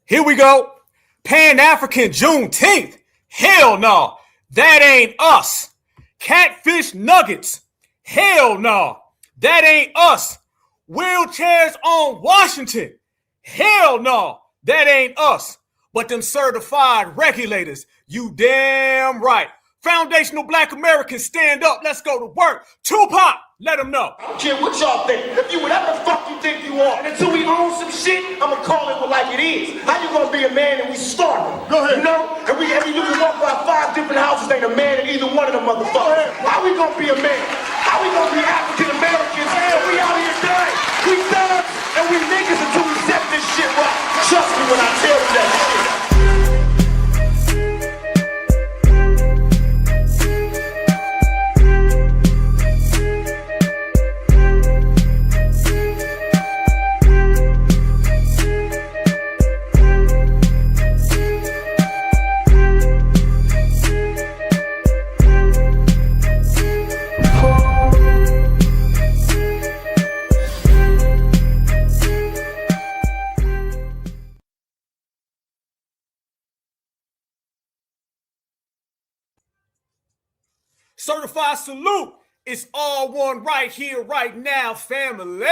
Here we go. Pan-African Juneteenth. Hell no. That ain't us. Catfish nuggets. Hell no. That ain't us. Wheelchairs on Washington. Hell no. That ain't us. But them certified regulators. You damn right. Foundational Black Americans, stand up. Let's go to work. Tupac, let them know. I don't care what y'all think. If you whatever the fuck you think you are. And until we own some shit, I'ma call it like it is. How you gonna be a man and we starving? Go ahead. You know? And you can walk by 5 different houses, ain't a man in either one of them motherfuckers. How we gonna be a man? How we gonna be African Americans? And we out here dying. We thugs and we niggas until we set this shit right. Trust me when I tell you that shit. Certified salute. It's all one right here, right now, family.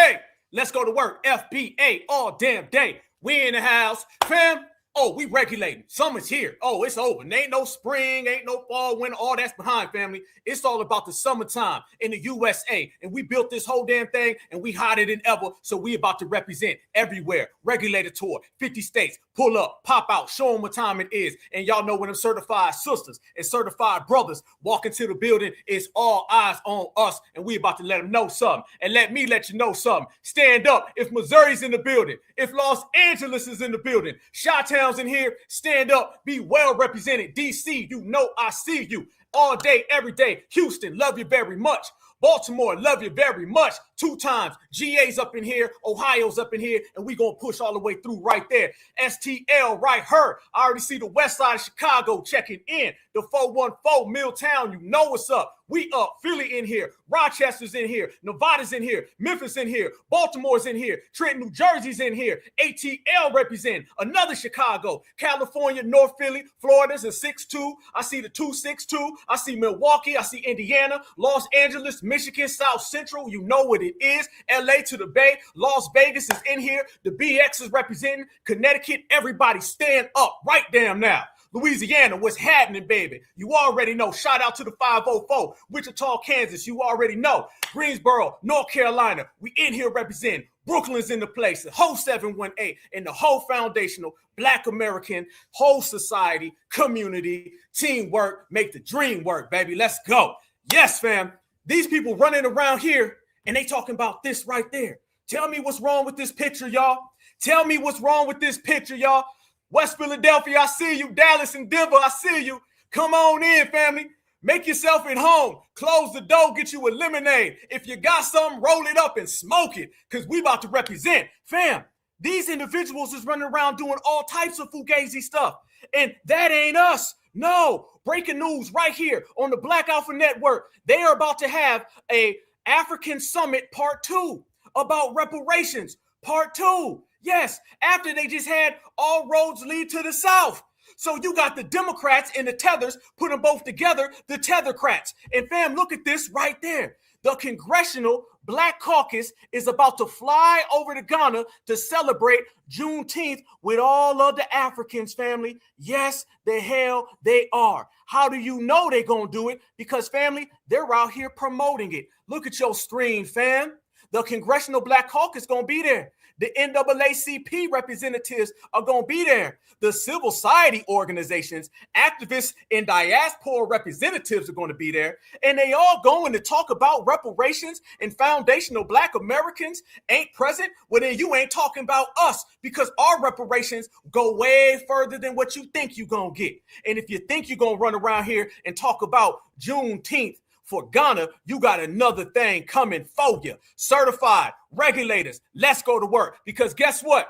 Let's go to work. FBA all damn day. We in the house. Fam, oh, we regulating. Summer's here. Oh, it's over. And ain't no spring, ain't no fall, winter. All that's behind, family. It's all about the summertime in the USA. And we built this whole damn thing, and we hotter than ever. So we about to represent everywhere. Regulator tour, 50 states. Pull up, pop out, show them what time it is. And y'all know when them certified sisters and certified brothers walk into the building, it's all eyes on us. And we about to let them know something. And let me let you know something. Stand up if Missouri's in the building. If Los Angeles is in the building. Chi-Town's in here. Stand up. Be well represented. DC, you know I see you. All day, every day. Houston, love you very much. Baltimore, love you very much. 2 times. GA's up in here. Ohio's up in here. And we going to push all the way through right there. STL right here. I already see the west side of Chicago checking in. The 414 Milltown, you know what's up. We up. Philly in here. Rochester's in here. Nevada's in here. Memphis in here. Baltimore's in here. Trenton, New Jersey's in here. ATL representing. Another Chicago. California, North Philly. Florida's a 6-2. I see the 262. I see Milwaukee. I see Indiana. Los Angeles, Michigan, South Central. You know what it is. LA to the Bay. Las Vegas is in here. The BX is representing. Connecticut. Everybody stand up right damn now. Louisiana, what's happening, baby? You already know. Shout out to the 504. Wichita, Kansas, you already know. Greensboro, North Carolina, we in here representing. Brooklyn's in the place. The whole 718 and the whole foundational Black American, whole society, community, teamwork, make the dream work, baby. Let's go. Yes, fam. These people running around here and they talking about this right there. Tell me what's wrong with this picture, y'all. Tell me what's wrong with this picture, y'all. West Philadelphia, I see you. Dallas and Denver, I see you. Come on in, family. Make yourself at home. Close the door, get you a lemonade. If you got something, roll it up and smoke it, because we about to represent. Fam, these individuals is running around doing all types of fugazi stuff, and that ain't us. No, breaking news right here on the Black Alpha Network. They are about to have a African Summit Part 2 about reparations. Part 2. Yes, after they just had all roads lead to the South. So you got the Democrats and the Tethers, put them both together, the Tethercrats. And fam, look at this right there. The Congressional Black Caucus is about to fly over to Ghana to celebrate Juneteenth with all of the Africans, family. Yes, the hell they are. How do you know they're going to do it? Because, family, they're out here promoting it. Look at your screen, fam. The Congressional Black Caucus is going to be there. The NAACP representatives are going to be there. The civil society organizations, activists, and diaspora representatives are going to be there. And they all going to talk about reparations, and foundational Black Americans ain't present. Well, then you ain't talking about us, because our reparations go way further than what you think you're going to get. And if you think you're going to run around here and talk about Juneteenth for Ghana, you got another thing coming for you. Certified regulators, let's go to work. Because guess what?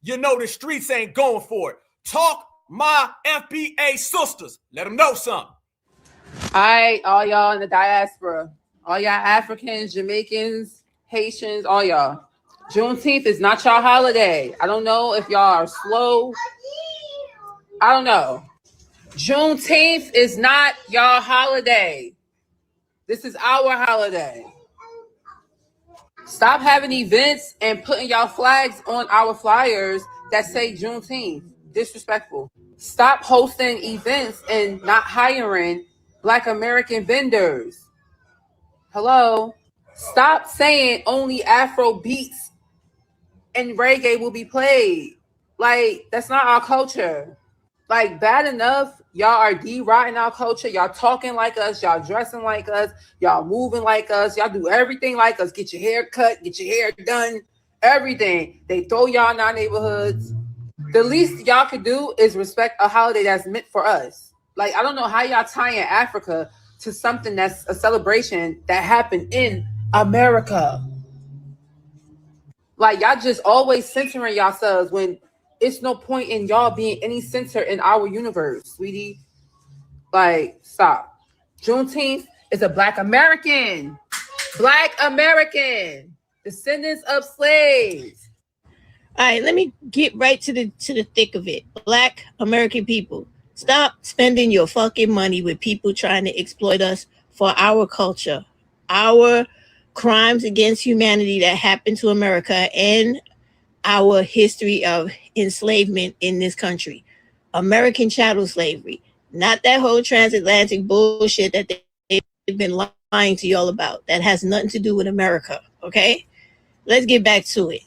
You know the streets ain't going for it. Talk my FBA sisters. Let them know something. All right, all y'all in the diaspora, all y'all Africans, Jamaicans, Haitians, all y'all. Juneteenth is not y'all holiday. I don't know if y'all are slow. I don't know. Juneteenth is not y'all holiday. This is our holiday. Stop having events and putting y'all flags on our flyers that say Juneteenth. Disrespectful. Stop hosting events and not hiring Black American vendors. Hello? Stop saying only Afro beats and reggae will be played. Like, that's not our culture. Like, bad enough, y'all are de-rotting our culture. Y'all talking like us. Y'all dressing like us. Y'all moving like us. Y'all do everything like us. Get your hair cut. Get your hair done. Everything. They throw y'all in our neighborhoods. The least y'all could do is respect a holiday that's meant for us. Like, I don't know how y'all tying Africa to something that's a celebration that happened in America. Like, y'all just always censoring yourselves when it's no point in y'all being any censor in our universe, sweetie. Like, stop. Juneteenth is a Black American. Black American. Descendants of slaves. All right, let me get right to the thick of it. Black American people, stop spending your fucking money with people trying to exploit us for our culture, our crimes against humanity that happened to America, and our history of enslavement in this country. American chattel slavery, not that whole transatlantic bullshit that they've been lying to y'all about. That has nothing to do with America, okay? Let's get back to it.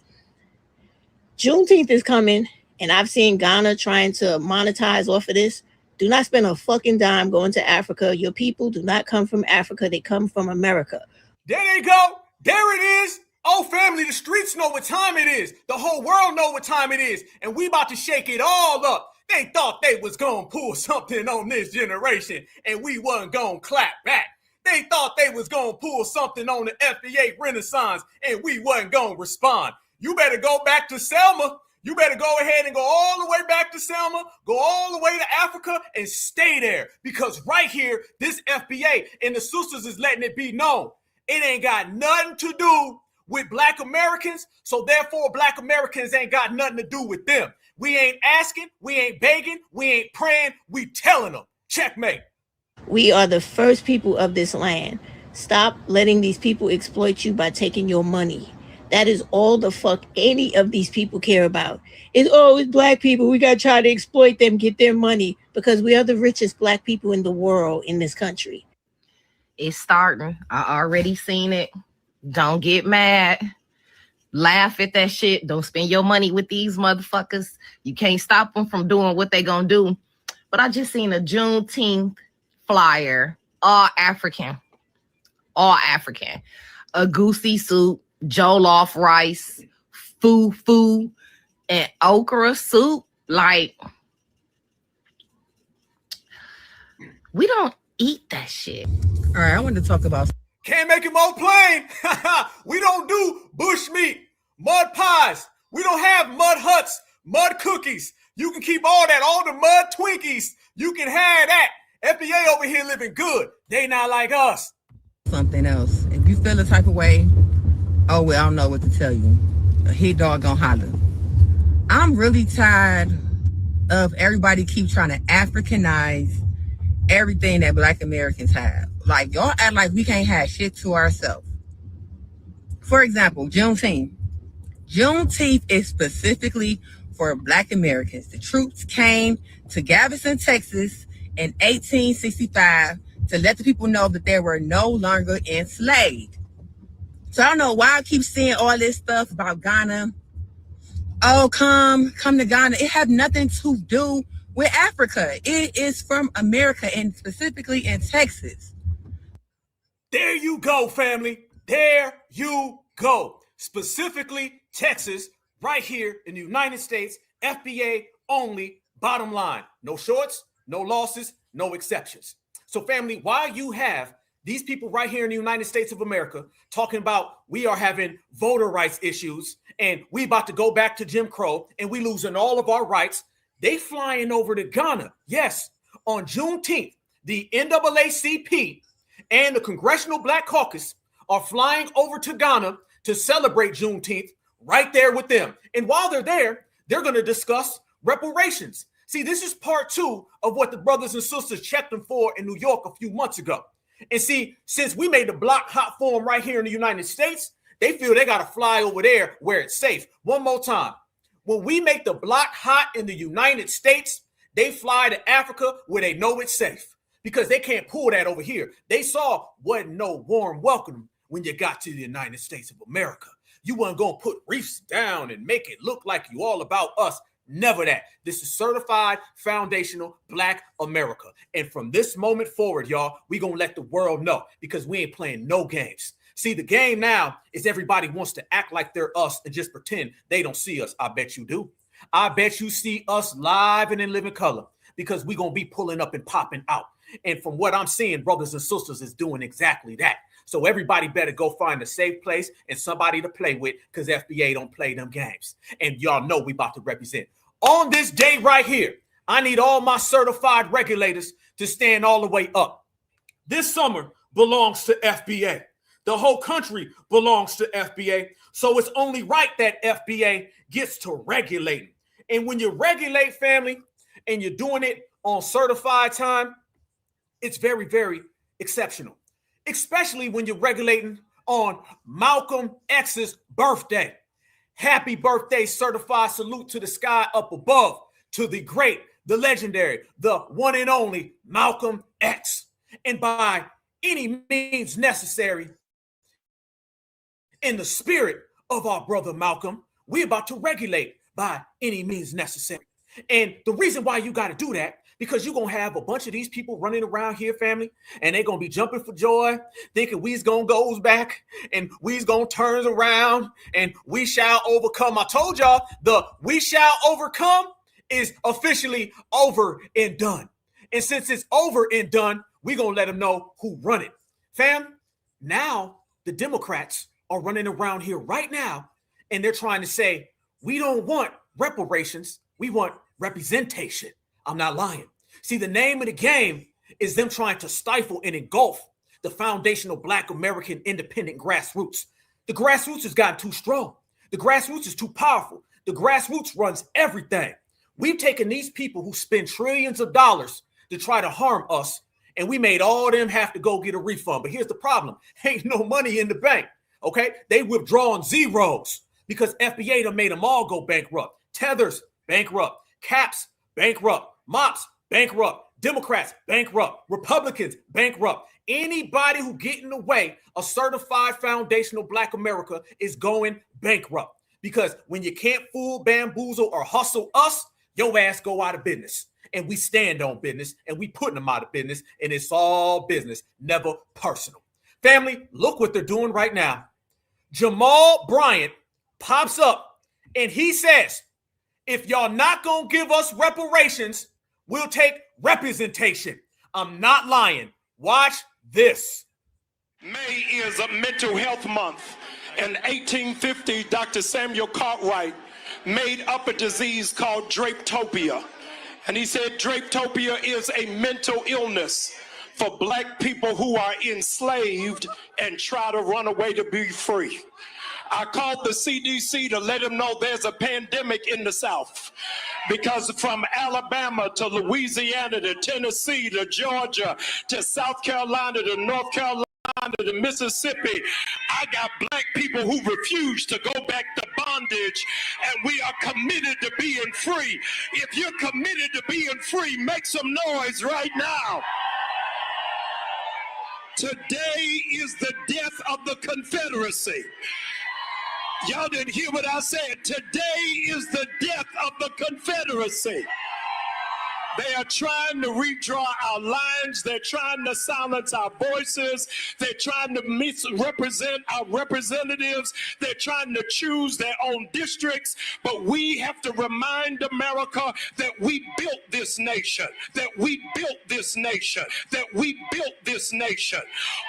Juneteenth is coming, and I've seen Ghana trying to monetize off of this. Do not spend a fucking dime going to Africa. Your people do not come from Africa. They come from America. There they go. There it is. Oh, family, the streets know what time it is. The whole world know what time it is. And we about to shake it all up. They thought they was going to pull something on this generation, and we wasn't going to clap back. They thought they was going to pull something on the FBA Renaissance, and we wasn't going to respond. You better go back to Selma. You better go ahead and go all the way back to Selma, go all the way to Africa, and stay there. Because right here, this FBA and the sisters is letting it be known. It ain't got nothing to do with Black Americans, so therefore Black Americans ain't got nothing to do with them. We ain't asking, we ain't begging, we ain't praying, we telling them. Checkmate. We are the first people of this land. Stop letting these people exploit you by taking your money. That is all the fuck any of these people care about. It's Black people. We got to try to exploit them, get their money, because we are the richest Black people in the world in this country. It's starting. I already seen it. Don't get mad. Laugh at that shit. Don't spend your money with these motherfuckers. You can't stop them from doing what they gonna do. But I just seen a Juneteenth flyer. All African. All African. A goosey soup, jollof rice, fufu, and okra soup. Like, we don't eat that shit. All right, I wanted to talk about. Can't make it more plain. We don't do bush meat, mud pies. We don't have mud huts, mud cookies. You can keep all that, all the mud Twinkies. You can have that. FBA over here living good. They not like us. Something else. If you feel a type of way, oh, well, I don't know what to tell you. A hit dog gonna holler. I'm really tired of everybody keep trying to Africanize everything that Black Americans have. Like, y'all act like we can't have shit to ourselves. For example, Juneteenth. Juneteenth is specifically for Black Americans. The troops came to Galveston, Texas in 1865 to let the people know that they were no longer enslaved. So I don't know why I keep seeing all this stuff about Ghana. Oh, come to Ghana. It had nothing to do with Africa. It is from America, and specifically in Texas. There you go, family. There you go. Specifically, Texas, right here in the United States, FBA only, bottom line. No shorts, no losses, no exceptions. So, family, while you have these people right here in the United States of America talking about we are having voter rights issues and we about to go back to Jim Crow and we losing all of our rights, they flying over to Ghana. Yes, on Juneteenth, the NAACP and the Congressional Black Caucus are flying over to Ghana to celebrate Juneteenth right there with them. And while they're there, they're going to discuss reparations. See, this is part 2 of what the brothers and sisters checked them for in New York a few months ago. And see, since we made the block hot for them right here in the United States, they feel they got to fly over there where it's safe. One more time. When we make the block hot in the United States, they fly to Africa where they know it's safe because they can't pull that over here. They saw wasn't no warm welcome when you got to the United States of America. You weren't going to put reefs down and make it look like you all about us. Never that. This is certified foundational Black America. And from this moment forward, y'all, we going to let the world know because we ain't playing no games. See, the game now is everybody wants to act like they're us and just pretend they don't see us. I bet you do. I bet you see us live and in living color because we going to be pulling up and popping out. And from what I'm seeing, brothers and sisters is doing exactly that. So everybody better go find a safe place and somebody to play with because FBA don't play them games. And y'all know we about to represent. On this day right here, I need all my certified regulators to stand all the way up. This summer belongs to FBA. The whole country belongs to FBA. So it's only right that FBA gets to regulating. And when you regulate, family, and you're doing it on certified time, it's very, very exceptional. Especially when you're regulating on Malcolm X's birthday. Happy birthday, certified salute to the sky up above, to the great, the legendary, the one and only Malcolm X. And by any means necessary, in the spirit of our brother Malcolm, we're about to regulate by any means necessary. And the reason why you got to do that, because you're going to have a bunch of these people running around here, family, and they're going to be jumping for joy, thinking we's going to goes back and we's going to turns around and we shall overcome. I told y'all the we shall overcome is officially over and done. And since it's over and done, we're going to let them know who run it. Fam, now the Democrats are running around here right now and they're trying to say, we don't want reparations. We want representation. I'm not lying. See, the name of the game is them trying to stifle and engulf the foundational Black American independent grassroots. The grassroots has gotten too strong. The grassroots is too powerful. The grassroots runs everything. We've taken these people who spend trillions of dollars to try to harm us, and we made all of them have to go get a refund. But here's the problem. Ain't no money in the bank, okay? They withdrawing zeros because FBA done made them all go bankrupt. Tethers, bankrupt. Caps, bankrupt. Mops, bankrupt. Democrats, bankrupt. Republicans, bankrupt. Anybody who get in the way of certified foundational Black America is going bankrupt. Because when you can't fool, bamboozle, or hustle us, your ass go out of business. And we stand on business, and we putting them out of business, and it's all business, never personal. Family, look what they're doing right now. Jamal Bryant pops up, and he says, if y'all not gonna give us reparations, we'll take representation. I'm not lying. Watch this. May is a mental health month. In 1850, Dr. Samuel Cartwright made up a disease called drapetopia. And he said drapetopia is a mental illness for Black people who are enslaved and try to run away to be free. I called the CDC to let them know there's a pandemic in the South, because from Alabama to Louisiana to Tennessee to Georgia to South Carolina to North Carolina to Mississippi, I got Black people who refuse to go back to bondage, and we are committed to being free. If you're committed to being free, make some noise right now. Today is the death of the Confederacy. Y'all didn't hear what I said. Today is the death of the Confederacy. They are trying to redraw our lines. They're trying to silence our voices. They're trying to misrepresent our representatives. They're trying to choose their own districts. But we have to remind America that we built this nation, that we built this nation, that we built this nation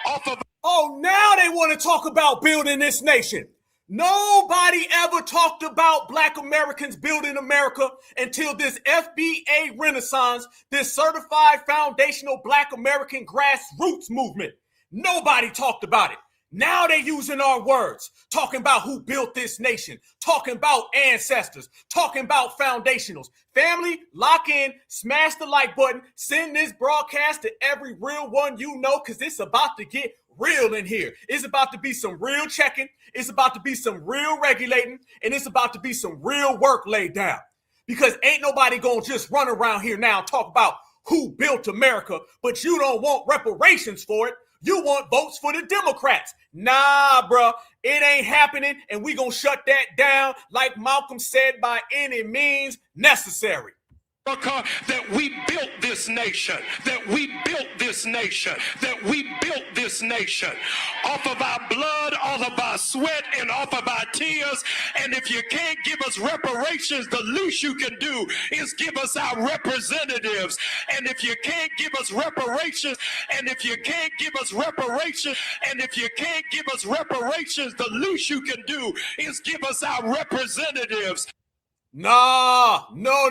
off of. Oh, now they want to talk about building this nation. Nobody ever talked about Black Americans building America until this FBA Renaissance, this certified foundational Black American grassroots movement. Nobody talked about it. Now they're using our words, talking about who built this nation, talking about ancestors, talking about foundationals. Family, lock in, smash the like button, send this broadcast to every real one you know, because it's about to get real in here. It's about to be some real checking. It's about to be some real regulating. And it's about to be some real work laid down. Because ain't nobody going to just run around here now and talk about who built America, but you don't want reparations for it. You want votes for the Democrats. Nah, bruh, it ain't happening, and we gonna shut that down, like Malcolm said, by any means necessary. That we built this nation, that we built this nation, that we built this nation off of our blood, off of our sweat, and off of our tears. And if you can't give us reparations, the least you can do is give us our representatives. And if you can't give us reparations, and if you can't give us reparations, and if you can't give us reparations, the least you can do is give us our representatives. Nah, no.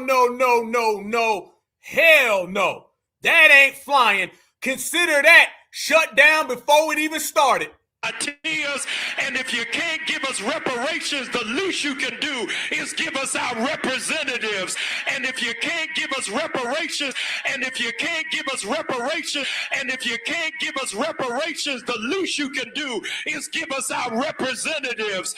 Hell no. That ain't flying. Consider that shut down before it even started. Tears, and if you can't give us reparations, the least you can do is give us our representatives. And if you can't give us reparations, and if you can't give us reparations, and if you can't give us reparations, the least you can do is give us our representatives.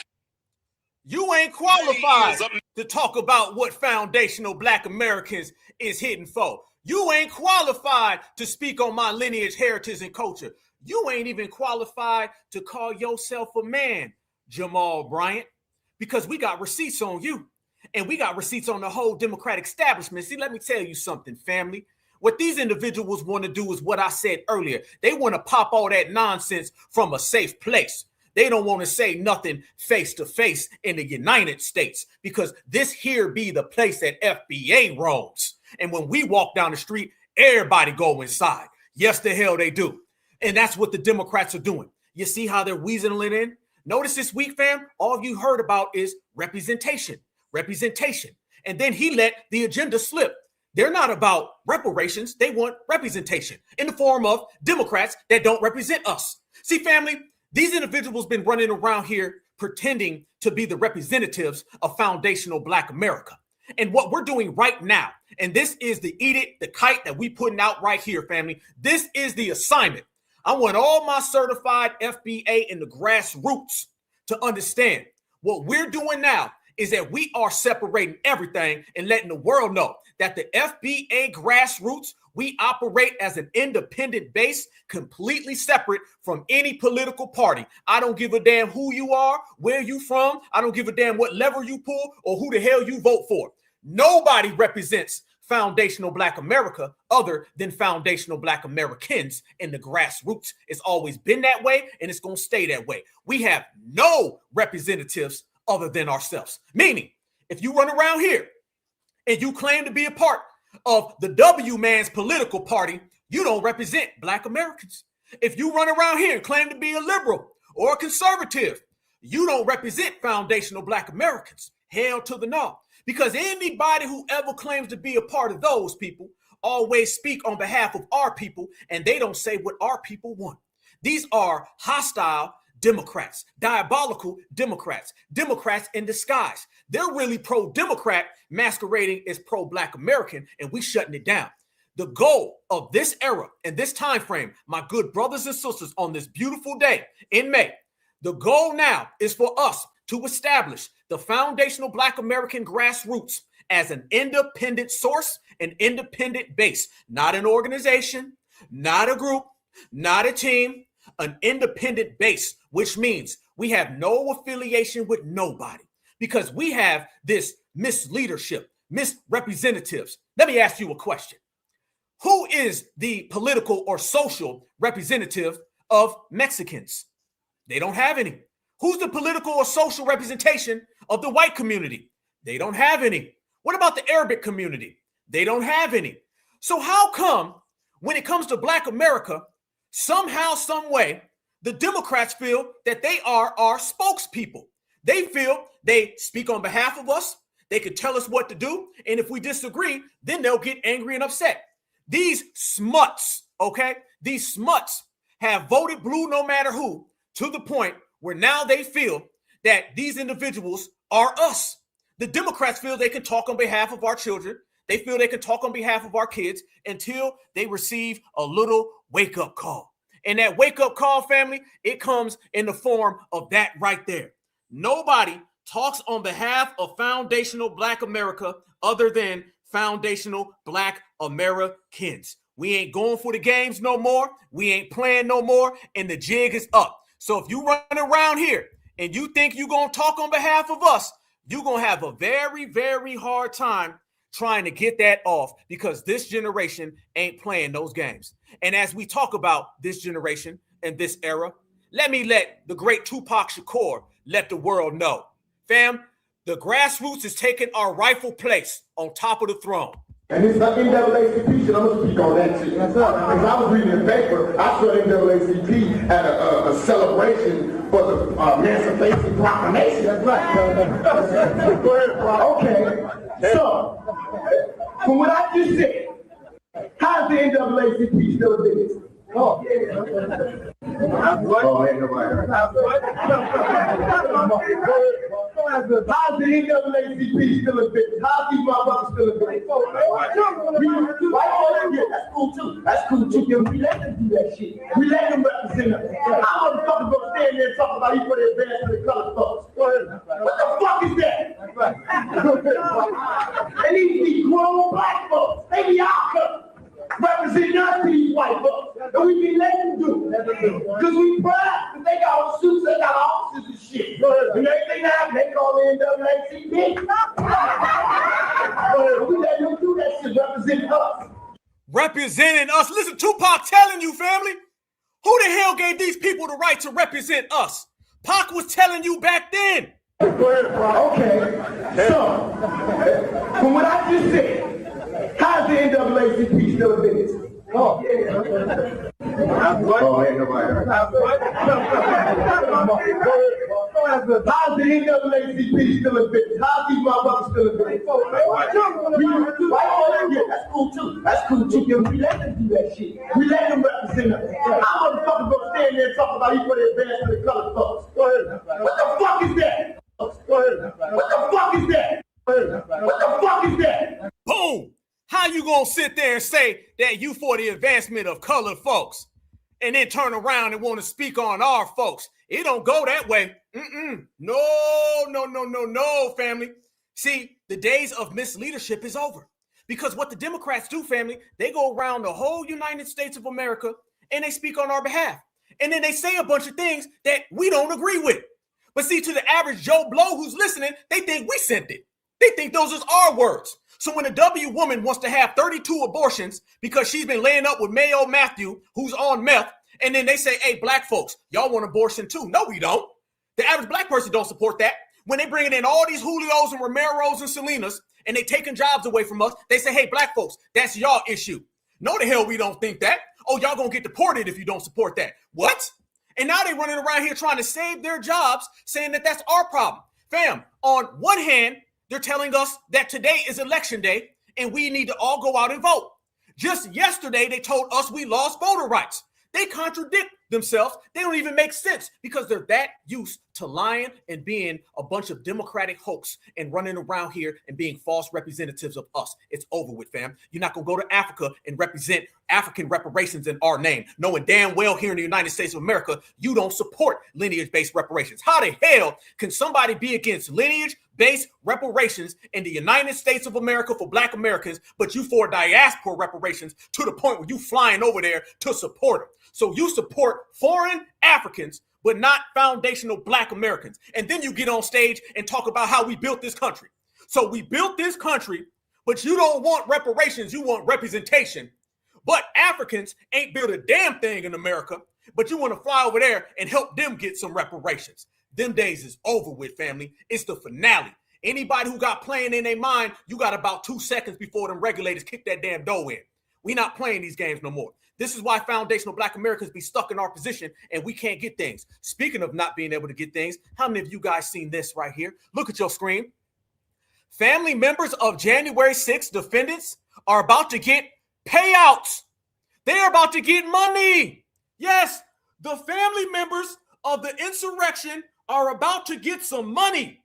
You ain't qualified to talk about what foundational Black Americans is hitting for. You ain't qualified to speak on my lineage, heritage, and culture. You ain't even qualified to call yourself a man, Jamal Bryant, because we got receipts on you, and we got receipts on the whole Democratic establishment. See, let me tell you something, family. What these individuals want to do is what I said earlier. They want to pop all that nonsense from a safe place. They don't want to say nothing face to face in the United States, because this here be the place that FBA roams. And when we walk down the street, everybody go inside. Yes, the hell they do. And that's what the Democrats are doing. You see how they're weaseling it in? Notice this week, fam, all you heard about is representation. And then he let the agenda slip. They're not about reparations. They want representation in the form of Democrats that don't represent us. See, family, these individuals been running around here pretending to be the representatives of foundational Black America. And what we're doing right now, and this is the edict, the kite that we putting out right here, family. This is the assignment. I want all my certified FBA in the grassroots to understand what we're doing now is that we are separating everything and letting the world know that the FBA grassroots, we operate as an independent base, completely separate from any political party. I don't give a damn who you are, where you from. I don't give a damn what lever you pull or who the hell you vote for. Nobody represents foundational Black America other than foundational Black Americans in the grassroots. It's always been that way, and it's going to stay that way. We have no representatives other than ourselves. Meaning, if you run around here and you claim to be a part of the W man's political party, you don't represent Black Americans. If you run around here and claim to be a liberal or a conservative, you don't represent foundational Black Americans. Hell to the no. Because anybody who ever claims to be a part of those people always speak on behalf of our people, and they don't say what our people want. These are hostile Democrats, diabolical Democrats, Democrats in disguise. They're really pro-Democrat masquerading as pro-Black American, and we shutting it down. The goal of this era and this time frame, my good brothers and sisters, on this beautiful day in May, the goal now is for us to establish the foundational Black American grassroots as an independent source, an independent base, not an organization, not a group, not a team, an independent base, which means we have no affiliation with nobody because we have this misleadership, misrepresentatives. Let me ask you a question. Who is the political or social representative of Mexicans? They don't have any. Who's the political or social representation of the white community? They don't have any. What about the Arabic community? They don't have any. So how come when it comes to Black America, somehow, some way, the Democrats feel that they are our spokespeople? They feel they speak on behalf of us. They can tell us what to do. And if we disagree, then they'll get angry and upset. These smuts, okay? These smuts have voted blue no matter who. to the point where now they feel that these individuals are us. The Democrats feel they can talk on behalf of our children. They feel they can talk on behalf of our kids until they receive a little wake-up call. And that wake-up call, family, it comes in the form of that right there. Nobody talks on behalf of foundational Black America other than foundational Black Americans. We ain't going for the games no more. We ain't playing no more. And the jig is up. So if you run around here and you think you're going to talk on behalf of us, you're going to have a very, very hard time trying to get that off, because this generation ain't playing those games. And as we talk about this generation and this era, let the great Tupac Shakur let the world know. Fam, the grassroots is taking our rightful place on top of the throne. And this NAACP shit, I'm going to speak on that shit. Because I was reading the paper, I saw NAACP had a celebration for the Emancipation Proclamation. That's right. Go ahead, bro. Okay. So, from what I just said, how's the NAACP still a business? Oh, yeah. Oh, ain't nobody. How's the NAACP still a business? How's these motherfuckers still a business? That's cool too. That's cool too. We let them do that shit. We let them represent us. I motherfuckers gonna stand there and talk about you for the advancement of colored folks. Go ahead. What the fuck is that? They need to be grown black folks. They be our color. Representing us to these white folks. And we be letting them do it. Because we proud. Because they got all the suits, they got offices and shit. And everything that happens, they call the NAACP. We let them do that shit, representing us. Representing us. Listen, Tupac telling you, family. Who the hell gave these people the right to represent us? Pac was telling you back then. Okay. So, from what I just said, how's the NAACP still a business? Oh, yeah. Oh, ain't nobody. How's the NAACP still a business? How's these motherfuckers still a business? That's cool too. That's cool too. We let them do that shit. We let them represent us. I motherfuckers gonna stand there and talk about you for the advancement of colored folks. Go ahead. What the fuck is that? Go ahead. What the fuck is that? What the fuck is that? Boom! How you gonna sit there and say that you for the advancement of colored folks and then turn around and want to speak on our folks? It don't go that way. No, family. See, the days of misleadership is over. Because what the Democrats do, family, they go around the whole United States of America and they speak on our behalf. And then they say a bunch of things that we don't agree with. But see, to the average Joe Blow who's listening, they think we sent it. They think those are our words. So when a W woman wants to have 32 abortions because she's been laying up with Mayo Matthew, who's on meth, and then they say, hey, black folks, y'all want abortion too. No, we don't. The average black person don't support that. When they bringing in all these Julios and Romeros and Selenas, and they taking jobs away from us, they say, hey, black folks, that's y'all issue. No, the hell we don't think that. Oh, y'all gonna get deported if you don't support that. What? And now they running around here trying to save their jobs, saying that that's our problem. Fam, on one hand, they're telling us that today is election day and we need to all go out and vote. Just yesterday, they told us we lost voter rights. They contradict themselves. They don't even make sense because they're that used to lying and being a bunch of Democratic hoax and running around here and being false representatives of us. It's over with, fam. You're not going to go to Africa and represent African reparations in our name, knowing damn well here in the United States of America, you don't support lineage-based reparations. How the hell can somebody be against lineage-based reparations in the United States of America for black Americans, but you for diaspora reparations to the point where you flying over there to support them? So you support foreign Africans, but not foundational black Americans. And then you get on stage and talk about how we built this country. So we built this country, but you don't want reparations, you want representation. But Africans ain't built a damn thing in America, but you want to fly over there and help them get some reparations. Them days is over with, family. It's the finale. Anybody who got playing in their mind, you got about 2 seconds before them regulators kick that damn dough in. We not playing these games no more. This is why foundational black Americans be stuck in our position and we can't get things. Speaking of not being able to get things, how many of you guys seen this right here? Look at your screen. Family members of January 6th defendants are about to get payouts. They're about to get money. Yes, the family members of the insurrection are about to get some money.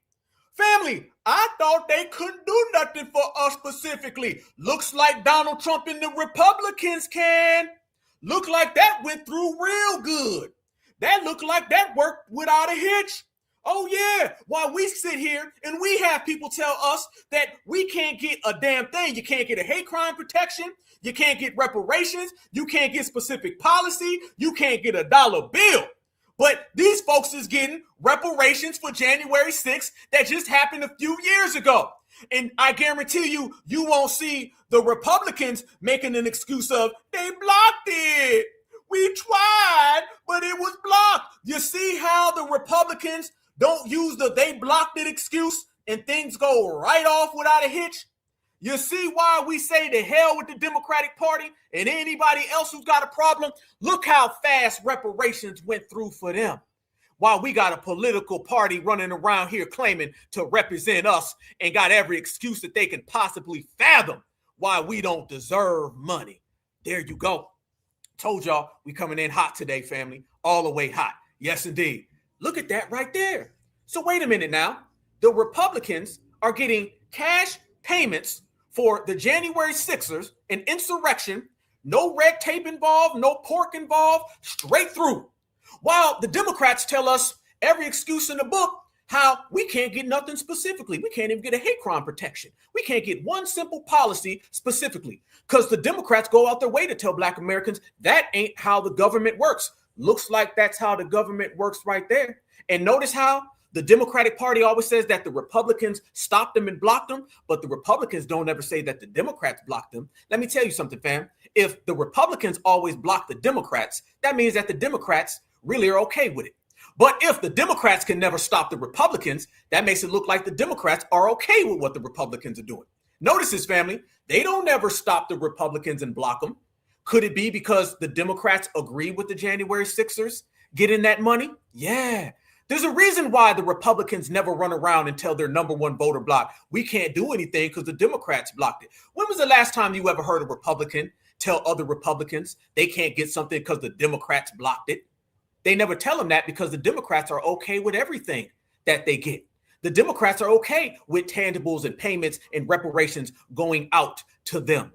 Family, I thought they couldn't do nothing for us specifically. Looks like Donald Trump and the Republicans can. Look like that went through real good. That looked like that worked without a hitch. Oh yeah, while we sit here and we have people tell us that we can't get a damn thing. You can't get a hate crime protection. You can't get reparations. You can't get specific policy. You can't get a dollar bill. But these folks is getting reparations for January 6th that just happened a few years ago. And I guarantee you, you won't see the Republicans making an excuse of, they blocked it. We tried, but it was blocked. You see how the Republicans don't use the they blocked it excuse and things go right off without a hitch? You see why we say to hell with the Democratic Party and anybody else who's got a problem? Look how fast reparations went through for them. While we got a political party running around here claiming to represent us and got every excuse that they can possibly fathom why we don't deserve money. There you go. Told y'all we coming in hot today, family. All the way hot. Yes, indeed. Look at that right there. So wait a minute now. The Republicans are getting cash payments for the January 6ers, an insurrection, no red tape involved, no pork involved, straight through. While the Democrats tell us every excuse in the book how we can't get nothing specifically. We can't even get a hate crime protection. We can't get one simple policy specifically because the Democrats go out their way to tell Black Americans that ain't how the government works. Looks like that's how the government works right there. And notice how the Democratic Party always says that the Republicans stopped them and blocked them, but the Republicans don't ever say that the Democrats blocked them. Let me tell you something, fam. If the Republicans always block the Democrats, that means that the Democrats really are okay with it. But if the Democrats can never stop the Republicans, that makes it look like the Democrats are okay with what the Republicans are doing. Notice this, family. They don't ever stop the Republicans and block them. Could it be because the Democrats agree with the January 6ers getting that money? Yeah. There's a reason why the Republicans never run around and tell their number one voter bloc, we can't do anything because the Democrats blocked it. When was the last time you ever heard a Republican tell other Republicans they can't get something because the Democrats blocked it? They never tell them that because the Democrats are okay with everything that they get. The Democrats are okay with tangibles and payments and reparations going out to them.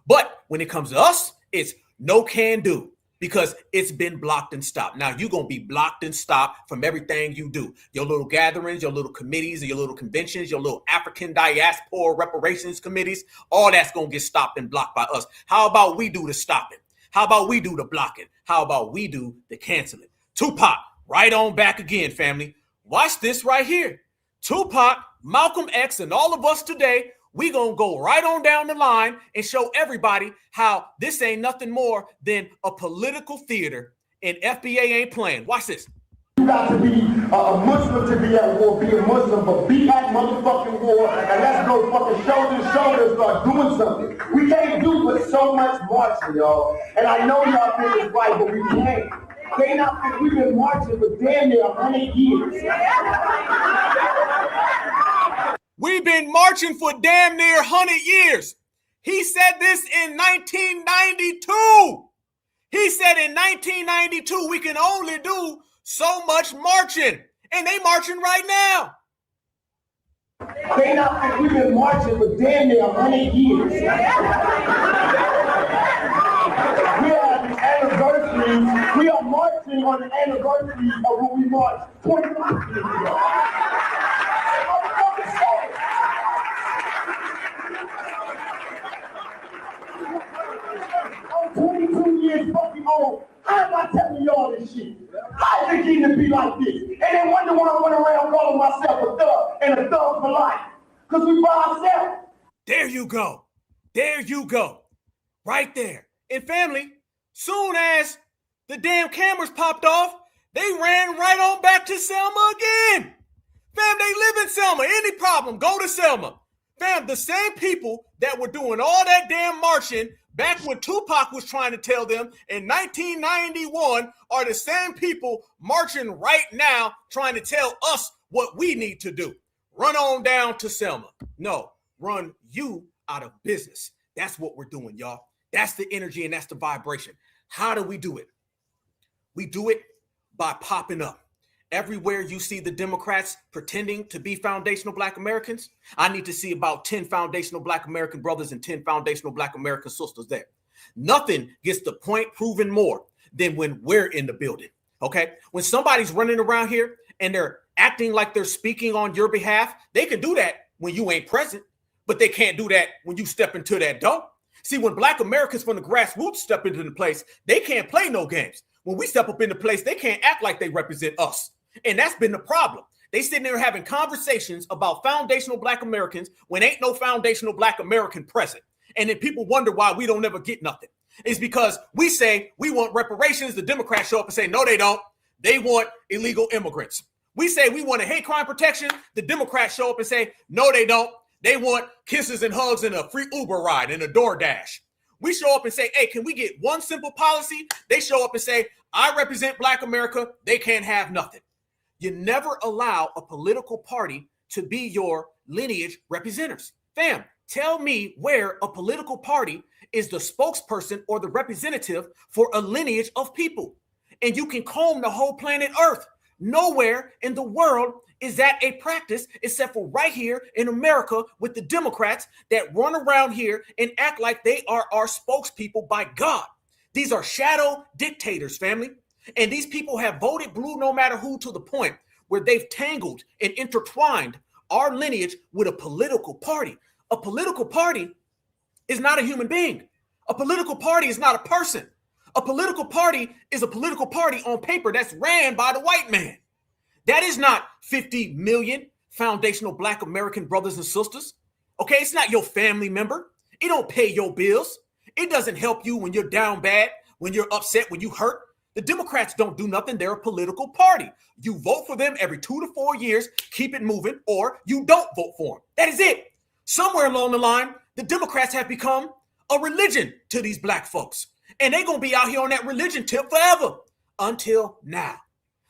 But when it comes to us, it's no can do because it's been blocked and stopped. Now you're going to be blocked and stopped from everything you do. Your little gatherings, your little committees, your little conventions, your little African diaspora reparations committees, all that's going to get stopped and blocked by us. How about we do the stopping? How about we do the blocking? How about we do the canceling? Tupac, right on back again, family. Watch this right here. Tupac, Malcolm X, and all of us today, we going to go right on down the line and show everybody how this ain't nothing more than a political theater and FBA ain't playing. Watch this. You got to be a Muslim to be at war, be a Muslim, but be at motherfucking war, and let's go fucking shoulder to shoulder start doing something. We can't do but so much marching, y'all. And I know y'all think it's right, but we can't. We've been marching for damn near 100 years. We've been marching for damn near 100 years. He said this in 1992. He said in 1992, we can only do so much marching. And they marching right now. We've been marching for damn near 100 years. We are marching on the anniversary of when we marched 25 years ago. I'm 22 years fucking old. How am I telling y'all this shit? How is it getting to be like this? And then wonder why I went around calling myself a thug and a thug for life. Because we by ourselves. There you go. There you go. Right there. And family, soon as the damn cameras popped off, they ran right on back to Selma again. Fam, they live in Selma. Any problem, go to Selma. Fam, the same people that were doing all that damn marching back when Tupac was trying to tell them in 1991 are the same people marching right now trying to tell us what we need to do. Run on down to Selma. No, run you out of business. That's what we're doing, y'all. That's the energy and that's the vibration. How do we do it? We do it by popping up. Everywhere you see the Democrats pretending to be foundational Black Americans, I need to see about 10 foundational Black American brothers and 10 foundational Black American sisters there. Nothing gets the point proven more than when we're in the building, okay? When somebody's running around here and they're acting like they're speaking on your behalf, they can do that when you ain't present, but they can't do that when you step into that door. See, when Black Americans from the grassroots step into the place, they can't play no games. When we step up in the place, they can't act like they represent us. And that's been the problem. They sitting there having conversations about foundational Black Americans when ain't no foundational Black American present. And then people wonder why we don't ever get nothing. It's because we say we want reparations. The Democrats show up and say, no, they don't. They want illegal immigrants. We say we want a hate crime protection. The Democrats show up and say, no, they don't. They want kisses and hugs and a free Uber ride and a DoorDash. We show up and say, hey, can we get one simple policy? They show up and say, I represent Black America. They can't have nothing. You never allow a political party to be your lineage representatives. Fam, tell me where a political party is the spokesperson or the representative for a lineage of people. And you can comb the whole planet Earth. Nowhere in the world is that a practice except for right here in America with the Democrats that run around here and act like they are our spokespeople by God. These are shadow dictators, family. And these people have voted blue no matter who, to the point where they've tangled and intertwined our lineage with a political party. A political party is not a human being. A political party is not a person. A political party is a political party on paper that's ran by the white man. That is not 50 million foundational Black American brothers and sisters. Okay, it's not your family member. It don't pay your bills. It doesn't help you when you're down bad, when you're upset, when you hurt. The Democrats don't do nothing. They're a political party. You vote for them every 2 to 4 years, keep it moving, or you don't vote for them. That is it. Somewhere along the line, the Democrats have become a religion to these Black folks. And they're going to be out here on that religion tip forever until now.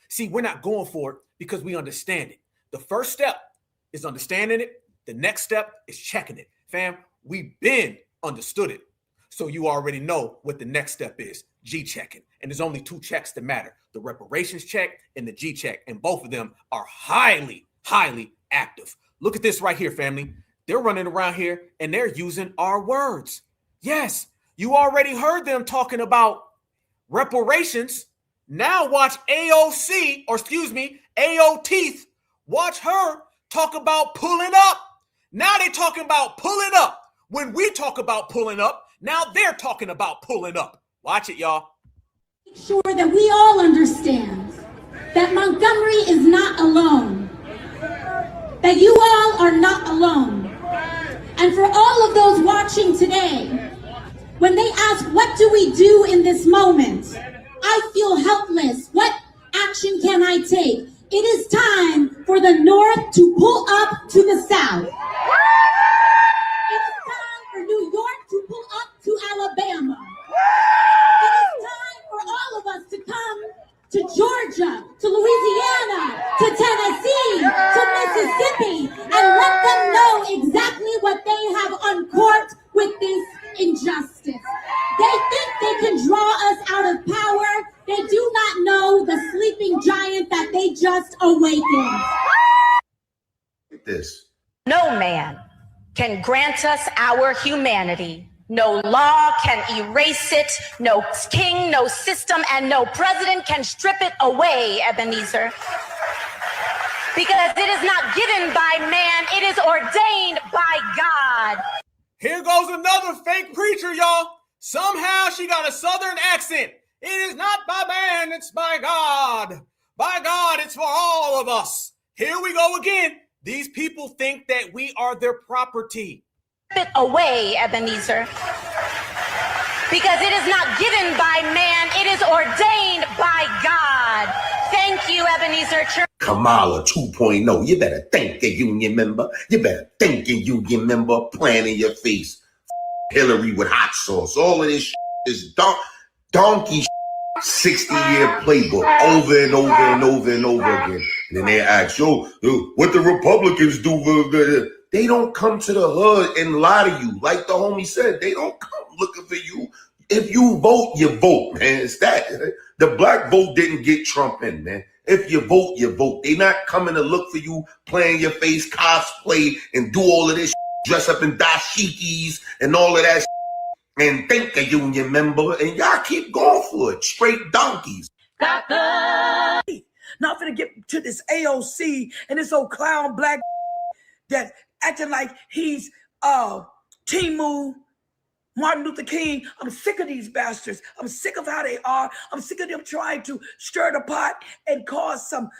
See, we're not going for it because we understand it. The first step is understanding it. The next step is checking it. Fam, we've been understood it. So you already know what the next step is, G-checking. And there's only 2 checks that matter, the reparations check and the G-check. And both of them are highly, highly active. Look at this right here, family. They're running around here and they're using our words. Yes, you already heard them talking about reparations. Now watch AOC, or excuse me, AOTeeth. Watch her talk about pulling up. Now they're talking about pulling up. When we talk about pulling up, now they're talking about pulling up. Watch it, y'all. Make sure that we all understand that Montgomery is not alone. That you all are not alone. And for all of those watching today, when they ask, what do we do in this moment? I feel helpless. What action can I take? It is time for the North to pull up to the South. It is time for New York to pull up to Alabama. It is time for all of us to come to Georgia, to Louisiana, to Tennessee, to Mississippi, and let them know exactly what they have uncorked with this injustice. They think they can draw us out of power. They do not know the sleeping giant that they just awakened. This. No man can grant us our humanity. No law can erase it. No king, no system, and no president can strip it away, Ebenezer. Because it is not given by man, it is ordained by God. Here goes another fake preacher, y'all. Somehow she got a Southern accent. It is not by man, it's by God. By God, it's for all of us. Here we go again. These people think that we are their property. It away, Ebenezer. Because it is not given by man, it is ordained by God. Thank you, Ebenezer Church. Kamala 2.0. You better thank a union member. You better thank a union member playing in your face. Hillary with hot sauce. All of this is donkey 60-year playbook over and over and over and over again. And then they ask, what the Republicans do? They don't come to the hood and lie to you. Like the homie said, they don't come looking for you. If you vote, you vote, man. It's that. The Black vote didn't get Trump in, man. If you vote, you vote. They not coming to look for you, playing your face, cosplay, and do all of this, dress up in dashikis and all of that, and think a union member, and y'all keep going for it. Straight donkeys. Not gonna get to this AOC and this old clown black that acting like he's Timu, Martin Luther King. I'm sick of these bastards. I'm sick of how they are. I'm sick of them trying to stir the pot and cause some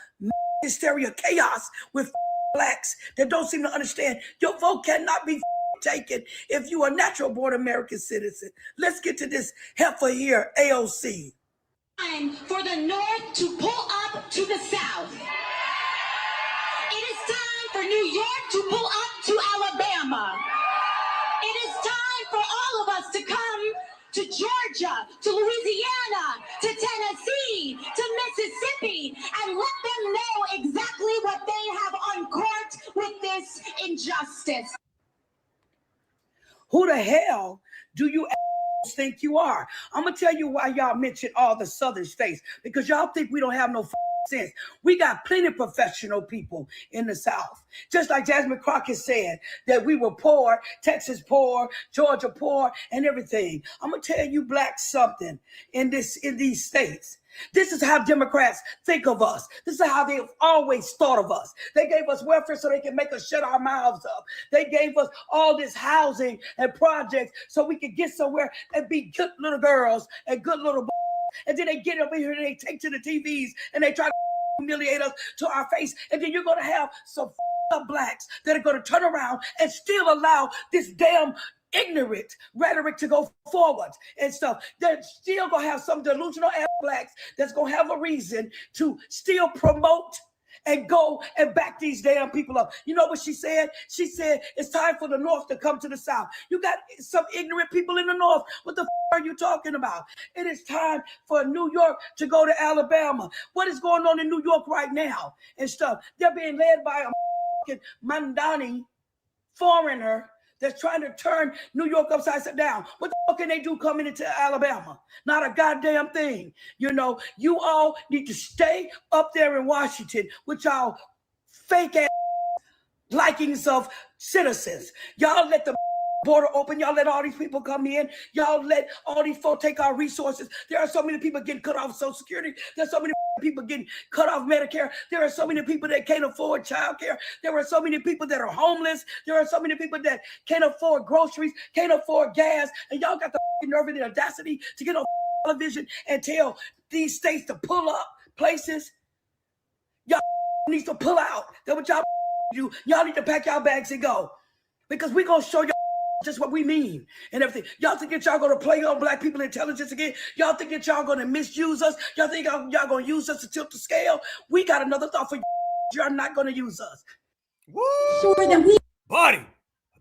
hysteria, chaos with blacks that don't seem to understand your vote cannot be taken if you are a natural born American citizen. Let's get to this heifer here, AOC. Time for the North to pull up to the South. It is time for New York to pull up to Alabama. It is time for all of us to come to Georgia, to Louisiana, to Tennessee, to Mississippi, and let them know exactly what they have uncorked with this injustice. Who the hell do you think you are? I'm gonna tell you why y'all mention all the southern states, because y'all think we don't have no sense. We got plenty of professional people in the South. Just like Jasmine Crockett said that we were poor, Texas poor, Georgia poor, and everything. I'm gonna tell you blacks something in these states. This is how Democrats think of us. This is how they've always thought of us. They gave us welfare so they can make us shut our mouths up. They gave us all this housing and projects so we could get somewhere and be good little girls and good little boys. And then they get over here and they take to the TVs and they try to humiliate us to our face. And then you're going to have some up blacks that are going to turn around and still allow this damn ignorant rhetoric to go forward and stuff. They're still going to have some delusional ass blacks that's going to have a reason to still promote and go and back these damn people up. You know what she said? She said it's time for the North to come to the South. You got some ignorant people in the North. What the are you talking about? It is time for New York to go to Alabama. What is going on in New York right now and stuff? They're being led by a Mandani foreigner that's trying to turn New York upside down. What the fuck can they do coming into Alabama? Not a goddamn thing. You know, you all need to stay up there in Washington with y'all fake ass likings of citizens. Y'all let the border open. Y'all let all these people come in. Y'all let all these folks take our resources. There are so many people getting cut off Social Security. There's so many people getting cut off Medicare. There are so many people that can't afford childcare. There are so many people that are homeless. There are so many people that can't afford groceries, can't afford gas. And y'all got the nerve and the audacity to get on television and tell these states to pull up places. Y'all need to pull out. That's what y'all do. Y'all need to pack y'all bags and go. Because we're going to show y'all just what we mean and everything. Y'all think that y'all gonna play on black people intelligence again? Y'all think that y'all gonna misuse us? Y'all think y'all gonna use us to tilt the scale? We got another thought for you. You're not gonna use us. Woo! Sure that we buddy,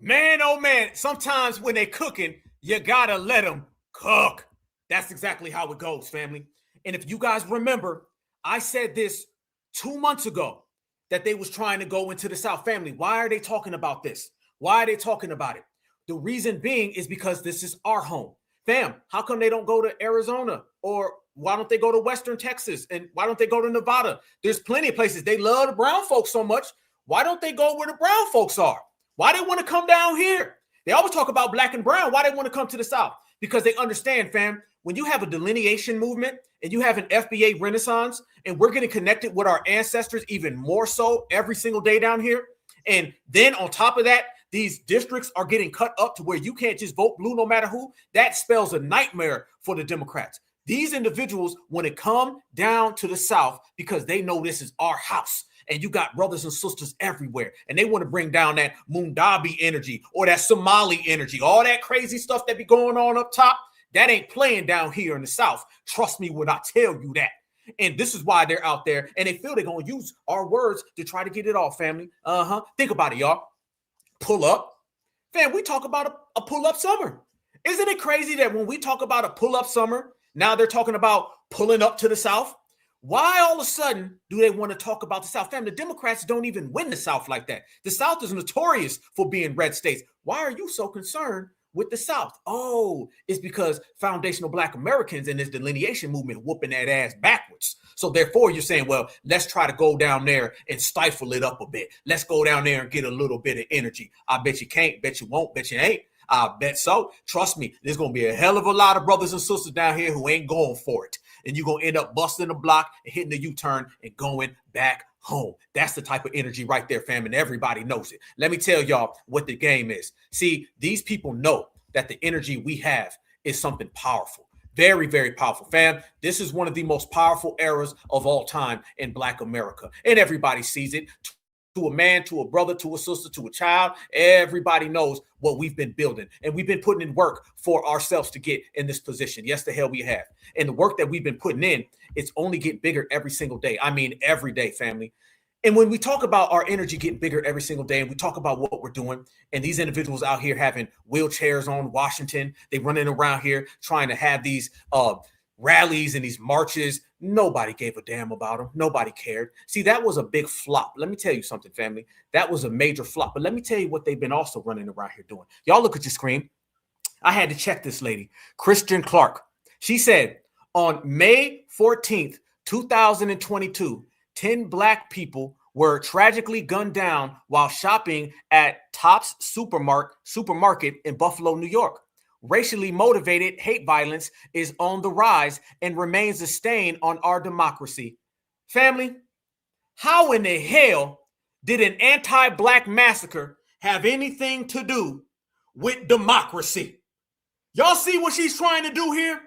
man, oh man. Sometimes when they cooking, you gotta let them cook. That's exactly how it goes, family. And if you guys remember, I said this 2 months ago that they was trying to go into the South. Family, why are they talking about this? Why are they talking about it? The reason being is because this is our home. Fam, how come they don't go to Arizona? Or why don't they go to Western Texas? And why don't they go to Nevada? There's plenty of places. They love the brown folks so much. Why don't they go where the brown folks are? Why they want to come down here? They always talk about black and brown. Why they want to come to the South? Because they understand, fam, when you have a delineation movement and you have an FBA renaissance and we're getting connected with our ancestors even more so every single day down here. And then on top of that, these districts are getting cut up to where you can't just vote blue no matter who. That spells a nightmare for the Democrats. These individuals want to come down to the South because they know this is our house. And you got brothers and sisters everywhere. And they want to bring down that Mundabi energy or that Somali energy. All that crazy stuff that be going on up top, that ain't playing down here in the South. Trust me when I tell you that. And this is why they're out there. And they feel they're going to use our words to try to get it off, family. Think about it, y'all. Pull up. Fam, we talk about a pull-up summer. Isn't it crazy that when we talk about a pull-up summer, now they're talking about pulling up to the South? Why all of a sudden do they want to talk about the South? Fam, the Democrats don't even win the South like that. The South is notorious for being red states. Why are you so concerned with the South? Oh, it's because foundational Black Americans in this delineation movement whooping that ass backwards. So therefore, you're saying, well, let's try to go down there and stifle it up a bit. Let's go down there and get a little bit of energy. I bet you can't, bet you won't, bet you ain't. I bet so. Trust me, there's going to be a hell of a lot of brothers and sisters down here who ain't going for it. And you're going to end up busting the block and hitting the U-turn and going back home. That's the type of energy right there, fam, and everybody knows it. Let me tell y'all what the game is. See, these people know that the energy we have is something powerful. Very, very powerful, fam. This is one of the most powerful eras of all time in Black America. And everybody sees it. To a man, to a brother, to a sister, to a child, everybody knows what we've been building. And we've been putting in work for ourselves to get in this position. Yes, the hell we have. And the work that we've been putting in, it's only getting bigger every single day. I mean, every day, family. And when we talk about our energy getting bigger every single day, and we talk about what we're doing, and these individuals out here having wheelchairs on Washington, they running around here trying to have these rallies and these marches. Nobody gave a damn about them. Nobody cared. See, that was a big flop. Let me tell you something, family. That was a major flop. But let me tell you what they've been also running around here doing. Y'all look at your screen. I had to check this lady, Christian Clark. She said on May 14th, 2022, 10 Black people were tragically gunned down while shopping at Tops Supermarket in Buffalo, New York. Racially motivated hate violence is on the rise and remains a stain on our democracy. Family, how in the hell did an anti-Black massacre have anything to do with democracy? Y'all see what she's trying to do here?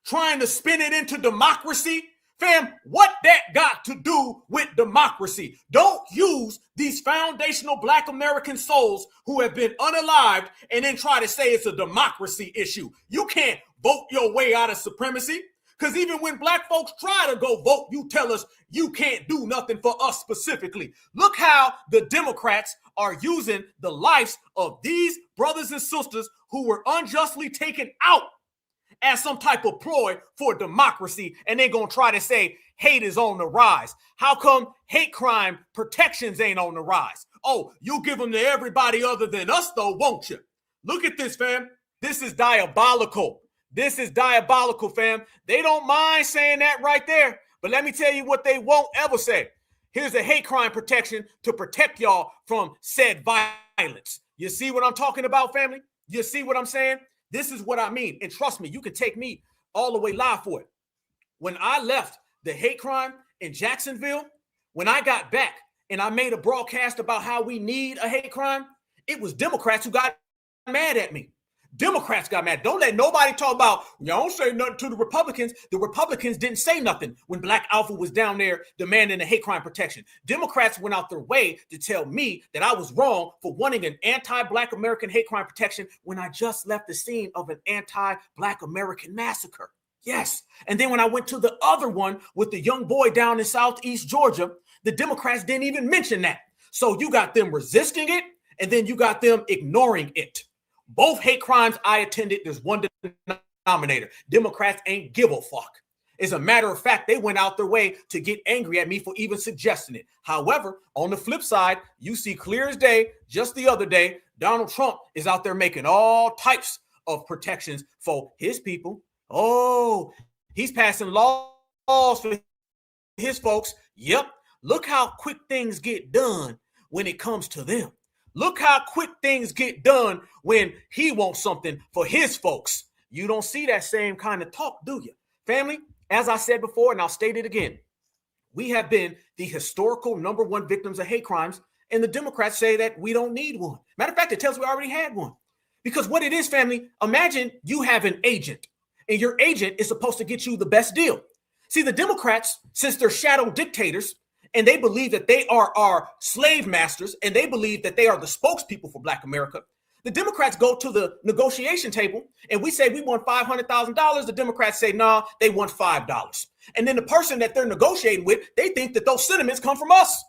Trying to spin it into democracy? Fam, what that got to do with democracy? Don't use these foundational Black American souls who have been unalived and then try to say it's a democracy issue. You can't vote your way out of supremacy, because even when Black folks try to go vote, you tell us you can't do nothing for us specifically. Look how the Democrats are using the lives of these brothers and sisters who were unjustly taken out as some type of ploy for democracy, and they're going to try to say hate is on the rise. How come hate crime protections ain't on the rise? Oh, you'll give them to everybody other than us, though, won't you? Look at this, fam. This is diabolical. This is diabolical, fam. They don't mind saying that right there, but let me tell you what they won't ever say. Here's a hate crime protection to protect y'all from said violence. You see what I'm talking about, family? You see what I'm saying? This is what I mean. And trust me, you can take me all the way live for it. When I left the hate crime in Jacksonville, when I got back and I made a broadcast about how we need a hate crime, it was Democrats who got mad at me. Democrats got mad. Don't let nobody talk about, y'all don't say nothing to the Republicans. The Republicans didn't say nothing when Black Alpha was down there demanding a hate crime protection. Democrats went out their way to tell me that I was wrong for wanting an anti-Black American hate crime protection when I just left the scene of an anti-Black American massacre. Yes. And then when I went to the other one with the young boy down in Southeast Georgia, the Democrats didn't even mention that. So you got them resisting it, and then you got them ignoring it. Both hate crimes I attended, there's one denominator. Democrats ain't give a fuck. As a matter of fact, they went out their way to get angry at me for even suggesting it. However, on the flip side, you see clear as day, just the other day, Donald Trump is out there making all types of protections for his people. Oh, he's passing laws for his folks. Yep. Look how quick things get done when it comes to them. Look how quick things get done when he wants something for his folks. You don't see that same kind of talk, do you? Family, as I said before, and I'll state it again, we have been the historical #1 victims of hate crimes, and the Democrats say that we don't need one. Matter of fact, it tells we already had one. Because what it is, family, imagine you have an agent, and your agent is supposed to get you the best deal. See, the Democrats, since they're shadow dictators, and they believe that they are our slave masters, and they believe that they are the spokespeople for Black America. The Democrats go to the negotiation table, and we say we want $500,000. The Democrats say, nah, they want $5. And then the person that they're negotiating with, they think that those sentiments come from us.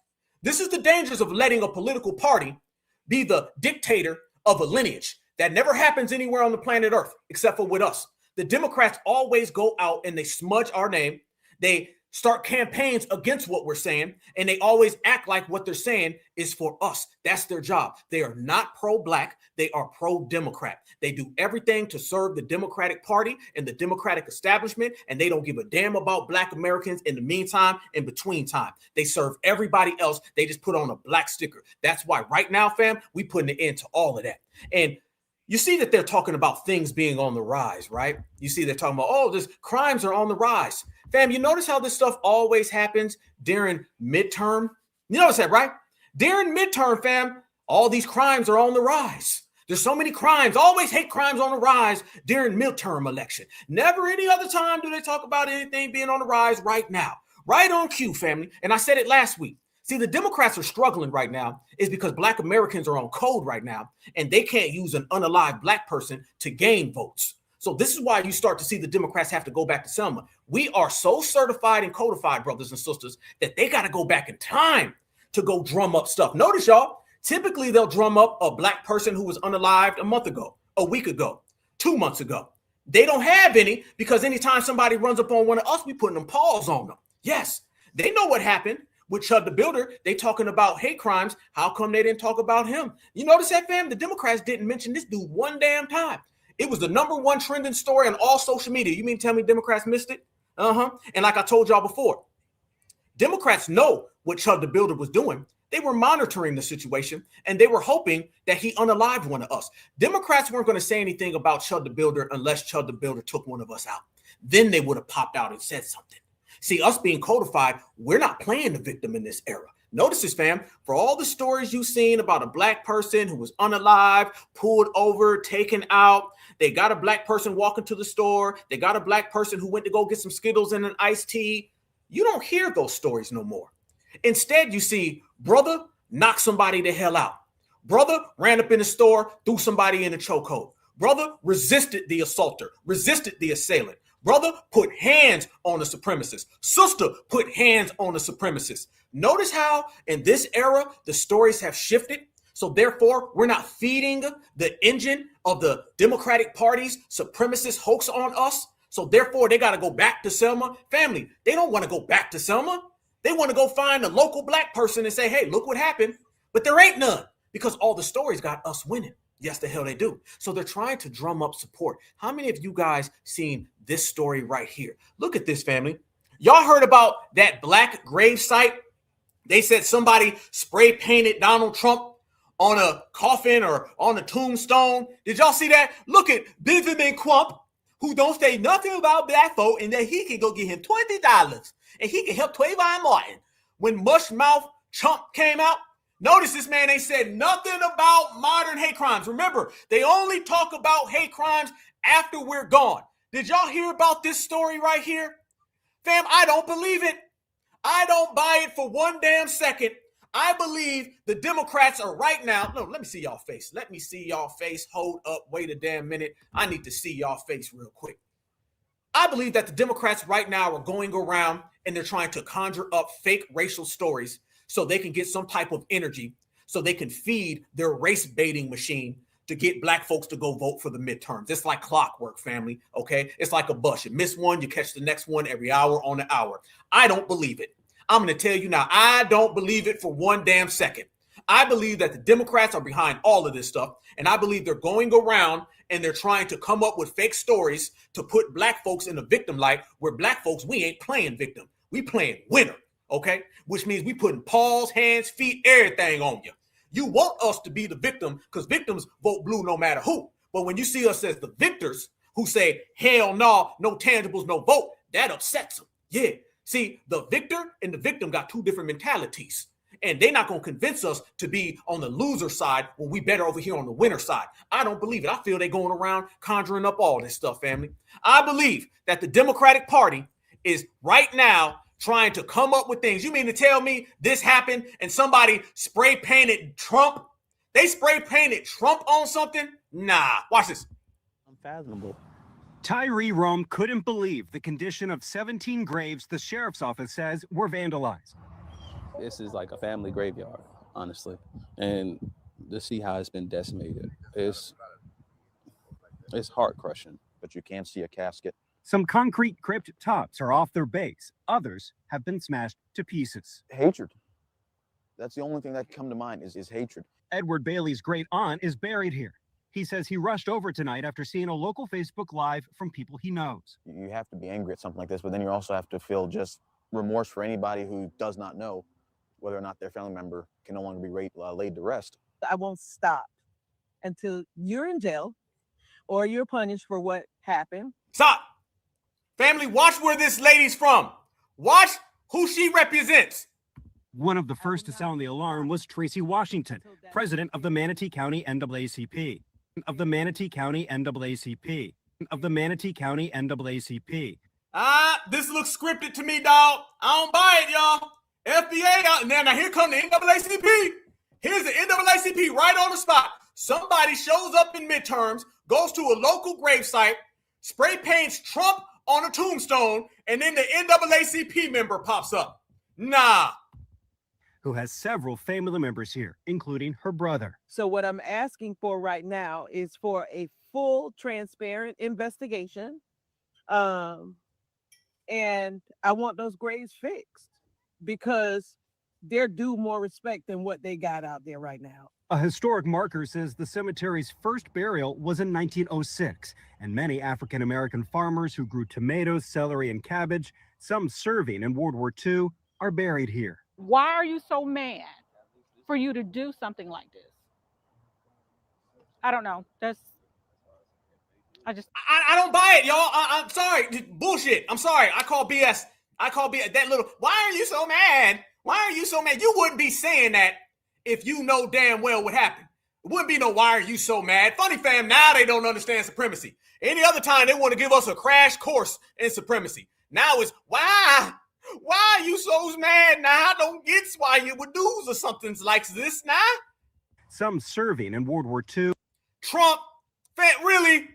This is the dangers of letting a political party be the dictator of a lineage. That never happens anywhere on the planet Earth, except for with us. The Democrats always go out and they smudge our name. They start campaigns against what we're saying, and they always act like what they're saying is for us. That's their job. They are not pro-black. They are pro-Democrat. They do everything to serve the Democratic Party and the Democratic establishment, and they don't give a damn about black Americans in the meantime, in between time. They serve everybody else. They just put on a black sticker. That's why right now, fam, we putting an end to all of that. And you see that they're talking about things being on the rise, right? You see they're talking about, oh, this crimes are on the rise. Fam, you notice how this stuff always happens during midterm? You notice that, right? During midterm, fam, all these crimes are on the rise. There's so many crimes, always hate crimes on the rise during midterm election. Never any other time do they talk about anything being on the rise right now. Right on cue, family. And I said it last week. See, the Democrats are struggling right now is because black Americans are on code right now, and they can't use an unalived black person to gain votes. So this is why you start to see the Democrats have to go back to Selma. We are so certified and codified, brothers and sisters, that they got to go back in time to go drum up stuff. Notice, y'all, typically they'll drum up a black person who was unalived a month ago, a week ago, 2 months ago. They don't have any because anytime somebody runs up on one of us, we putting them paws on them. Yes, they know what happened with Chud the Builder. They talking about hate crimes. How come they didn't talk about him? You notice that, fam? The Democrats didn't mention this dude one damn time. It was the #1 trending story on all social media. You mean tell me Democrats missed it? And like I told y'all before, Democrats know what Chud the Builder was doing. They were monitoring the situation, and they were hoping that he unalived one of us. Democrats weren't going to say anything about Chud the Builder unless Chud the Builder took one of us out. Then they would have popped out and said something. See, us being codified, we're not playing the victim in this era. Notice this, fam. For all the stories you've seen about a black person who was unalived, pulled over, taken out, they got a black person walking to the store, they got a black person who went to go get some Skittles and an iced tea. You don't hear those stories no more. Instead, you see brother knock somebody the hell out. Brother ran up in the store, threw somebody in a chokehold. Brother resisted the assaulter, resisted the assailant. Brother put hands on the supremacist. Sister put hands on the supremacist. Notice how in this era, the stories have shifted. So therefore, we're not feeding the engine of the Democratic Party's supremacist hoax on us. So therefore, they got to go back to Selma. Family, they don't want to go back to Selma. They want to go find a local black person and say, hey, look what happened. But there ain't none because all the stories got us winning. Yes, the hell they do. So they're trying to drum up support. How many of you guys seen this story right here? Look at this, family. Y'all heard about that black grave site? They said somebody spray painted Donald Trump on a coffin or on a tombstone. Did y'all see that? Look at Benjamin Crump, who don't say nothing about black folk, and that he can go get him $20 and he can help Trayvon Martin. When Mushmouth Trump came out, notice this man ain't said nothing about modern hate crimes. Remember, they only talk about hate crimes after we're gone. Did y'all hear about this story right here? Fam, I don't believe it. I don't buy it for one damn second. I believe the Democrats are right now. No, let me see y'all face. Let me see y'all face. Hold up. Wait a damn minute. I need to see y'all face real quick. I believe that the Democrats right now are going around and they're trying to conjure up fake racial stories so they can get some type of energy, so they can feed their race baiting machine to get black folks to go vote for the midterms. It's like clockwork, family, okay? It's like a bus. You miss one, you catch the next one every hour on the hour. I don't believe it. I'm going to tell you now, I don't believe it for one damn second. I believe that the Democrats are behind all of this stuff, and I believe they're going around and they're trying to come up with fake stories to put black folks in the victim light, where black folks, we ain't playing victim. We playing winner, okay? Which means we putting paws, hands, feet, everything on you. You want us to be the victim because victims vote blue no matter who. But when you see us as the victors who say, hell no, no tangibles, no vote, that upsets them. Yeah. See, the victor and the victim got two different mentalities. And they're not going to convince us to be on the loser side when we better over here on the winner side. I don't believe it. I feel they're going around conjuring up all this stuff, family. I believe that the Democratic Party is right now trying to come up with things. You mean to tell me this happened and somebody spray painted Trump? They spray painted Trump on something? Nah, watch this. Unfathomable. Tyree Rome couldn't believe the condition of 17 graves the sheriff's office says were vandalized. This is like a family graveyard, honestly. And to see how it's been decimated, it's heart crushing. But you can see a casket Some concrete crypt tops are off their base. Others have been smashed to pieces. Hatred. That's the only thing that can come to mind is hatred. Edward Bailey's great aunt is buried here. He says he rushed over tonight after seeing a local Facebook Live from people he knows. You have to be angry at something like this, but then you also have to feel just remorse for anybody who does not know whether or not their family member can no longer be laid to rest. I won't stop until you're in jail or you're punished for what happened. Stop. Family, watch where this lady's from. Watch who she represents. One of the first to sound the alarm was Tracy Washington, president of the Manatee County NAACP. This looks scripted to me, dog. I don't buy it, y'all. FBA, now here come the NAACP. Here's the NAACP right on the spot. Somebody shows up in midterms, goes to a local gravesite, spray paints Trump on a tombstone, and then the NAACP member pops up. Nah. Who has several family members here, including her brother. So what I'm asking for right now is for a full, transparent investigation. And I want those graves fixed because they're due more respect than what they got out there right now. A historic marker says the cemetery's first burial was in 1906, and many African-American farmers who grew tomatoes, celery, and cabbage, some serving in World War II, are buried here. Why are you so mad for you to do something like this? I don't know. I don't buy it, y'all. I'm sorry. Bullshit. I'm sorry. I call BS. That little, why are you so mad? Why are you so mad? You wouldn't be saying that if you know damn well what happened. It wouldn't be no, why are you so mad? Funny fam, now they don't understand supremacy. Any other time they want to give us a crash course in supremacy. Now it's, why? Why are you so mad now? I don't get why you would do or something like this now. Some serving in World War II. Trump, fam, really?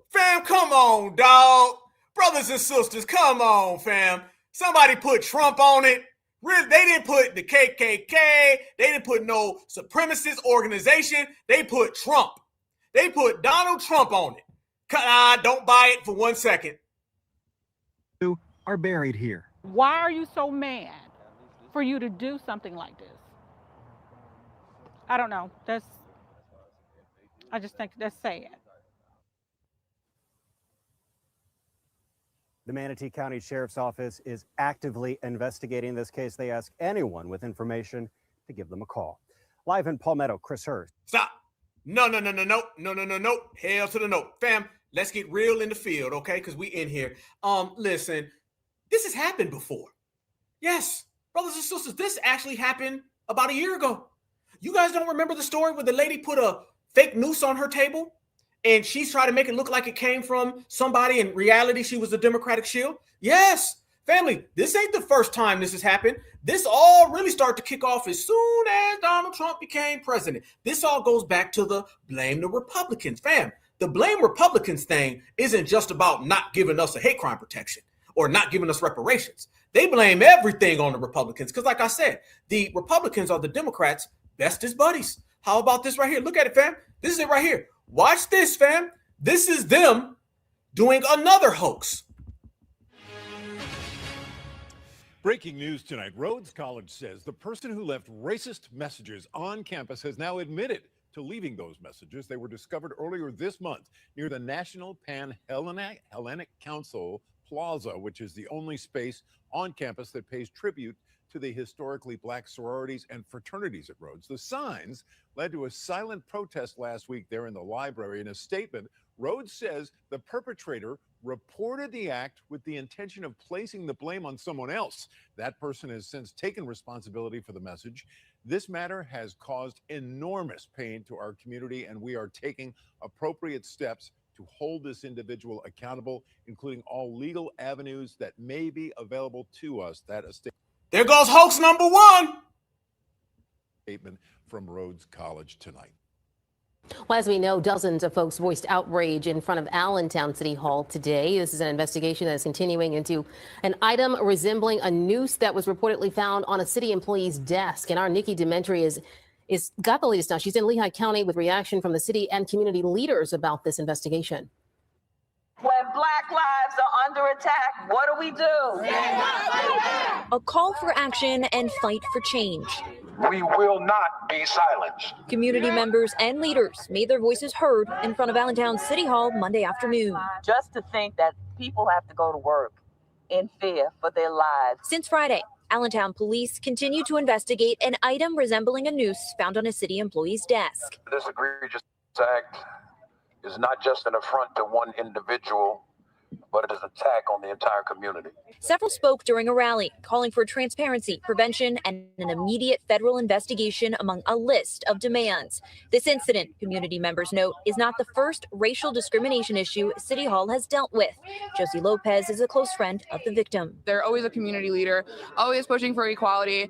Fam, come on, dog. Brothers and sisters, come on, fam. Somebody put Trump on it. Really, they didn't put the KKK. They didn't put no supremacist organization. They put Trump. They put Donald Trump on it. Don't buy it for 1 second. Are buried here. Why are you so mad for you to do something like this? I don't know. I just think that's sad. The Manatee County Sheriff's Office is actively investigating this case. They ask anyone with information to give them a call. Live in Palmetto, Chris Hurst. Stop. No. Hell to the no. Fam, let's get real in the field, okay? Because we in here. Listen, this has happened before. Yes, brothers and sisters, this actually happened about a year ago. You guys don't remember the story where the lady put a fake noose on her table and she's trying to make it look like it came from somebody. In reality, she was the Democratic shield. Yes, family, this ain't the first time this has happened. This all really started to kick off as soon as Donald Trump became president. This all goes back to the blame the Republicans. Fam, the blame Republicans thing isn't just about not giving us a hate crime protection or not giving us reparations. They blame everything on the Republicans because, like I said, the Republicans are the Democrats' bestest buddies. How about this right here? Look at it, fam. This is it right here. Watch this, fam. This is them doing another hoax. Breaking news tonight. Rhodes College says the person who left racist messages on campus has now admitted to leaving those messages. They were discovered earlier this month near the National Pan-Hellenic Council Plaza, which is the only space on campus that pays tribute to the historically black sororities and fraternities at Rhodes. The signs led to a silent protest last week there in the library. In a statement, Rhodes says the perpetrator reported the act with the intention of placing the blame on someone else. That person has since taken responsibility for the message. This matter has caused enormous pain to our community, and we are taking appropriate steps to hold this individual accountable, including all legal avenues that may be available to us. There goes hoax number one. Statement from Rhodes College tonight. Well, as we know, dozens of folks voiced outrage in front of Allentown City Hall today. This is an investigation that is continuing into an item resembling a noose that was reportedly found on a city employee's desk. And our Nikki Dementri is got the latest now. She's in Lehigh County with reaction from the city and community leaders about this investigation. When Black lives are under attack, what do? A call for action and fight for change. We will not be silenced. Community members and leaders made their voices heard in front of Allentown City Hall Monday afternoon. Just to think that people have to go to work in fear for their lives. Since Friday, Allentown police continue to investigate an item resembling a noose found on a city employee's desk. This egregious act is not just an affront to one individual, but it is an attack on the entire community. Several spoke during a rally, calling for transparency, prevention, and an immediate federal investigation among a list of demands. This incident, community members note, is not the first racial discrimination issue City Hall has dealt with. Josie Lopez is a close friend of the victim. They're always a community leader, always pushing for equality.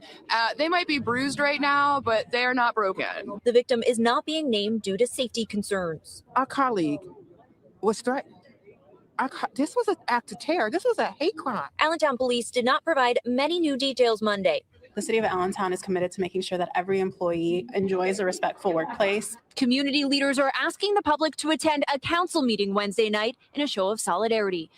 They might be bruised right now, but they are not broken. The victim is not being named due to safety concerns. Our colleague was threatened. This was an act of terror. This was a hate crime. Allentown police did not provide many new details Monday. The city of Allentown is committed to making sure that every employee enjoys a respectful workplace. Community leaders are asking the public to attend a council meeting Wednesday night in a show of solidarity.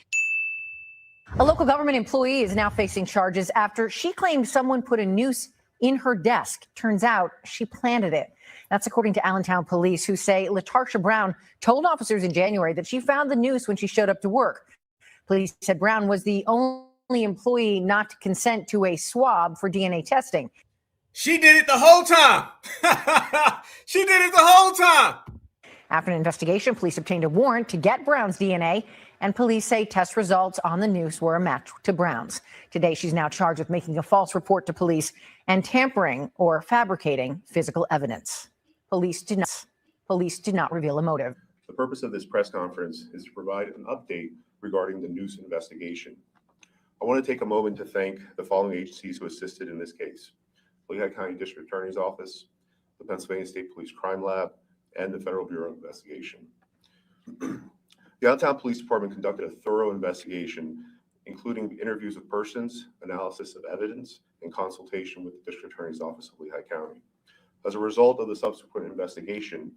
A local government employee is now facing charges after she claimed someone put a noose in her desk. Turns out she planted it. That's according to Allentown police, who say LaTarsha Brown told officers in January that she found the noose when she showed up to work. Police said Brown was the only employee not to consent to a swab for DNA testing. She did it the whole time. She did it the whole time. After an investigation, police obtained a warrant to get Brown's DNA, and police say test results on the noose were a match to Brown's. Today, she's now charged with making a false report to police and tampering or fabricating physical evidence. Police did not reveal a motive. The purpose of this press conference is to provide an update regarding the noose investigation. I want to take a moment to thank the following agencies who assisted in this case: Lehigh County District Attorney's Office, the Pennsylvania State Police Crime Lab, and the Federal Bureau of Investigation. The Allentown Police Department conducted a thorough investigation, including interviews with persons, analysis of evidence, and consultation with the District Attorney's Office of Lehigh County. As a result of the subsequent investigation,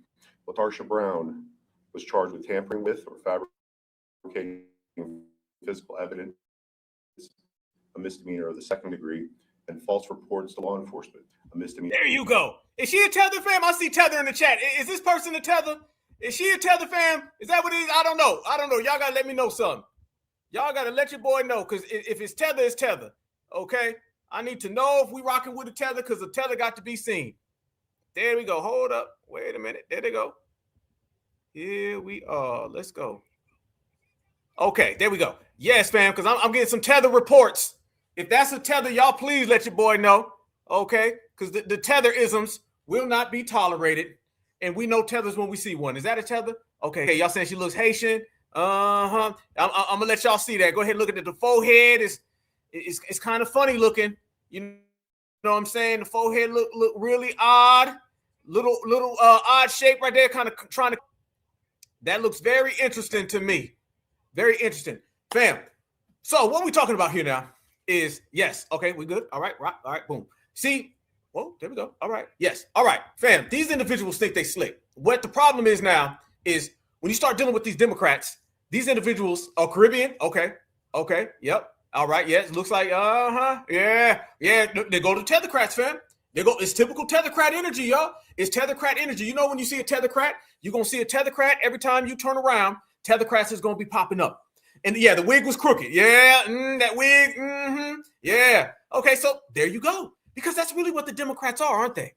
LaTarsha Brown was charged with tampering with or fabricating physical evidence, a misdemeanor of the second degree, and false reports to law enforcement, a misdemeanor. There you go. Is she a Tether fam? I see Tether in the chat. Is this person a Tether? Is she a Tether fam? Is that what it is? I don't know. Y'all got to let me know something. Y'all got to let your boy know, because if it's Tether, it's Tether. Okay? I need to know if we rocking with a Tether, because the Tether got to be seen. There we go. Hold up. Wait a minute. There they go. Here we are. Let's go. Okay, there we go. Yes, fam, because I'm getting some Tether reports. If that's a Tether, y'all please let your boy know. Okay? Because the Tether-isms will not be tolerated. And we know Tethers when we see one. Is that a Tether? Okay, y'all saying she looks Haitian? I'm going to let y'all see that. Go ahead and look at it. The forehead is kind of funny looking. You know what I'm saying? The forehead look really odd. Little odd shape right there, kind of trying to. That looks very interesting to me. Very interesting. Fam. So what we're talking about here now is, yes, okay, we good. All right, boom. See, whoa, there we go. All right, yes, all right, fam. These individuals think they slick. What the problem is now is when you start dealing with these Democrats, these individuals are Caribbean. Okay, yep. All right, yes, looks like, yeah. They go to Tethercrats, fam. It's typical Tethercrat energy, y'all. It's Tethercrat energy. You know when you see a Tethercrat, you're going to see a Tethercrat every time you turn around. Tethercrats is going to be popping up. And yeah, the wig was crooked. Yeah, that wig, yeah. Okay, so there you go. Because that's really what the Democrats are, aren't they?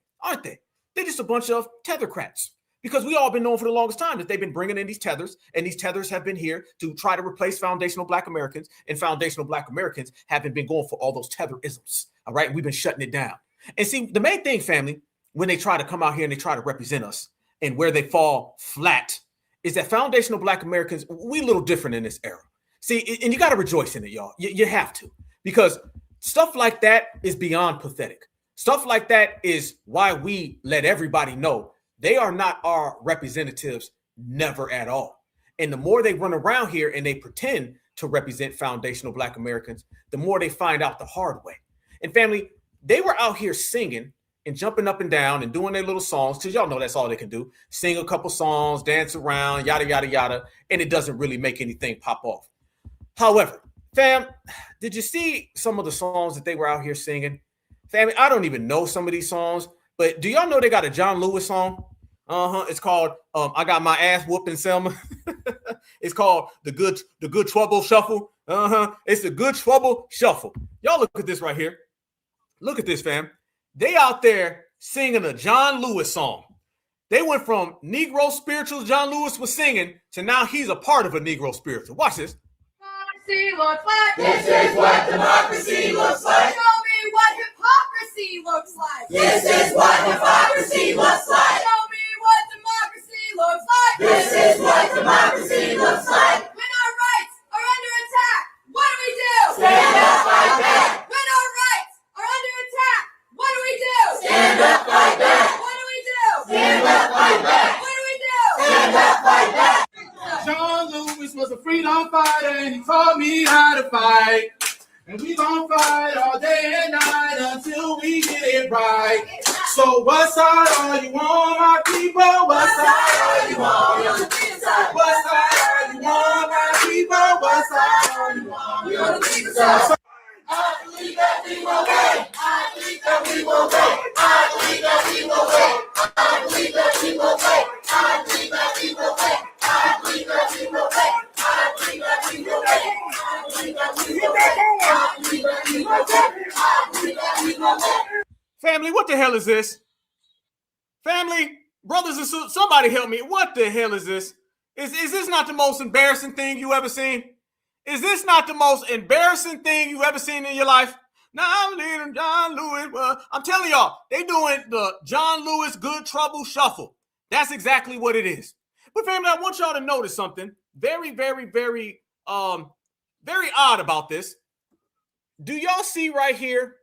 They're just a bunch of Tethercrats. Because we all been known for the longest time that they've been bringing in these tethers, and these tethers have been here to try to replace foundational Black Americans, and foundational Black Americans haven't been going for all those Tether-isms, all right? We've been shutting it down. And see, the main thing, family, when they try to come out here and they try to represent us, and where they fall flat, is that foundational Black Americans, we a little different in this era. See, and you got to rejoice in it, y'all. You have to, because stuff like that is beyond pathetic. Stuff like that is why we let everybody know they are not our representatives, never at all. And the more they run around here and they pretend to represent foundational Black Americans, the more they find out the hard way. And family, they were out here singing and jumping up and down and doing their little songs, because y'all know that's all they can do. Sing a couple songs, dance around, yada, yada, yada, and it doesn't really make anything pop off. However, fam, did you see some of the songs that they were out here singing? Fam, I don't even know some of these songs, but do y'all know they got a John Lewis song? It's called I Got My Ass Whooped in Selma. It's called the Good Trouble Shuffle. It's the Good Trouble Shuffle. Y'all look at this right here. Look at this, fam. They out there singing a John Lewis song. They went from Negro spirituals John Lewis was singing to now he's a part of a Negro spiritual. Watch this. Democracy looks like. This is what democracy looks like. Show me what hypocrisy looks like. This is what hypocrisy looks like. Show me what democracy looks like. This is what democracy looks like. When our rights are under attack, what do? Stand up, fight back. When our rights are under attack, what do? Stand up, fight back. What do? Stand up, fight back. What do? Stand up, fight back. John Lewis was a freedom fighter and he taught me how to fight. And we gon' fight all day and night until we get it right. So what side are you on, my people? What side are you on? What side are you on, my people? What side are you on? We're on the leader side. I believe that we will win. I believe that we will win. I believe that we will win. I believe that we will win. I believe that we will win. I believe that we will win. I believe that we will win. I believe that we will win. I believe that we will win. I believe that we will win. Family, what the hell is this? Family, brothers and sisters, somebody help me. What the hell is this? Is this not the most embarrassing thing you ever seen? Is this not the most embarrassing thing you ever seen in your life? Now I'm leading John Lewis. Well, I'm telling y'all, they doing the John Lewis Good Trouble Shuffle. That's exactly what it is. But family, I want y'all to notice something very, very, very, very odd about this. Do y'all see right here?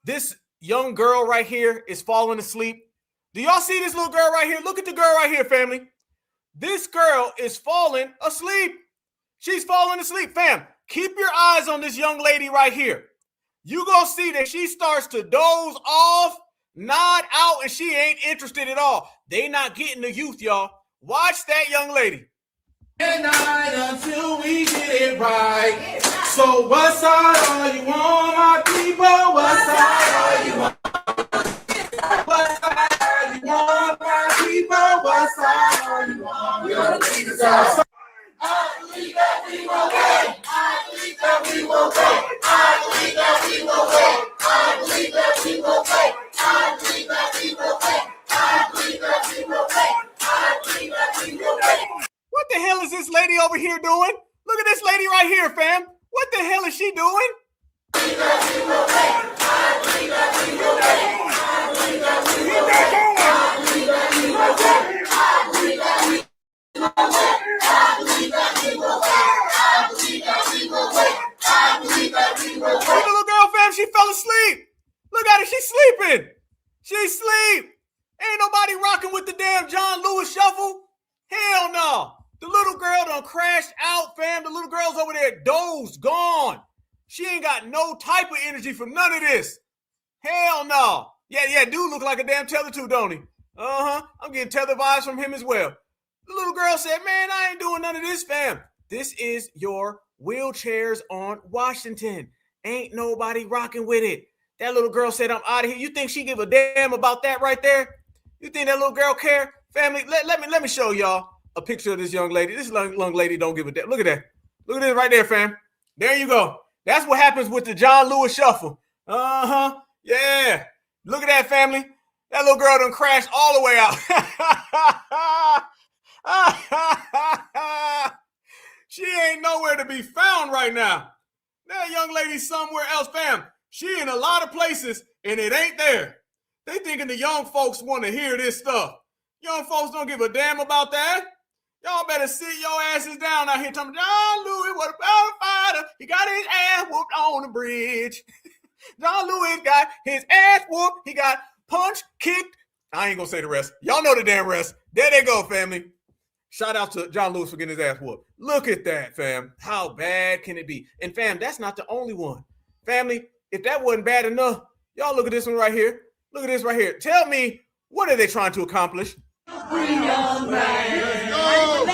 This young girl right here is falling asleep. Do y'all see this little girl right here? Look at the girl right here, family. This girl is falling asleep. She's falling asleep, fam. Keep your eyes on this young lady right here. You gonna see that she starts to doze off, nod out, and she ain't interested at all. They not getting the youth, y'all. Watch that young lady. And night until we get it right. So what side are you on, my people? What side are you on? What side are you on, my people? What side are you on? We're on the leader side. I believe that we will win. I believe that we will win. I believe that we will win. I believe that we will win. I believe that we will win. I believe that we will win. I believe that we will win. What the hell is this lady over here doing? Look at this lady right here, fam. What the hell is she doing? I believe that we will win. I believe that we will win. I believe that we will win. I believe that we will win. I believe that we will win. I believe that we will win. I believe that we will win. I believe that we will win. Look at the little girl, fam. She fell asleep. Look at her. She's sleeping. She's asleep. Ain't nobody rocking with the damn John Lewis shuffle. Hell no. The little girl done crashed out, fam. The little girl's over there dozed, gone. She ain't got no type of energy from none of this. Hell no. Yeah, dude look like a damn tether too, don't he? I'm getting tether vibes from him as well. The little girl said, man, I ain't doing none of this, fam. This is your wheelchairs on Washington. Ain't nobody rocking with it. That little girl said, I'm out of here. You think she give a damn about that right there? You think that little girl care? Family, let me show y'all a picture of this young lady. This young lady don't give a damn. Look at that. Look at this right there, fam. There you go. That's what happens with the John Lewis shuffle. Yeah. Look at that, family. That little girl done crashed all the way out. She ain't nowhere to be found right now. That young lady somewhere else, fam. She in a lot of places and it ain't there. They thinking the young folks want to hear this stuff. Young folks don't give a damn about that. Y'all better sit your asses down out here talking John Lewis, what about a fighter? He got his ass whooped on the bridge. John Lewis got his ass whooped. He got punched, kicked. I ain't gonna say the rest. Y'all know the damn rest. There they go, family. Shout out to John Lewis for getting his ass whooped. Look at that, fam. How bad can it be? And fam, that's not the only one. Family, if that wasn't bad enough, y'all look at this one right here. Look at this right here. Tell me, what are they trying to accomplish? Freedom land. I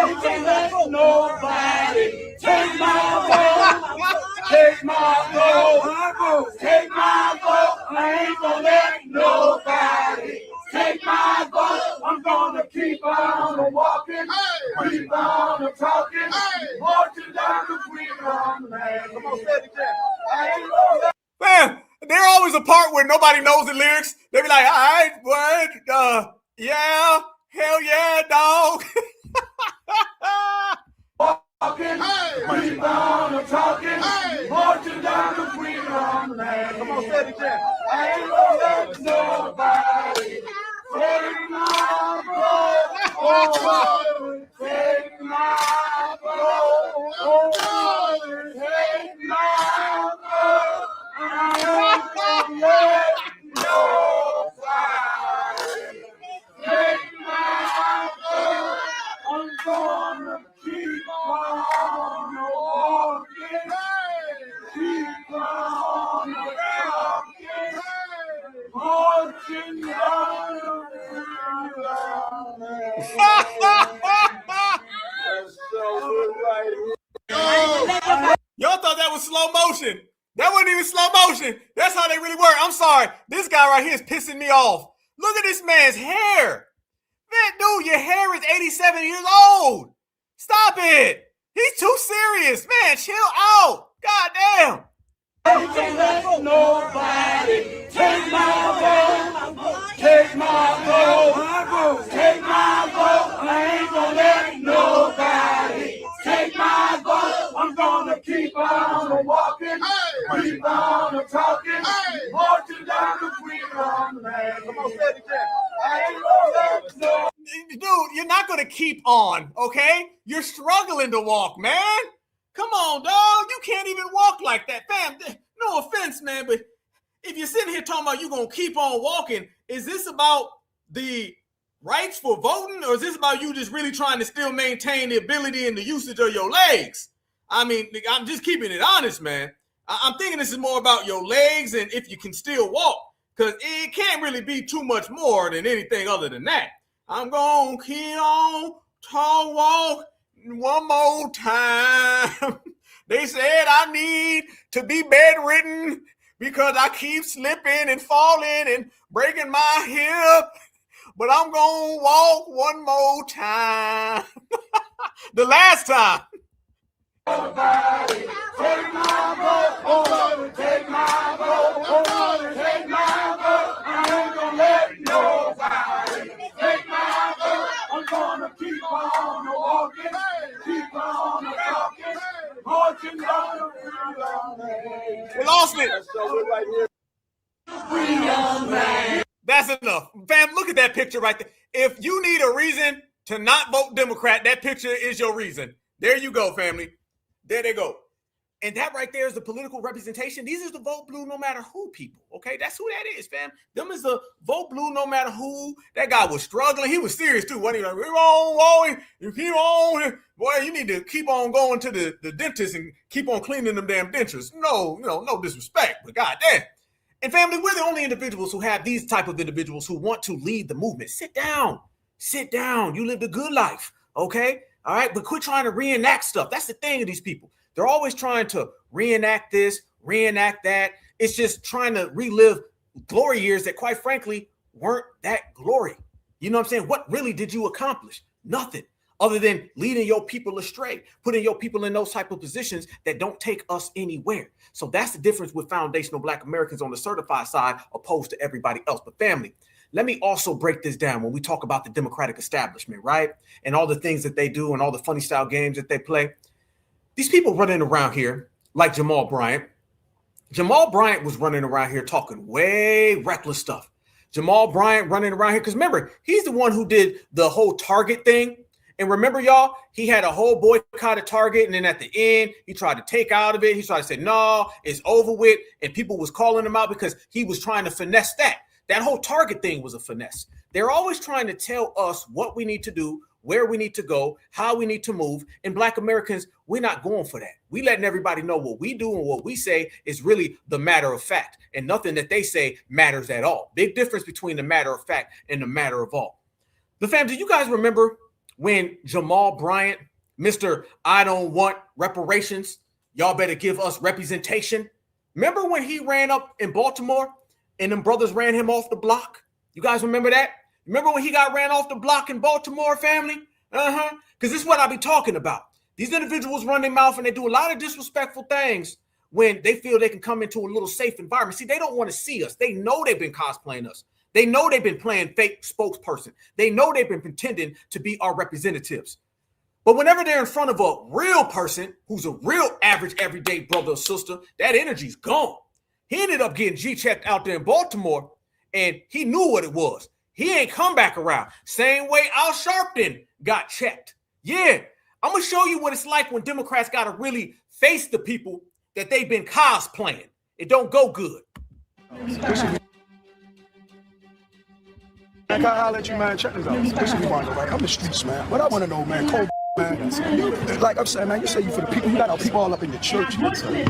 ain't let nobody take my vote. Take my vote. Take my vote. I ain't gonna let nobody take my vote. I'm gonna keep on walking, keep on talking, marching down the freedom land. Come on, say it again. I ain't gonna let. Man, there's always a part where nobody knows the lyrics. They be like, all right, what? Yeah, hell yeah, dog. Walking, keep on talking, marching down the freedom land. Come on, say it again. I ain't gonna let nobody take my vote. Oh, take my vote. Oh, take my vote. I ain't gonna let nobody take my vote. I'm gonna keep on walking, keep on talking, marching down Y'all thought that was slow motion. That wasn't even slow motion. That's how they really work. I'm sorry. This guy right here is pissing me off. Look at this man's hair. Man, dude, your hair is 87 years old. Stop it. He's too serious. Man, chill out. God damn. I ain't let nobody take my vote. Take my vote. Take my vote. I ain't gonna let nobody take my vote. I'm gonna keep on walking, keep on talking, marching down the freedom land. Come on, say it again. I ain't gonna let no. Dude, you're not going to keep on, okay? You're struggling to walk, man. Come on, dog. You can't even walk like that. Fam, no offense, man, but if you're sitting here talking about you're going to keep on walking, is this about the rights for voting, or is this about you just really trying to still maintain the ability and the usage of your legs? I mean, I'm just keeping it honest, man. I'm thinking this is more about your legs and if you can still walk, because it can't really be too much more than anything other than that. I'm going to keep on walk one more time. They said I need to be bedridden because I keep slipping and falling and breaking my hip. But I'm going to walk one more time. The last time. Nobody take my vote. Oh, take my vote. Oh, take my vote. I ain't gonna let nobody take my vote. I'm gonna keep on walking, keep on talking, marching down the freedom land. We lost it. Freedom land. That's enough. Fam, look at that picture right there. If you need a reason to not vote Democrat, that picture is your reason. There you go, family. There they go. And that right there is the political representation. These are the vote blue no matter who people, okay? That's who that is, fam. Them is the vote blue no matter who. That guy was struggling. He was serious, too. Wasn't he? Like, you keep on. Boy, you need to keep on going to the dentist and keep on cleaning them damn dentures. No disrespect, but goddamn. And family, we're the only individuals who have these type of individuals who want to lead the movement. Sit down. Sit down. You lived a good life, okay? All right, but quit trying to reenact stuff. That's the thing of these people. They're always trying to reenact this, reenact that. It's just trying to relive glory years that, quite frankly, weren't that glory. You know what I'm saying? What really did you accomplish? Nothing other than leading your people astray, putting your people in those type of positions that don't take us anywhere. So that's the difference with foundational Black Americans on the certified side opposed to everybody else. But family, let me also break this down when we talk about the Democratic establishment, right? And all the things that they do and all the funny style games that they play. These people running around here like Jamal Bryant. Jamal Bryant was running around here talking way reckless stuff. Jamal Bryant running around here because remember, he's the one who did the whole Target thing. And remember, y'all, he had a whole boycott of Target. And then at the end, he tried to take out of it. He tried to say, no, it's over with. And people was calling him out because he was trying to finesse that. That whole Target thing was a finesse. They're always trying to tell us what we need to do, where we need to go, how we need to move. And Black Americans, we're not going for that. We letting everybody know what we do and what we say is really the matter of fact, and nothing that they say matters at all. Big difference between the matter of fact and the matter of all. The fam, do you guys remember when Jamal Bryant, Mr. I don't want reparations, y'all better give us representation? Remember when he ran up in Baltimore and them brothers ran him off the block? You guys remember that? Remember when he got ran off the block in Baltimore, family? Because this is what I be talking about. These individuals run their mouth and they do a lot of disrespectful things when they feel they can come into a little safe environment. See, they don't want to see us. They know they've been cosplaying us. They know they've been playing fake spokesperson. They know they've been pretending to be our representatives. But whenever they're in front of a real person who's a real average, everyday brother or sister, that energy's gone. He ended up getting G-checked out there in Baltimore, and he knew what it was. He ain't come back around. Same way Al Sharpton got checked. Yeah, I'm going to show you what it's like when Democrats got to really face the people that they've been cosplaying. It don't go good. I gotta holler at you, man. Check this out. Listen to me, right? I'm the streets, man. What I want to know, man, cold man. Like I'm saying, man, you say you for the people. You got our people all up in the church. You know what I mean?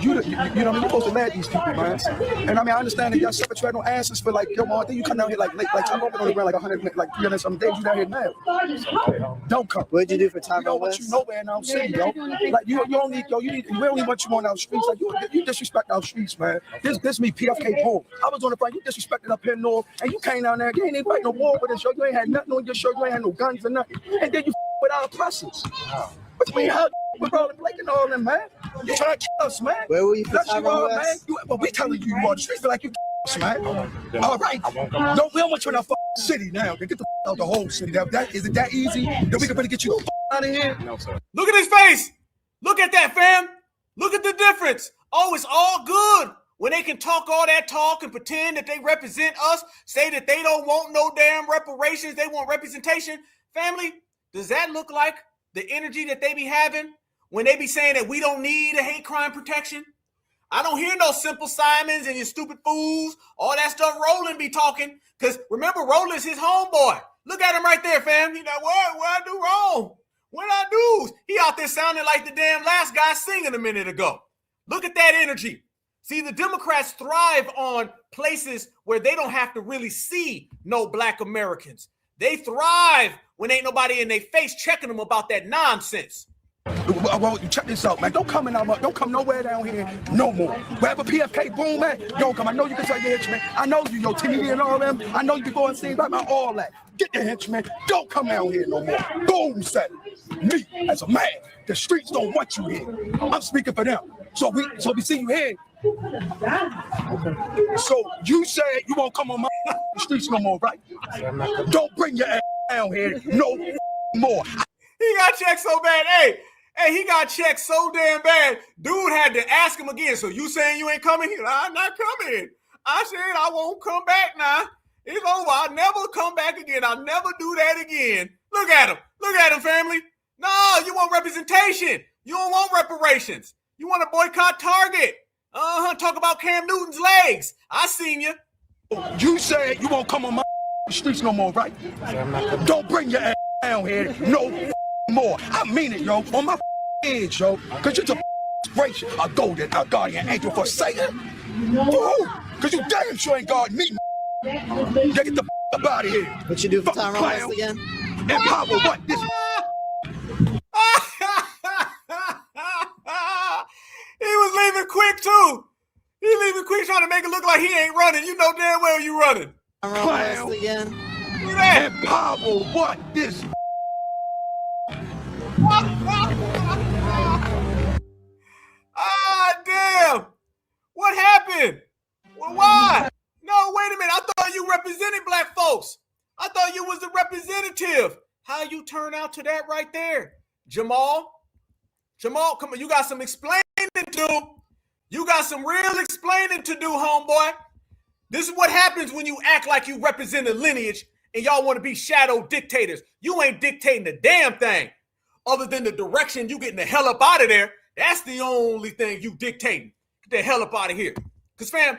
You're supposed to lead these people, man. And I mean, I understand that y'all separate, you had no answers for like, yo, man, then you come down here like I'm open on the ground like 100, like 300 something days. You down here now. Don't come. What'd you do for time? We don't want you nowhere in our city, yo. Like you don't need, yo. We only want you on our streets. Like you disrespect our streets, man. This me, PFK Boom. I was on the front. You disrespected up here north, and you came down there. You ain't even fight no war with us, yo. You ain't had nothing on your shirt. You ain't had no guns or nothing. And then you with our oppressors. What you mean, how with all the Blake and all them, man? You trying to kill us, man? Where were you for time on man? But we telling you on the streets like you man. All right. No, we don't want you in our city now. Get the out the whole city. Is it that easy? That we can really get you out of here? No, sir. Look at his face. Look at that, fam. Look at the difference. Oh, it's all good when they can talk all that talk and pretend that they represent us, say that they don't want no damn reparations, they want representation. Family, does that look like the energy that they be having when they be saying that we don't need a hate crime protection? I don't hear no Simple Simons and your stupid fools, all that stuff Roland be talking, because remember, Roland's his homeboy. Look at him right there, fam. He's like, what I do wrong? What I do? He out there sounding like the damn last guy singing a minute ago. Look at that energy. See, the Democrats thrive on places where they don't have to really see no Black Americans. They thrive when ain't nobody in their face checking them about that nonsense. Well, check this out, man. Don't come nowhere down here no more. Wherever PFK Boom at, don't come. I know you can tell your henchmen. I know you, yo, TV and all them. I know you can go and see about all that. Get the henchmen. Don't come down here no more. Boom said it. Me, as a man, the streets don't want you here. I'm speaking for them. So we see you here. So you said you won't come on my streets no more, right? Don't bring your ass down here no more. He got checked so bad. Hey, he got checked so damn bad. Dude had to ask him again. So you saying you ain't coming here? I'm not coming. I said I won't come back now. It's over. I'll never come back again. I'll never do that again. Look at him. Look at him, family. No, you want representation. You don't want reparations. You want to boycott Target. Talk about Cam Newton's legs. I seen you. You said you won't come on my streets no more, right? Don't bring your ass down here no more. I mean it, yo. On my edge, yo. Because you're the inspiration, a guardian angel for Satan. Because you damn sure ain't guarding me. Get the up out of here. What you do for Tyrone West again? And Pablo, what? This. He was leaving quick, too. He leaving quick trying to make it look like he ain't running. You know damn well you running. Tyrone West again. Look at and Pablo, what? This. Damn. What happened? Well, why? No, wait a minute. I thought you represented Black folks. I thought you was the representative. How you turn out to that right there? Jamal, come on. You got some explaining to do. You got some real explaining to do, homeboy. This is what happens when you act like you represent a lineage and y'all want to be shadow dictators. You ain't dictating a damn thing other than the direction you getting the hell up out of there. That's the only thing you dictating. Get the hell up out of here. Because, fam,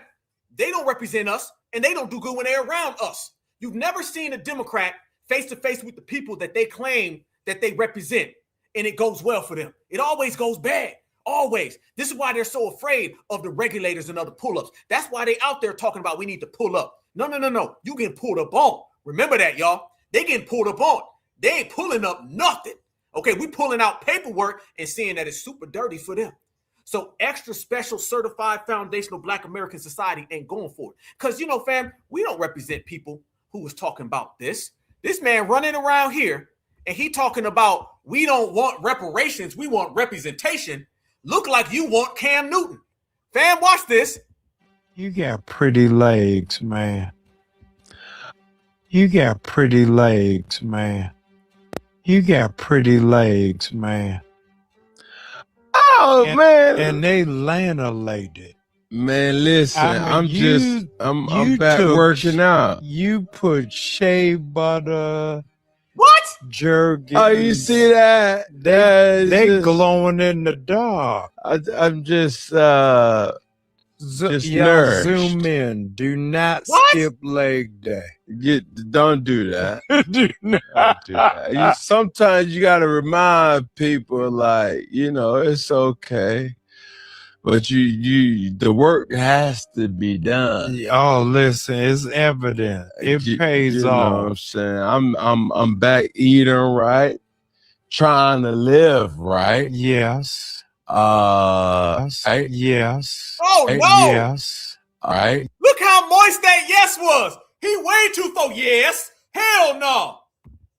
they don't represent us, and they don't do good when they're around us. You've never seen a Democrat face to face with the people that they claim that they represent, and it goes well for them. It always goes bad. Always. This is why they're so afraid of the regulators and other pull-ups. That's why they out there talking about we need to pull up. No. You getting pulled up on. Remember that, y'all. They getting pulled up on. They ain't pulling up nothing. Okay, we pulling out paperwork and seeing that it's super dirty for them. So extra special certified foundational Black American Society ain't going for it. Because, you know, fam, we don't represent people who was talking about this. This man running around here and he talking about we don't want reparations, we want representation. Look like you want Cam Newton. Fam, watch this. You got pretty legs, man. You got pretty legs, man. You got pretty legs, man. Oh, man. And they lanolated. Man, listen, I mean, I'm back working out. You put shea butter. What? Jerky. Oh, you see that? They just, glowing in the dark. I'm just y'all zoom in. Do not skip leg day. Don't do that. Do not. Don't do that. Sometimes you got to remind people, like, you know, it's okay. But the work has to be done. Oh, listen, it's evident. It pays off. You know what I'm saying? I'm back eating right, trying to live right. Yes. Right? Yes. Oh no. Yes. Right. Look how moist that yes was. He way too for yes. Hell no.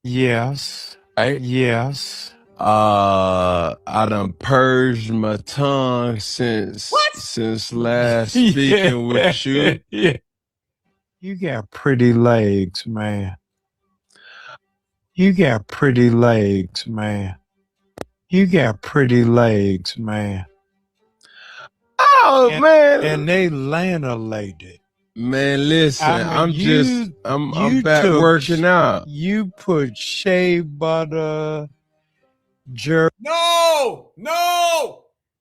Yes. Right? Yes. I done purged my tongue since last speaking with you. Yeah. You got pretty legs, man. You got pretty legs, man. You got pretty legs, man. Oh, man. And they lanolated. Man, listen, I mean, I'm back working out. You put shea butter, jerky. No.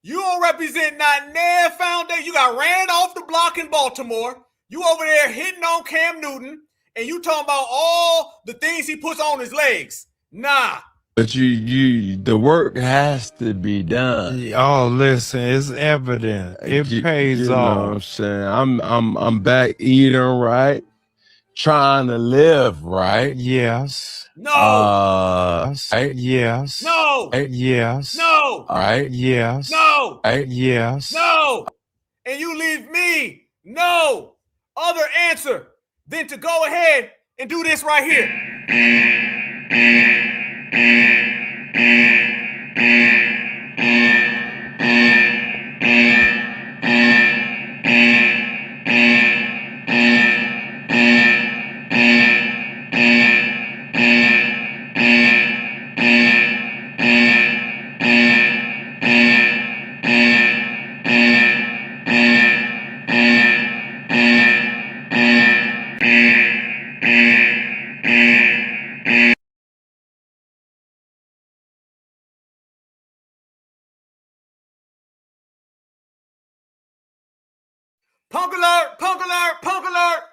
You don't represent not Nair Foundation. You got ran off the block in Baltimore. You over there hitting on Cam Newton, and you talking about all the things he puts on his legs. Nah. But the work has to be done. Oh, listen, it's evident. It pays you off. Know what I'm saying? I'm back eating right, trying to live right. Yes. No. Right? Yes. No. Yes. No. Right? Yes. No. Yes. No. And you leave me no other answer than to go ahead and do this right here. Punk alert, punk alert, punk alert.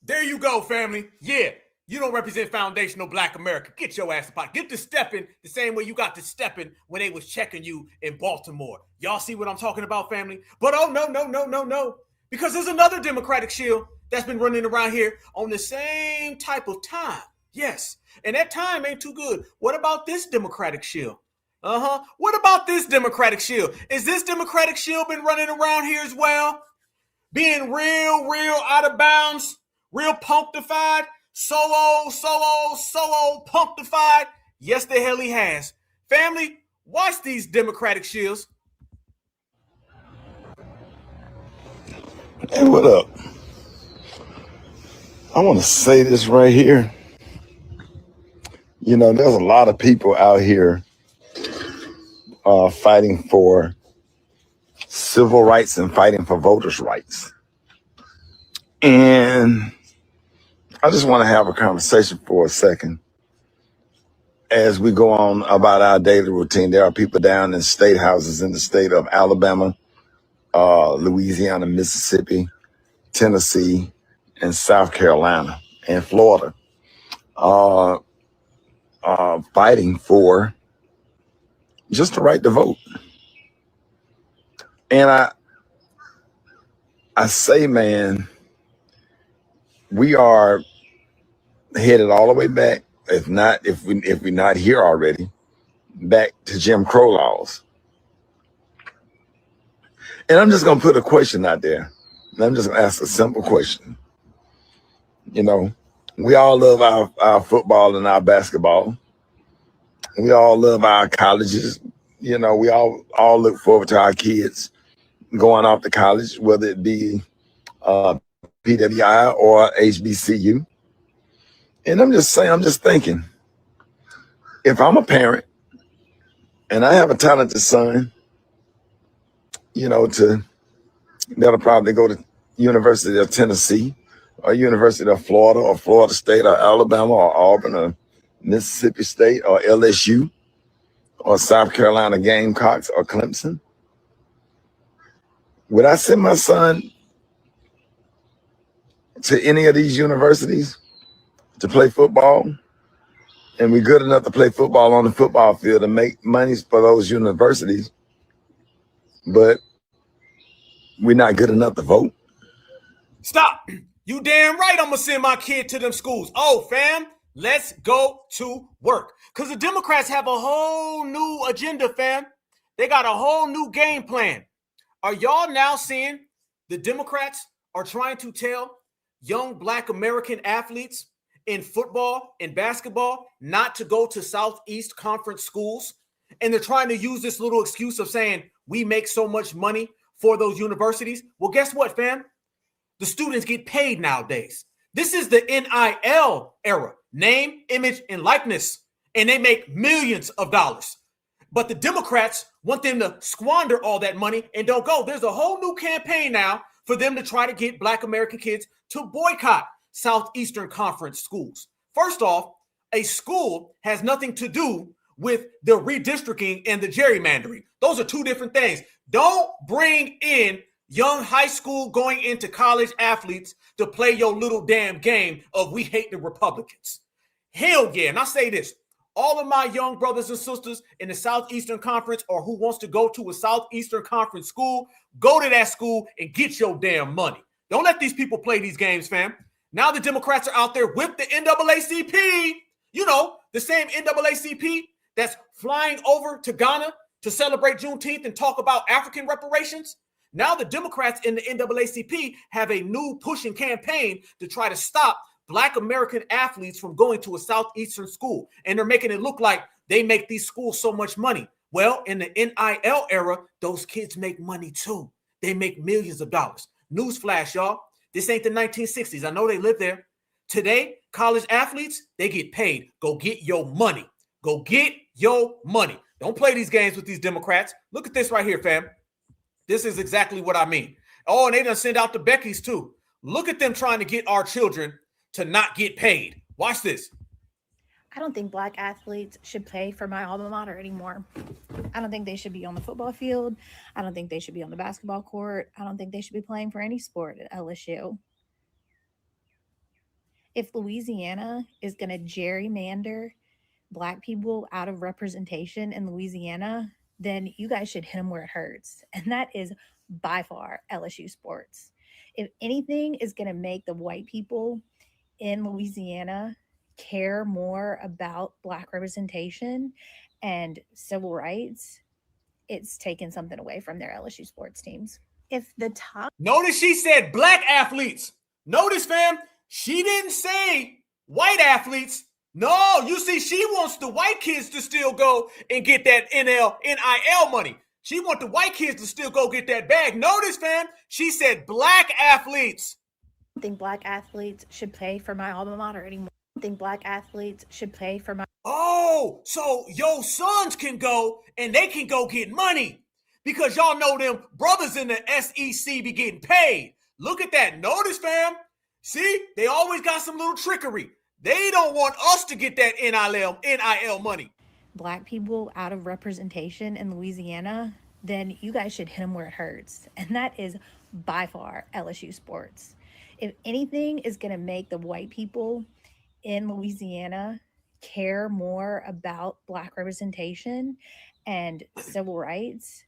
There you go, family. Yeah, you don't represent foundational Black America. Get your ass apart. Get to stepping the same way you got to stepping when they was checking you in Baltimore. Y'all see what I'm talking about, family? But oh, no. Because there's another Democratic shield that's been running around here on the same type of time. Yes, and that time ain't too good. What about this Democratic shield? What about this Democratic shield? Is this Democratic shield been running around here as well? Being real out of bounds, real punctified, so punctified. Yes, the hell he has. Family, watch these Democratic shields. Hey, what up? I want to say this right here. You know, there's a lot of people out here fighting for civil rights and fighting for voters' rights. And I just want to have a conversation for a second. As we go on about our daily routine, there are people down in state houses in the state of Alabama, Louisiana, Mississippi, Tennessee, and South Carolina, and Florida. are fighting for just the right to vote. And I say, man, we are headed all the way back, if we're not here already, back to Jim Crow laws. And I'm just gonna put a question out there. And I'm just gonna ask a simple question. You know, we all love our football and our basketball. We all love our colleges. You know, we all look forward to our kids going off to college, whether it be PWI or HBCU. And I'm just thinking, if I'm a parent and I have a talented son, you know, that'll probably go to University of Tennessee or University of Florida or Florida State or Alabama or Auburn or Mississippi State or LSU or South Carolina Gamecocks or Clemson. Would I send my son to any of these universities to play football? And we're good enough to play football on the football field and make money for those universities, but we're not good enough to vote? Stop. You damn right I'm going to send my kid to them schools. Oh, fam, let's go to work. Because the Democrats have a whole new agenda, fam. They got a whole new game plan. Are y'all now seeing the Democrats are trying to tell young Black American athletes in football and basketball not to go to Southeast Conference schools? And they're trying to use this little excuse of saying we make so much money for those universities. Well, guess what, fam? The students get paid nowadays. This is the NIL era, name, image, and likeness, and they make millions of dollars. But the Democrats want them to squander all that money and don't go. There's a whole new campaign now for them to try to get Black American kids to boycott Southeastern Conference schools. First off, a school has nothing to do with the redistricting and the gerrymandering. Those are two different things. Don't bring in young high school going into college athletes to play your little damn game of we hate the Republicans. Hell yeah. And I say this, all of my young brothers and sisters in the Southeastern Conference or who wants to go to a Southeastern Conference school, go to that school and get your damn money. Don't let these people play these games, fam. Now the Democrats are out there with the NAACP, you know, the same NAACP that's flying over to Ghana to celebrate Juneteenth and talk about African reparations. Now the Democrats in the NAACP have a new pushing campaign to try to stop Black American athletes from going to a Southeastern school. And they're making it look like they make these schools so much money. Well, in the NIL era, those kids make money too. They make millions of dollars. Newsflash, y'all. This ain't the 1960s. I know they live there. Today, college athletes, they get paid. Go get your money. Go get your money. Don't play these games with these Democrats. Look at this right here, fam. This is exactly what I mean. Oh, and they done send out the Beckys too. Look at them trying to get our children to not get paid. Watch this. I don't think Black athletes should play for my alma mater anymore. I don't think they should be on the football field. I don't think they should be on the basketball court. I don't think they should be playing for any sport at LSU. If Louisiana is going to gerrymander Black people out of representation in Louisiana, then you guys should hit them where it hurts. And that is by far LSU sports. If anything is going to make the white people in Louisiana care more about Black representation and civil rights, it's taken something away from their LSU sports teams. If the top... Notice she said Black athletes. Notice, fam, she didn't say white athletes. No, you see, she wants the white kids to still go and get that NIL money. She wants the white kids to still go get that bag. Notice, fam, she said Black athletes. I think Black athletes should play for my alma mater anymore. I think Black athletes should play for my... Oh, so your sons can go and they can go get money because y'all know them brothers in the SEC be getting paid. Look at that. Notice, fam. See, they always got some little trickery. They don't want us to get that NIL money. Black people out of representation in Louisiana, then you guys should hit them where it hurts. And that is by far LSU sports. If anything is going to make the white people in Louisiana care more about Black representation and civil rights,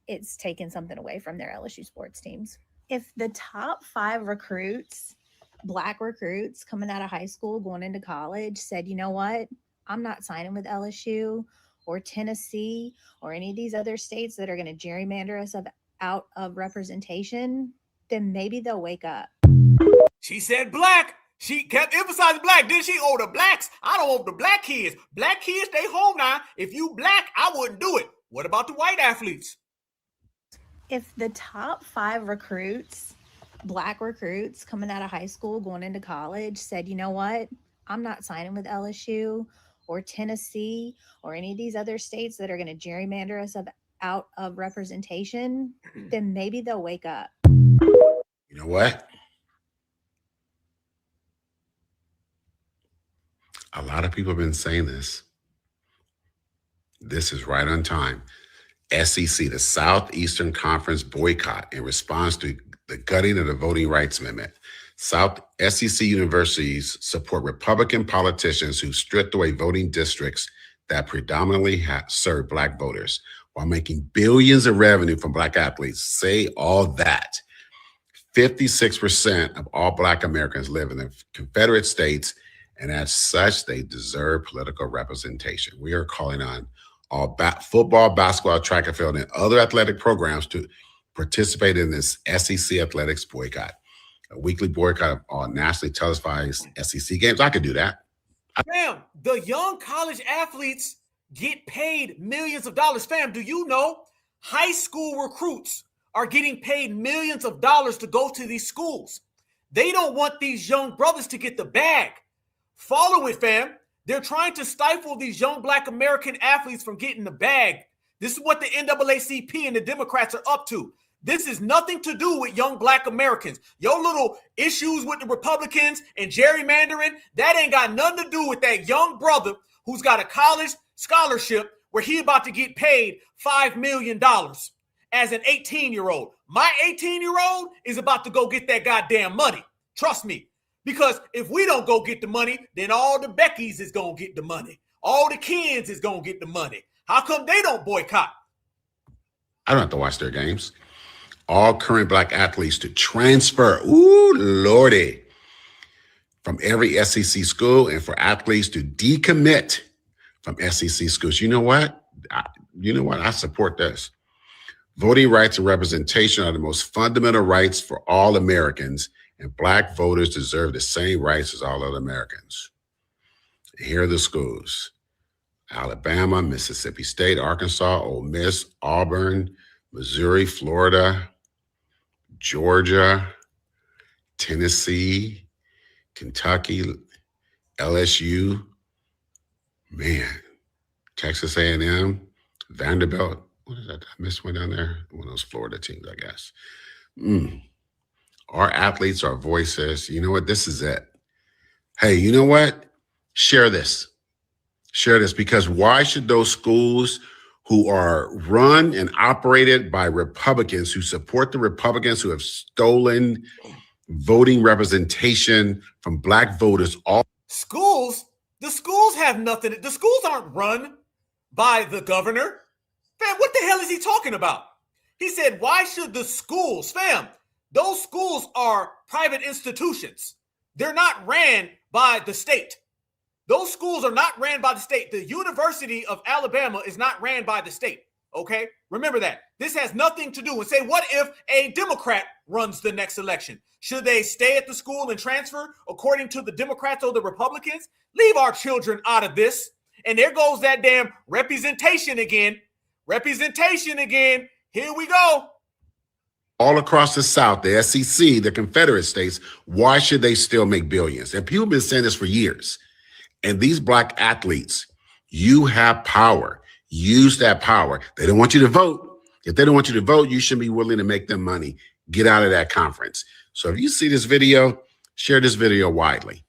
it's taken something away from their LSU sports teams. If the top 5 recruits, Black recruits coming out of high school, going into college, said, you know what, I'm not signing with LSU or Tennessee or any of these other states that are going to gerrymander us out of representation, then maybe they'll wake up. She said Black. She kept emphasizing Black, didn't she? Oh, the Blacks. I don't want the Black kids. Black kids, stay home now. If you Black, I wouldn't do it. What about the white athletes? If the top 5 recruits, Black recruits coming out of high school, going into college, said, you know what, I'm not signing with LSU or Tennessee or any of these other states that are going to gerrymander us out of representation, then maybe they'll wake up. You know what? A lot of people have been saying this. This is right on time. SEC, the Southeastern Conference boycott in response to the gutting of the Voting Rights Amendment. SEC universities support Republican politicians who stripped away voting districts that predominantly serve Black voters while making billions of revenue from Black athletes. Say all that. 56% of all Black Americans live in the Confederate States, and as such, they deserve political representation. We are calling on all football, basketball, track and field, and other athletic programs to participate in this SEC athletics boycott. A weekly boycott of all nationally televised SEC games. I could do that. Fam, the young college athletes get paid millions of dollars. Fam, do you know high school recruits are getting paid millions of dollars to go to these schools? They don't want these young brothers to get the bag. Follow it, fam. They're trying to stifle these young Black American athletes from getting the bag. This is what the NAACP and the Democrats are up to. This is nothing to do with young Black Americans. Your little issues with the Republicans and gerrymandering, that ain't got nothing to do with that young brother who's got a college scholarship where he about to get paid $5 million as an 18-year-old. My 18-year-old is about to go get that goddamn money. Trust me. Because if we don't go get the money, then all the Beckys is going to get the money. All the Kens is going to get the money. How come they don't boycott? I don't have to watch their games. All current Black athletes to transfer, ooh, Lordy, from every SEC school, and for athletes to decommit from SEC schools. You know what? I support this. Voting rights and representation are the most fundamental rights for all Americans, and Black voters deserve the same rights as all other Americans. Here are the schools: Alabama, Mississippi State, Arkansas, Ole Miss, Auburn, Missouri, Florida, Georgia, Tennessee, Kentucky, LSU, Texas A&M, Vanderbilt. What is that? I missed one down there. One of those Florida teams, I guess. Our athletes, our voices. You know what? This is it. Hey, you know what? Share this. Share this, because why should those schools who are run and operated by Republicans, who support the Republicans who have stolen voting representation from Black voters, schools? The schools have nothing. The schools aren't run by the governor. Fam, what the hell is he talking about? He said, why should the schools, fam, those schools are private institutions. They're not ran by the state. Those schools are not ran by the state. The University of Alabama is not ran by the state, okay? Remember that. This has nothing to do. And say, what if a Democrat runs the next election? Should they stay at the school and transfer according to the Democrats or the Republicans? Leave our children out of this. And there goes that damn representation again. Representation again. Here we go. all across the South, the SEC, the Confederate states, why should they still make billions? And people have been saying this for years. And these Black athletes, you have power. Use that power. They don't want you to vote. If they don't want you to vote, you should be willing to make them money. Get out of that conference. So if you see this video, share this video widely.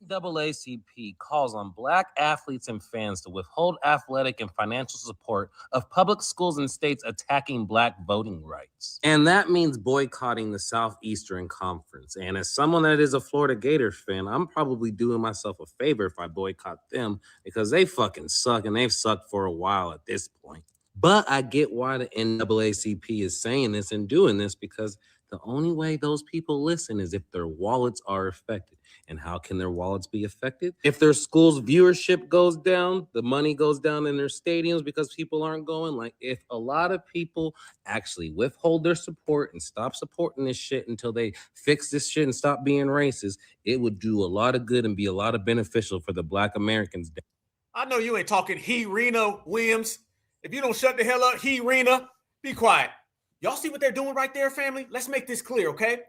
NAACP calls on Black athletes and fans to withhold athletic and financial support of public schools and states attacking Black voting rights. And that means boycotting the Southeastern Conference. And as someone that is a Florida Gators fan, I'm probably doing myself a favor if I boycott them because they fucking suck and they've sucked for a while at this point. But I get why the NAACP is saying this and doing this because the only way those people listen is if their wallets are affected. And how can their wallets be affected? If their school's viewership goes down, the money goes down in their stadiums because people aren't going. Like, if a lot of people actually withhold their support and stop supporting this shit until they fix this shit and stop being racist, it would do a lot of good and be a lot of beneficial for the Black Americans. I know you ain't talking Rena Williams. If you don't shut the hell up, Rena, be quiet. Y'all see what they're doing right there, family? Let's make this clear, okay?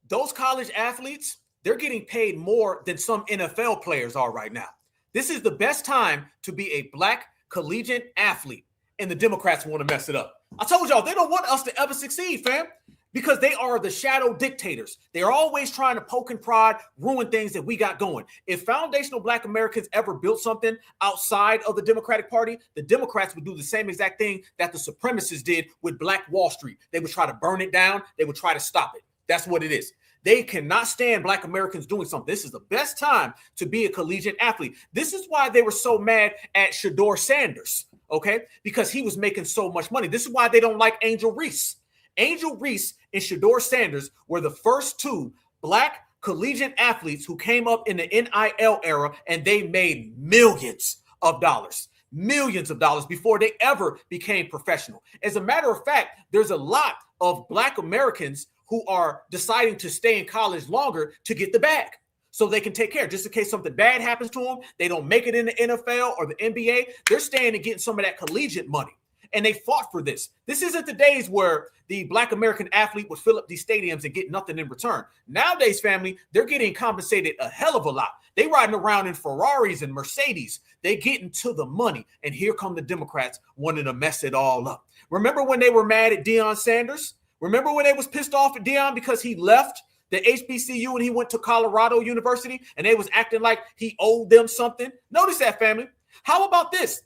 Those college athletes, they're getting paid more than some NFL players are right now. This is the best time to be a Black collegiate athlete, and the Democrats want to mess it up. I told y'all, they don't want us to ever succeed, fam, because they are the shadow dictators. They're always trying to poke and prod, ruin things that we got going. If foundational Black Americans ever built something outside of the Democratic Party, the Democrats would do the same exact thing that the supremacists did with Black Wall Street. They would try to burn it down. They would try to stop it. That's what it is. They cannot stand Black Americans doing something. This is the best time to be a collegiate athlete. This is why they were so mad at Shedeur Sanders, okay? Because he was making so much money. This is why they don't like Angel Reese. Angel Reese and Shedeur Sanders were the first two Black collegiate athletes who came up in the NIL era, and they made millions of dollars before they ever became professional. As a matter of fact, there's a lot of Black Americans who are deciding to stay in college longer to get the bag so they can take care. Just in case something bad happens to them, they don't make it in the NFL or the NBA, they're staying and getting some of that collegiate money. And they fought for this. This isn't the days where the Black American athlete would fill up these stadiums and get nothing in return. Nowadays, family, they're getting compensated a hell of a lot. They riding around in Ferraris and Mercedes. They getting to the money. And here come the Democrats wanting to mess it all up. Remember when they were mad at Deion Sanders? Remember when they was pissed off at Deion because he left the HBCU and he went to Colorado University and they was acting like he owed them something? Notice that, family. How about this?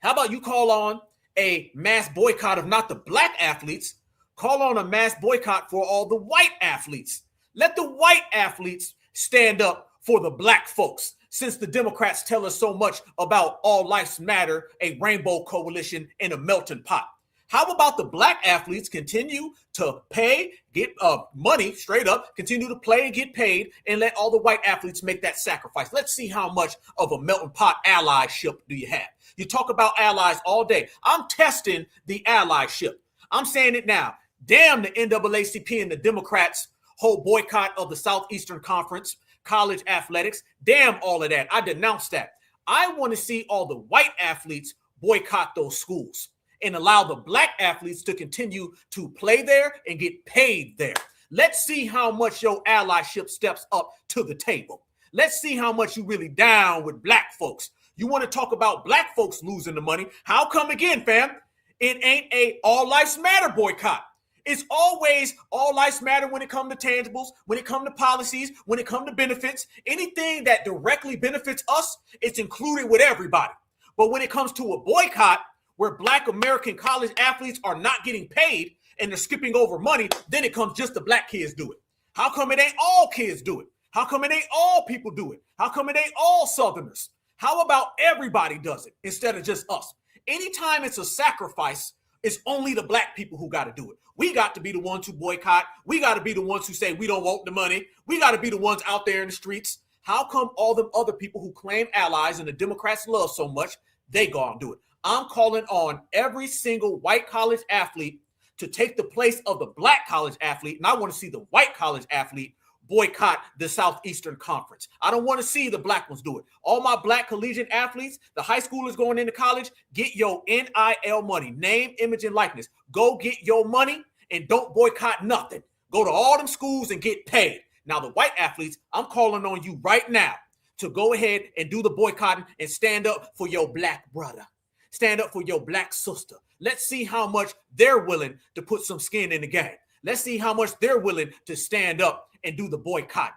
How about you call on a mass boycott of not the Black athletes, call on a mass boycott for all the white athletes. Let the white athletes stand up for the Black folks, since the Democrats tell us so much about All Lives Matter, a rainbow coalition, and a melting pot. How about the Black athletes continue to pay, get money straight up, continue to play and get paid, and let all the white athletes make that sacrifice? Let's see how much of a melting pot allyship do you have. You talk about allies all day. I'm testing the allyship. I'm saying it now. Damn the NAACP and the Democrats' whole boycott of the Southeastern Conference, college athletics. Damn all of that. I denounce that. I want to see all the white athletes boycott those schools and allow the Black athletes to continue to play there and get paid there. Let's see how much your allyship steps up to the table. Let's see how much you really down with Black folks. You want to talk about Black folks losing the money? How come again, fam? It ain't a All Lives Matter boycott. It's always all lives matter when it comes to tangibles, when it comes to policies, when it comes to benefits. Anything that directly benefits us, it's included with everybody. But when it comes to a boycott, where Black American college athletes are not getting paid and they're skipping over money, then it comes just the Black kids do it. How come it ain't all kids do it? How come it ain't all people do it? How come it ain't all Southerners? How about everybody does it instead of just us? Anytime it's a sacrifice, it's only the Black people who got to do it. We got to be the ones who boycott. We got to be the ones who say we don't want the money. We got to be the ones out there in the streets. How come all them other people who claim allies and the Democrats love so much, they go and do it? I'm calling on every single white college athlete to take the place of the Black college athlete, and I want to see the white college athlete boycott the Southeastern Conference. I don't want to see the Black ones do it. All my Black collegiate athletes, the high schoolers going into college, get your NIL money, name, image, and likeness. Go get your money and don't boycott nothing. Go to all them schools and get paid. Now, the white athletes, I'm calling on you right now to go ahead and do the boycotting and stand up for your Black brother. Stand up for your Black sister. Let's see how much they're willing to put some skin in the game. Let's see how much they're willing to stand up and do the boycott.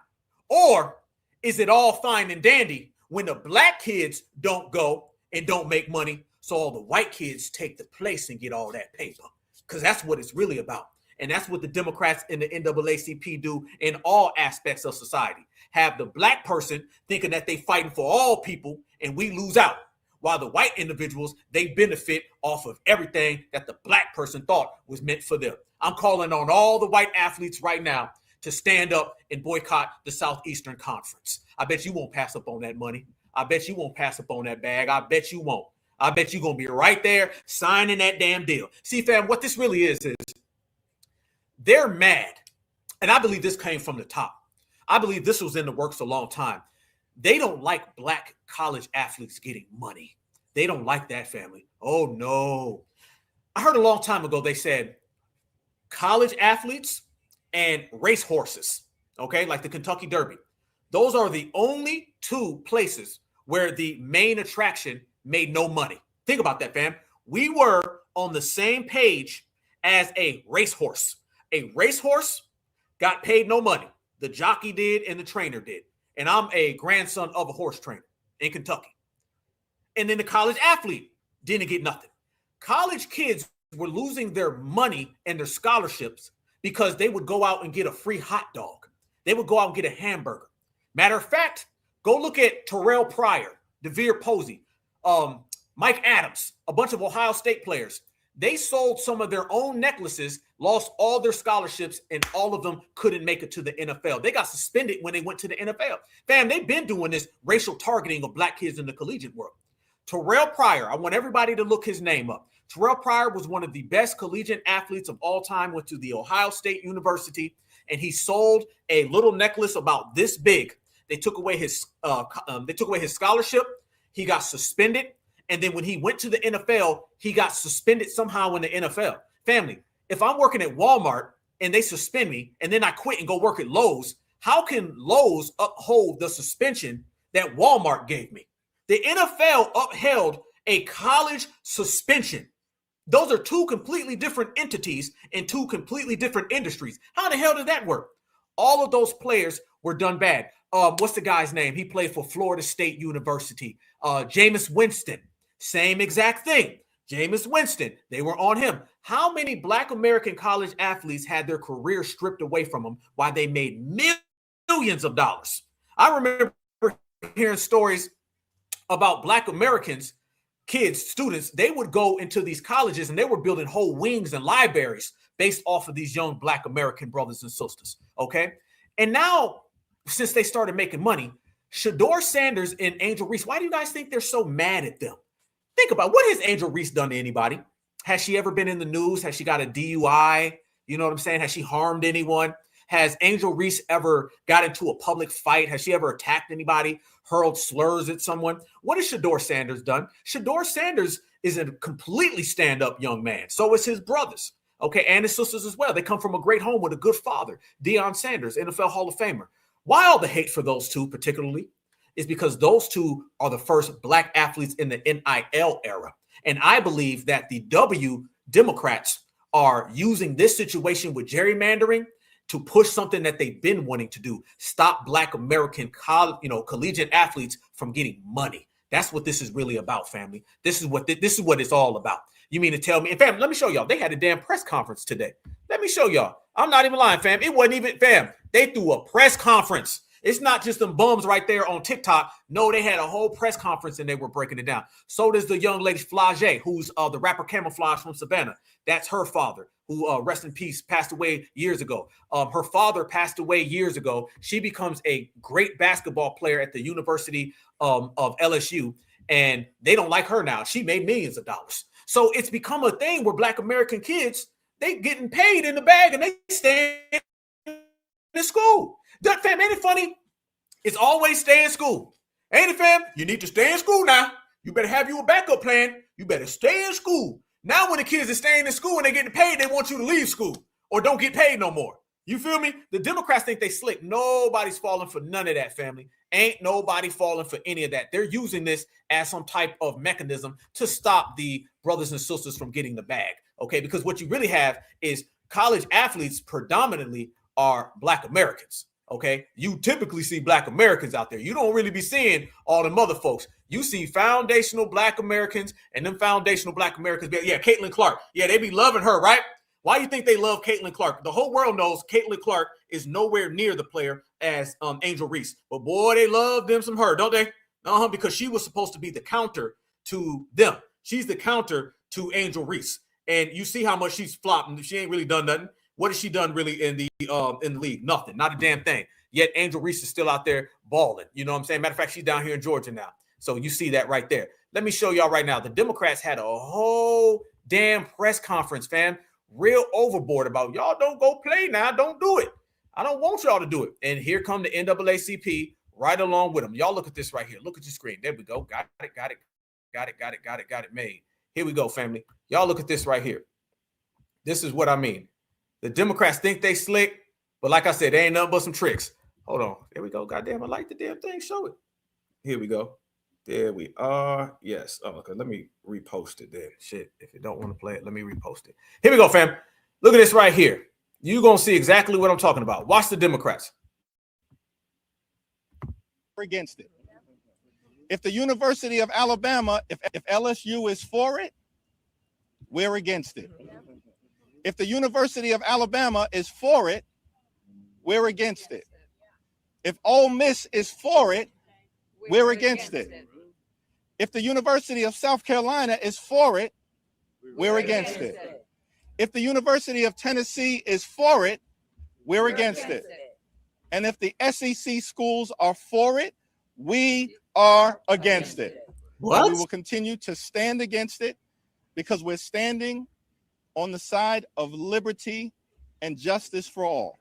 Or is it all fine and dandy when the black kids don't go and don't make money, so all the white kids take the place and get all that paper? Because that's what it's really about. And that's what the Democrats and the NAACP do in all aspects of society. Have the black person thinking that they fighting for all people and we lose out, while the white individuals, they benefit off of everything that the black person thought was meant for them. I'm calling on all the white athletes right now to stand up and boycott the Southeastern Conference. I bet you won't pass up on that money. I bet you won't pass up on that bag. I bet you won't. I bet you're going to be right there signing that damn deal. See, fam, what this really is they're mad. And I believe this came from the top. I believe this was in the works a long time. They don't like black college athletes getting money. They don't like that, family. Oh, no. I heard a long time ago, they said college athletes and race horses, okay, like the Kentucky Derby. Those are the only two places where the main attraction made no money. Think about that, fam. We were on the same page as a racehorse. A racehorse got paid no money. The jockey did and the trainer did. And I'm a grandson of a horse trainer in Kentucky. And then the college athlete didn't get nothing. College kids were losing their money and their scholarships because they would go out and get a free hot dog. They would go out and get a hamburger. Matter of fact, go look at Terrell Pryor, DeVere Posey, Mike Adams, a bunch of Ohio State players. They sold some of their own necklaces, lost all their scholarships, and all of them couldn't make it to the NFL. They got suspended when they went to the NFL. Fam, they've been doing this racial targeting of black kids in the collegiate world. Terrell Pryor, I want everybody to look his name up. Terrell Pryor was one of the best collegiate athletes of all time, went to the Ohio State University, and he sold a little necklace about this big. They took away his scholarship. He got suspended. And then when he went to the NFL, he got suspended somehow in the NFL. Family, if I'm working at Walmart and they suspend me and then I quit and go work at Lowe's, how can Lowe's uphold the suspension that Walmart gave me? The NFL upheld a college suspension. Those are two completely different entities in two completely different industries. How the hell did that work? All of those players were done bad. What's the guy's name? He played for Florida State University. Jameis Winston. Same exact thing. Jameis Winston, they were on him. How many black American college athletes had their career stripped away from them while they made millions of dollars? I remember hearing stories about black Americans, kids, students. They would go into these colleges and they were building whole wings and libraries based off of these young black American brothers and sisters, okay? And now, since they started making money, Shador Sanders and Angel Reese, why do you guys think they're so mad at them? Think about, what has Angel Reese done to anybody? Has she ever been in the news? Has she got a DUI? You know what I'm saying? Has she harmed anyone? Has Angel Reese ever got into a public fight? Has she ever attacked anybody, hurled slurs at someone? What has Shador Sanders done? Shador Sanders is a completely stand-up young man. So is his brothers, okay, and his sisters as well. They come from a great home with a good father, Deion Sanders, NFL Hall of Famer. Why all the hate for those two particularly is because those two are the first black athletes in the NIL era. And I believe that the Democrats are using this situation with gerrymandering to push something that they've been wanting to do. Stop black American collegiate athletes from getting money. That's what this is really about, family. This is what it's all about. You mean to tell me? And fam, let me show y'all. They had a damn press conference today. Let me show y'all. I'm not even lying, fam. It wasn't even, fam. They threw a press conference. It's not just them bums right there on TikTok. No, they had a whole press conference and they were breaking it down. So does the young lady Flage, who's the rapper Camouflage from Savannah. That's her father, who, rest in peace, passed away years ago. Her father passed away years ago. She becomes a great basketball player at the University of LSU, and they don't like her now. She made millions of dollars. So it's become a thing where black American kids, they getting paid in the bag and they stay in school. That, fam, ain't it funny? It's always stay in school. Ain't it, fam? You need to stay in school now. You better have you a backup plan. You better stay in school. Now when the kids are staying in school and they're getting paid, they want you to leave school or don't get paid no more. You feel me? The Democrats think they slick. Nobody's falling for none of that, family. Ain't nobody falling for any of that. They're using this as some type of mechanism to stop the brothers and sisters from getting the bag, okay? Because what you really have is college athletes predominantly are black Americans, Okay, you typically see Black Americans out there. You don't really be seeing all them other folks. You see foundational Black Americans, and them foundational Black Americans. Yeah, Caitlin Clark. Yeah, they be loving her, right? Why do you think they love Caitlin Clark? The whole world knows Caitlin Clark is nowhere near the player as Angel Reese. But boy, they love them some her, don't they? Because she was supposed to be the counter to them. She's the counter to Angel Reese. And you see how much she's flopped. She ain't really done nothing. What has she done really in the league? Nothing. Not a damn thing. Yet Angel Reese is still out there balling. You know what I'm saying? Matter of fact, she's down here in Georgia now. So you see that right there. Let me show y'all right now. The Democrats had a whole damn press conference, fam. Real overboard about y'all don't go play now. Don't do it. I don't want y'all to do it. And here come the NAACP right along with them. Y'all look at this right here. Look at your screen. There we go. Got it made. Here we go, family. Y'all look at this right here. This is what I mean. The Democrats think they slick, but like I said, they ain't nothing but some tricks. Hold on. There we go. Goddamn, I like the damn thing. Show it. Here we go. There we are. Yes. Oh, okay. Let me repost it then. Shit. If you don't want to play it, let me repost it. Here we go, fam. Look at this right here. You're going to see exactly what I'm talking about. Watch the Democrats. We're against it. If the University of Alabama, if LSU is for it, we're against it. If the University of Alabama is for it, we're against it. If Ole Miss is for it, we're against it. If the University of South Carolina is for it, we're against it. If the University of Tennessee is for it, we're against it. And if the SEC schools are for it, we are against it. What? And we will continue to stand against it because we're standing on the side of liberty and justice for all.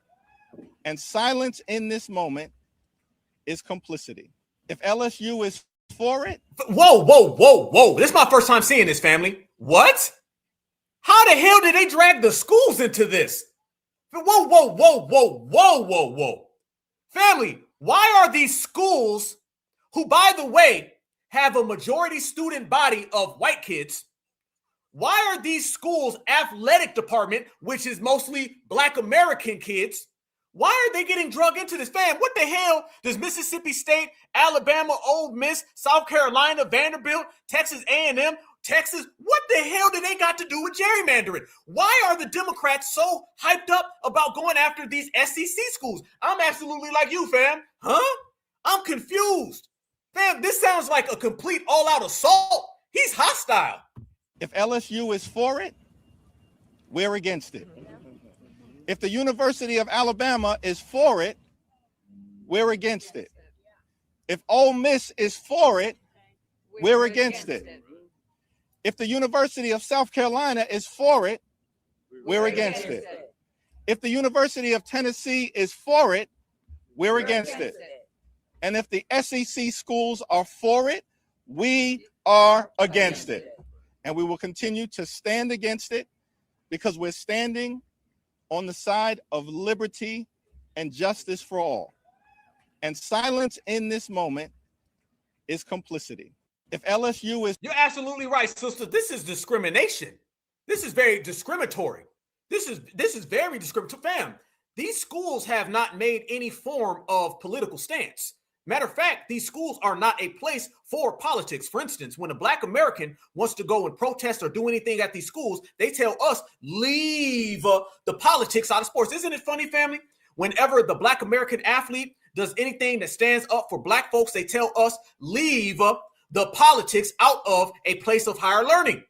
And silence in this moment is complicity. If LSU is for it. Whoa. This is my first time seeing this, family. What? How the hell did they drag the schools into this? Whoa. Family, why are these schools, who, by the way, have a majority student body of white kids, why are these schools' athletic department, which is mostly Black American kids, why are they getting drug into this? Fam, what the hell does Mississippi State, Alabama, Ole Miss, South Carolina, Vanderbilt, Texas A&M, Texas, what the hell do they got to do with gerrymandering? Why are the Democrats so hyped up about going after these SEC schools? I'm absolutely like you, fam. Huh? I'm confused. Fam, this sounds like a complete all-out assault. He's hostile. If LSU is for it, we're against it. If the University of Alabama is for it, we're against it. If Ole Miss is for it, we're against it. If the University of South Carolina is for it, we're against it. If the University of Tennessee is for it, we're against it. And if the SEC schools are for it, we are against it. And we will continue to stand against it because we're standing on the side of liberty and justice for all. And silence in this moment is complicity. If LSU is... You're absolutely right, sister. This is discrimination. This is very discriminatory. This is very discriminatory. Fam, these schools have not made any form of political stance. Matter of fact, these schools are not a place for politics. For instance, when a Black American wants to go and protest or do anything at these schools, they tell us, leave the politics out of sports. Isn't it funny, family? Whenever the Black American athlete does anything that stands up for Black folks, they tell us, leave the politics out of a place of higher learning.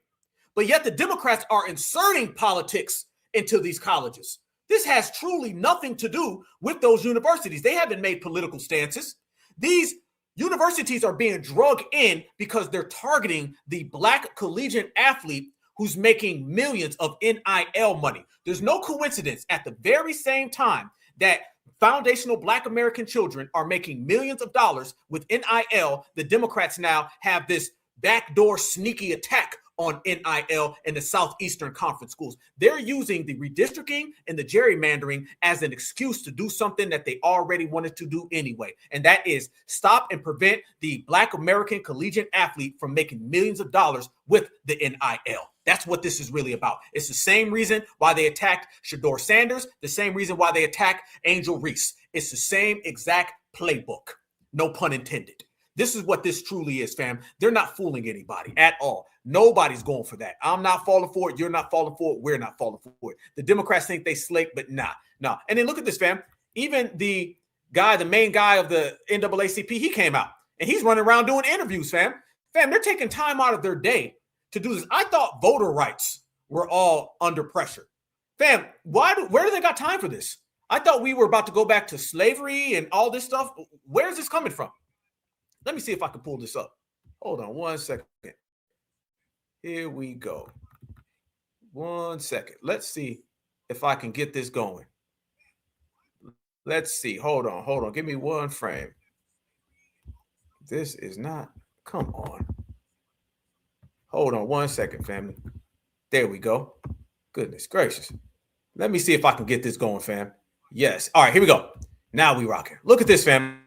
But yet the Democrats are inserting politics into these colleges. This has truly nothing to do with those universities. They haven't made political stances. These universities are being drugged in because they're targeting the Black collegiate athlete who's making millions of NIL money. There's no coincidence at the very same time that foundational Black American children are making millions of dollars with NIL, the Democrats now have this backdoor sneaky attack on NIL in the Southeastern Conference schools. They're using the redistricting and the gerrymandering as an excuse to do something that they already wanted to do anyway. And that is stop and prevent the Black American collegiate athlete from making millions of dollars with the NIL. That's what this is really about. It's the same reason why they attacked Shador Sanders, the same reason why they attacked Angel Reese. It's the same exact playbook. No pun intended. This is what this truly is, fam. They're not fooling anybody at all. Nobody's going for that. I'm not falling for it. You're not falling for it. We're not falling for it. The Democrats think they slick, but nah. And then look at this, fam. Even the main guy of the NAACP, he came out and he's running around doing interviews, fam. Fam, they're taking time out of their day to do this. I thought voter rights were all under pressure. Fam, where do they got time for this? I thought we were about to go back to slavery and all this stuff. Where's this coming from? Let me see if I can pull this up. Hold on 1 second. Here we go. 1 second. Let's see if I can get this going. Let's see. Hold on. Give me one frame. This is not. Come on. Hold on 1 second, family. There we go. Goodness gracious. Let me see if I can get this going, fam. Yes. All right, here we go. Now we rocking. Look at this, fam.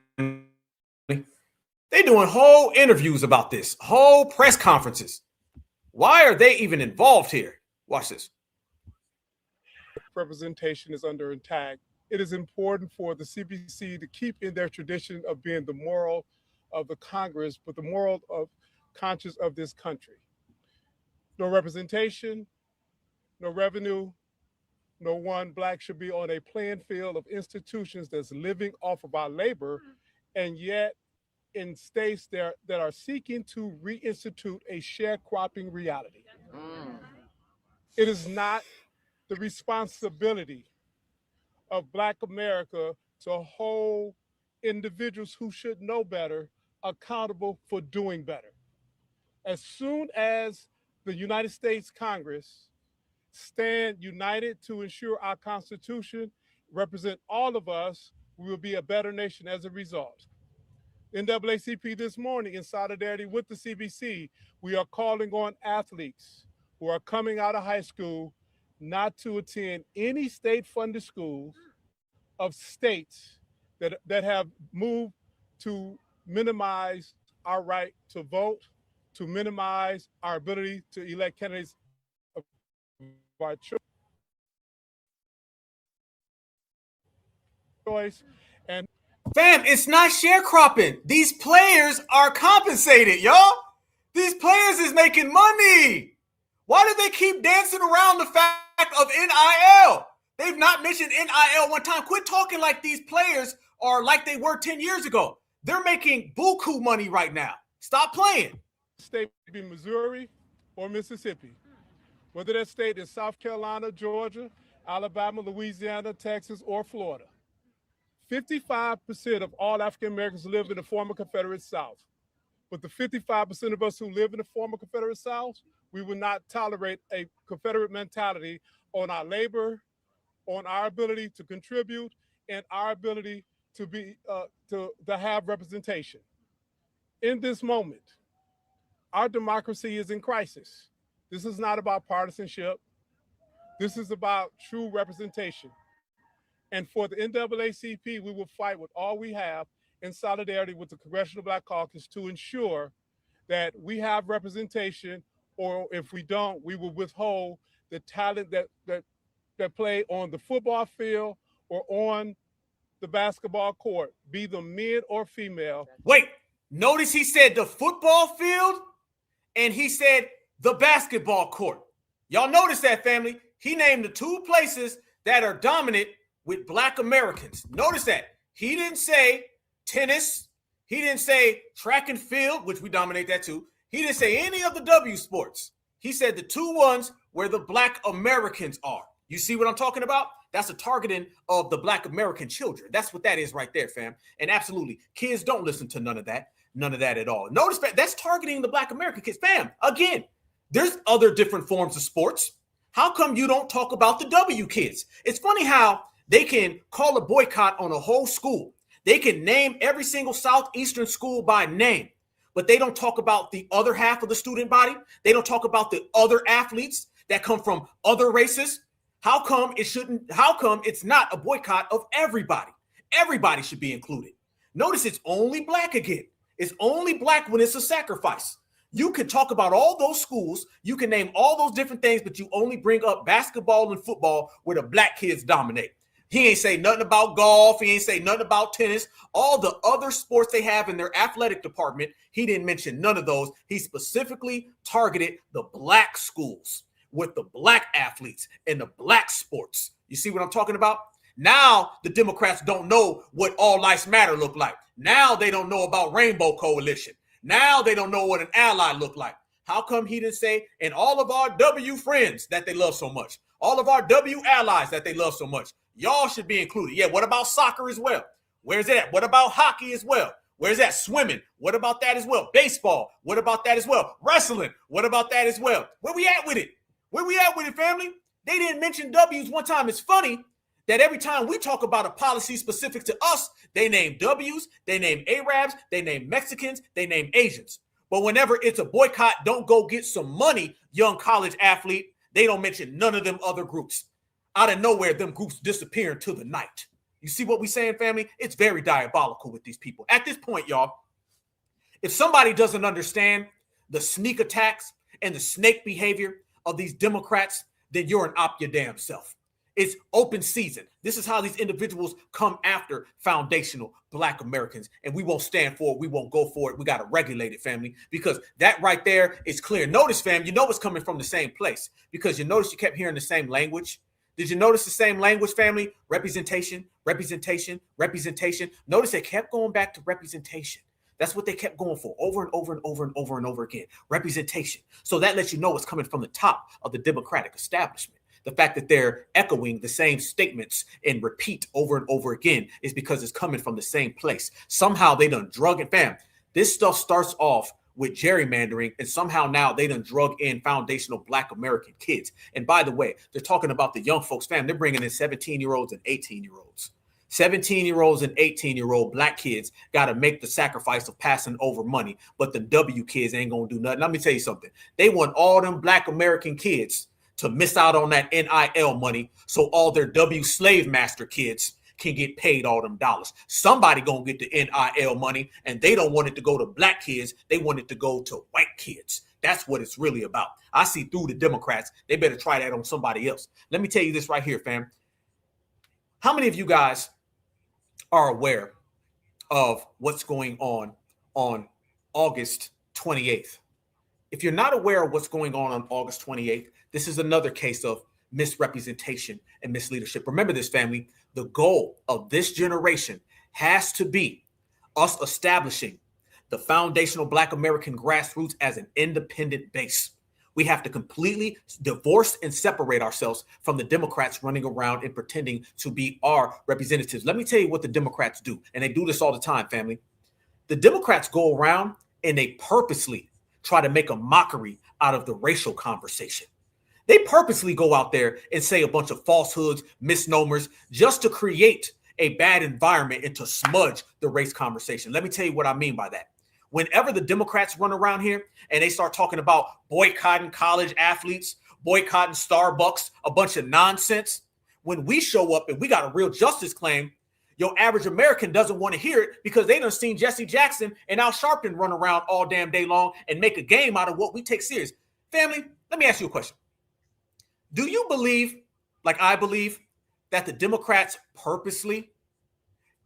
They doing whole interviews about this, whole press conferences. Why are they even involved here? Watch this. Representation is under attack. It is important for the CBC to keep in their tradition of being the moral of the Congress, but the moral of conscience of this country. No representation, no revenue, no one Black should be on a playing field of institutions that's living off of our labor, and yet in states that are seeking to reinstitute a sharecropping reality. It is not the responsibility of Black America to hold individuals who should know better accountable for doing better. As soon as the United States Congress stand united to ensure our Constitution represent all of us, we will be a better nation as a result. NAACP this morning, in solidarity with the CBC, we are calling on athletes who are coming out of high school not to attend any state-funded schools of states that have moved to minimize our right to vote, to minimize our ability to elect candidates of our choice. And fam, it's not sharecropping. These players are compensated, y'all. These players is making money. Why do they keep dancing around the fact of NIL? They've not mentioned NIL one time. Quit talking like these players are like they were 10 years ago. They're making buku money right now. Stop playing. State be Missouri or Mississippi, whether that state is South Carolina, Georgia, Alabama, Louisiana, Texas, or Florida. 55% of all African Americans live in the former Confederate South. But the 55% of us who live in the former Confederate South, we will not tolerate a Confederate mentality on our labor, on our ability to contribute, and our ability to be to have representation. In this moment, our democracy is in crisis. This is not about partisanship. This is about true representation. And for the NAACP, we will fight with all we have in solidarity with the Congressional Black Caucus to ensure that we have representation, or if we don't, we will withhold the talent that play on the football field or on the basketball court, be them men or female. Wait, notice he said the football field and he said the basketball court. Y'all notice that, family? He named the two places that are dominant with Black Americans. Notice that. He didn't say tennis. He didn't say track and field, which we dominate that too. He didn't say any of the W sports. He said the two ones where the Black Americans are. You see what I'm talking about? That's a targeting of the Black American children. That's what that is right there, fam. And absolutely, kids don't listen to none of that at all. Notice that that's targeting the Black American kids. Fam, again, there's other different forms of sports. How come you don't talk about the W kids? It's funny how they can call a boycott on a whole school. They can name every single Southeastern school by name, but they don't talk about the other half of the student body. They don't talk about the other athletes that come from other races. How come it's not a boycott of everybody? Everybody should be included. Notice it's only Black again. It's only Black when it's a sacrifice. You can talk about all those schools, you can name all those different things, but you only bring up basketball and football where the black kids dominate. He ain't say nothing about golf. He ain't say nothing about tennis. All the other sports they have in their athletic department, he didn't mention none of those. He specifically targeted the black schools with the black athletes and the black sports. You see what I'm talking about? Now the Democrats don't know what All Lives Matter look like. Now they don't know about Rainbow Coalition. Now they don't know what an ally look like. How come he didn't say, and all of our W friends that they love so much, all of our W allies that they love so much, y'all should be included. Yeah, what about soccer as well? Where's that? What about hockey as well? Where's that? Swimming. What about that as well? Baseball. What about that as well? Wrestling. What about that as well? Where we at with it? Where we at with it, family? They didn't mention W's one time. It's funny that every time we talk about a policy specific to us, they name W's, they name Arabs, they name Mexicans, they name Asians. But whenever it's a boycott, don't go get some money, young college athlete, they don't mention none of them other groups. Out of nowhere, them groups disappear into the night. You see what we saying, family? It's very diabolical with these people. At this point, y'all, if somebody doesn't understand the sneak attacks and the snake behavior of these Democrats, then you're an op your damn self. It's open season. This is how these individuals come after foundational black Americans, and we won't stand for it. We won't go for it. We got to regulate it, family, because that right there is clear. Notice, fam, you know it's coming from the same place because you notice you kept hearing the same language. Did you notice the same language, family? Representation, representation, representation. Notice they kept going back to representation. That's what they kept going for over and over and over and over and over again. Representation. So that lets you know it's coming from the top of the Democratic establishment. The fact that they're echoing the same statements and repeat over and over again is because it's coming from the same place. Somehow they done drug it, fam. This stuff starts off with gerrymandering, and somehow now they done drug in foundational black American kids. And by the way, they're talking about the young folks, fam. They're bringing in 17-year-olds and 18-year-olds. 17-year-olds and 18-year-old black kids got to make the sacrifice of passing over money, but the W kids ain't going to do nothing. Let me tell you something. They want all them black American kids to miss out on that NIL money so all their W slave master kids can get paid all them dollars. Somebody gonna get the NIL money, and they don't want it to go to black kids. They want it to go to white kids. That's what it's really about. I see through the Democrats. They better try that on somebody else. Let me tell you this right here, fam. How many of you guys are aware of what's going on August 28th? If you're not aware of what's going on August 28th, this is another case of misrepresentation and misleadership. Remember this, family. The goal of this generation has to be us establishing the foundational black American grassroots as an independent base. We have to completely divorce and separate ourselves from the Democrats running around and pretending to be our representatives. Let me tell you what the Democrats do, and they do this all the time, family. The Democrats go around and they purposely try to make a mockery out of the racial conversation. They purposely go out there and say a bunch of falsehoods, misnomers, just to create a bad environment and to smudge the race conversation. Let me tell you what I mean by that. Whenever the Democrats run around here and they start talking about boycotting college athletes, boycotting Starbucks, a bunch of nonsense, when we show up and we got a real justice claim, your average American doesn't want to hear it because they done seen Jesse Jackson and Al Sharpton run around all damn day long and make a game out of what we take serious. Family, let me ask you a question. Do you believe, like I believe, that the Democrats purposely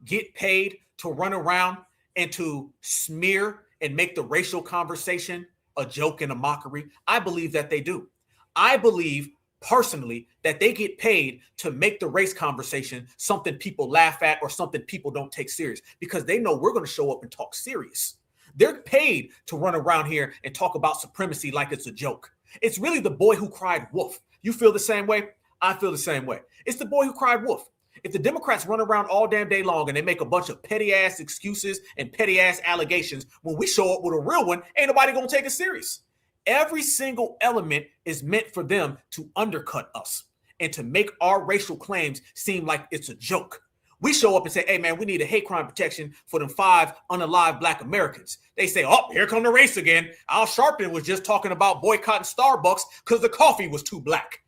get paid to run around and to smear and make the racial conversation a joke and a mockery? I believe that they do. I believe personally that they get paid to make the race conversation something people laugh at or something people don't take serious because they know we're going to show up and talk serious. They're paid to run around here and talk about supremacy like it's a joke. It's really the boy who cried wolf. You feel the same way? I feel the same way. It's the boy who cried wolf. If the Democrats run around all damn day long and they make a bunch of petty ass excuses and petty ass allegations, when we show up with a real one, ain't nobody gonna take it serious. Every single element is meant for them to undercut us and to make our racial claims seem like it's a joke. We show up and say, hey, man, we need a hate crime protection for them 5 unalived black Americans. They say, oh, here come the race again. Al Sharpton was just talking about boycotting Starbucks because the coffee was too black.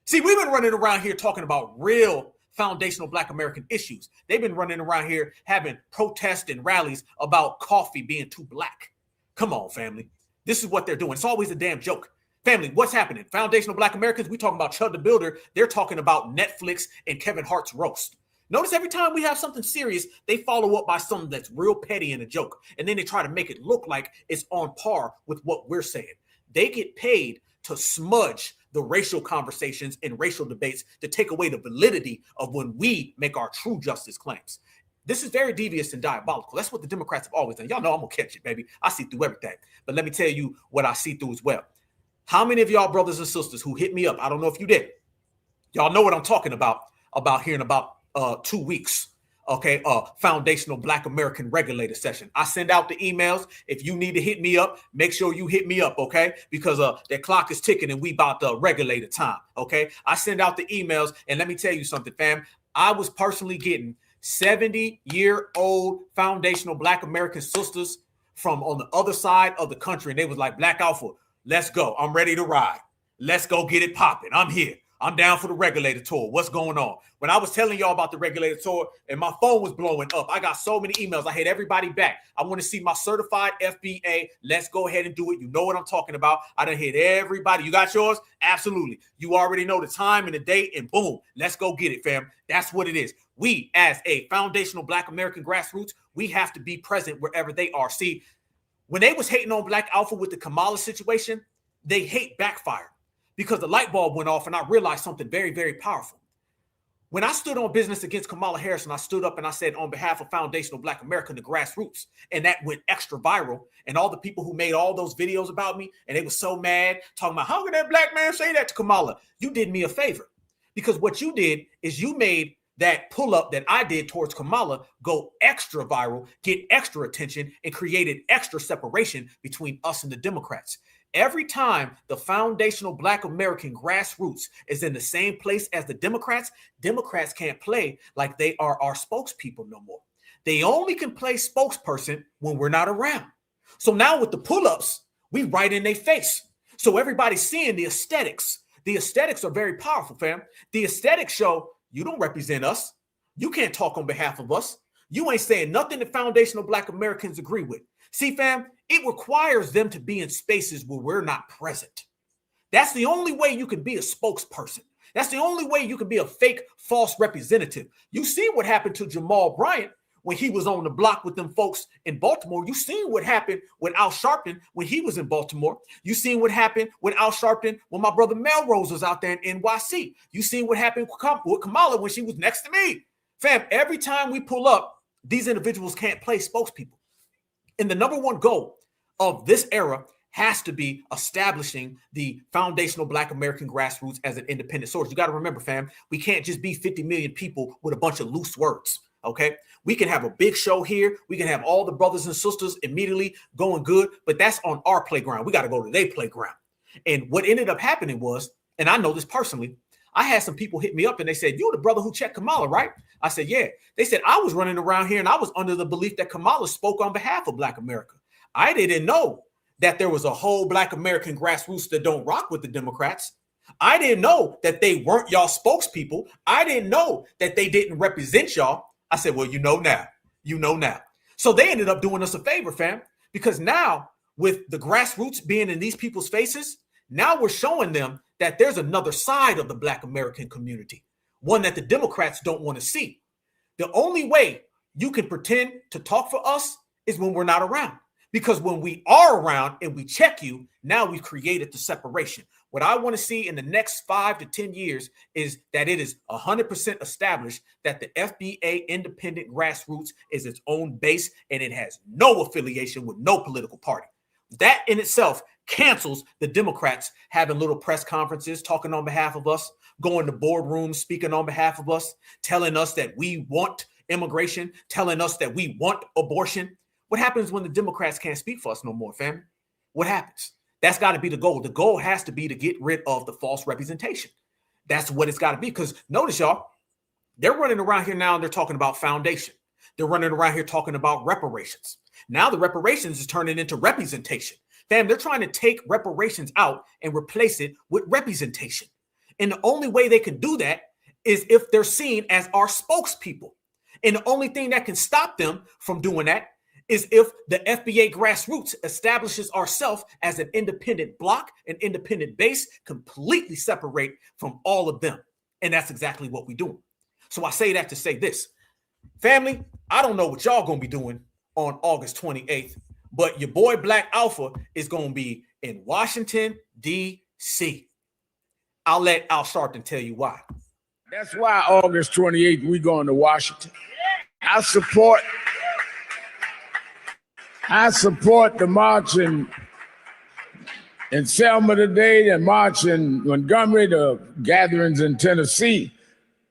See, we've been running around here talking about real foundational black American issues. They've been running around here having protests and rallies about coffee being too black. Come on, family. This is what they're doing. It's always a damn joke. Family, what's happening? Foundational Black Americans, we talking about Chud the Builder. They're talking about Netflix and Kevin Hart's roast. Notice every time we have something serious, they follow up by something that's real petty and a joke. And then they try to make it look like it's on par with what we're saying. They get paid to smudge the racial conversations and racial debates to take away the validity of when we make our true justice claims. This is very devious and diabolical. That's what the Democrats have always done. Y'all know I'm going to catch it, baby. I see through everything. But let me tell you what I see through as well. How many of y'all brothers and sisters who hit me up, I don't know if you did, y'all know what I'm talking about here in about 2 weeks, okay, Foundational Black American Regulator Session. I send out the emails. If you need to hit me up, make sure you hit me up, okay, because that clock is ticking and we about the regulator time, okay? I send out the emails, and let me tell you something, fam. I was personally getting 70-year-old foundational Black American sisters from on the other side of the country, and they was like, Black Alpha, let's go. I'm ready to ride. Let's go get it popping. I'm here. I'm down for the regulator tour. What's going on? When I was telling y'all about the regulator tour and my phone was blowing up, I got so many emails. I hit everybody back. I want to see my certified FBA. Let's go ahead and do it. You know what I'm talking about. I done hit everybody. You got yours? Absolutely. You already know the time and the date, and boom, let's go get it, fam. That's what it is. We, as a foundational Black American grassroots, we have to be present wherever they are. See, when they was hating on Black Alpha with the Kamala situation, they hate backfired because the light bulb went off and I realized something very, very powerful. When I stood on business against Kamala Harris and I stood up and I said on behalf of Foundational Black America, the grassroots, and that went extra viral, and all the people who made all those videos about me, and they were so mad, talking about, how could that Black man say that to Kamala? You did me a favor, because what you did is you made that pull-up that I did towards Kamala go extra viral, get extra attention, and created extra separation between us and the Democrats. Every time the foundational Black American grassroots is in the same place as the Democrats, Democrats can't play like they are our spokespeople no more. They only can play spokesperson when we're not around. So now with the pull-ups, we right in their face. So everybody's seeing the aesthetics. The aesthetics are very powerful, fam. The aesthetics show you don't represent us. You can't talk on behalf of us. You ain't saying nothing that foundational Black Americans agree with. See, fam, it requires them to be in spaces where we're not present. That's the only way you can be a spokesperson. That's the only way you can be a fake, false representative. You see what happened to Jamal Bryant when he was on the block with them folks in Baltimore. You seen what happened with Al Sharpton when he was in Baltimore. You seen what happened with Al Sharpton when my brother Melrose was out there in NYC. You seen what happened with Kamala when she was next to me. Fam, every time we pull up, these individuals can't play spokespeople. And the number one goal of this era has to be establishing the foundational Black American grassroots as an independent source. You got to remember, fam, we can't just be 50 million people with a bunch of loose words, okay? We can have a big show here. We can have all the brothers and sisters immediately going good, but that's on our playground. We got to go to their playground. And what ended up happening was, and I know this personally, I had some people hit me up and they said, you the brother who checked Kamala, right? I said, yeah. They said, I was running around here and I was under the belief that Kamala spoke on behalf of Black America. I didn't know that there was a whole Black American grassroots that don't rock with the Democrats. I didn't know that they weren't y'all spokespeople. I didn't know that they didn't represent y'all. I said, well, you know now. You know now. So they ended up doing us a favor, fam, because now with the grassroots being in these people's faces, now we're showing them that there's another side of the Black American community, one that the Democrats don't want to see. The only way you can pretend to talk for us is when we're not around. Because when we are around and we check you, now we've created the separation. What I want to see in the next 5 to 10 years is that it is 100% established that the FBA independent grassroots is its own base and it has no affiliation with no political party. That in itself cancels the Democrats having little press conferences, talking on behalf of us, going to boardrooms, speaking on behalf of us, telling us that we want immigration, telling us that we want abortion. What happens when the Democrats can't speak for us no more, family? What happens? That's got to be the goal. The goal has to be to get rid of the false representation. That's what it's got to be. Because notice, y'all, they're running around here now and they're talking about foundation. They're running around here talking about reparations. Now the reparations is turning into representation. Fam, they're trying to take reparations out and replace it with representation. And the only way they can do that is if they're seen as our spokespeople. And the only thing that can stop them from doing that is if the FBA grassroots establishes ourselves as an independent block, an independent base, completely separate from all of them. And that's exactly what we're doing. So I say that to say this. Family, I don't know what y'all going to be doing on August 28th, but your boy Black Alpha is going to be in Washington, D.C. I'll let Al Sharpton tell you why. That's why August 28th, we going to Washington. I support the march in Selma today, the march in Montgomery, the gatherings in Tennessee.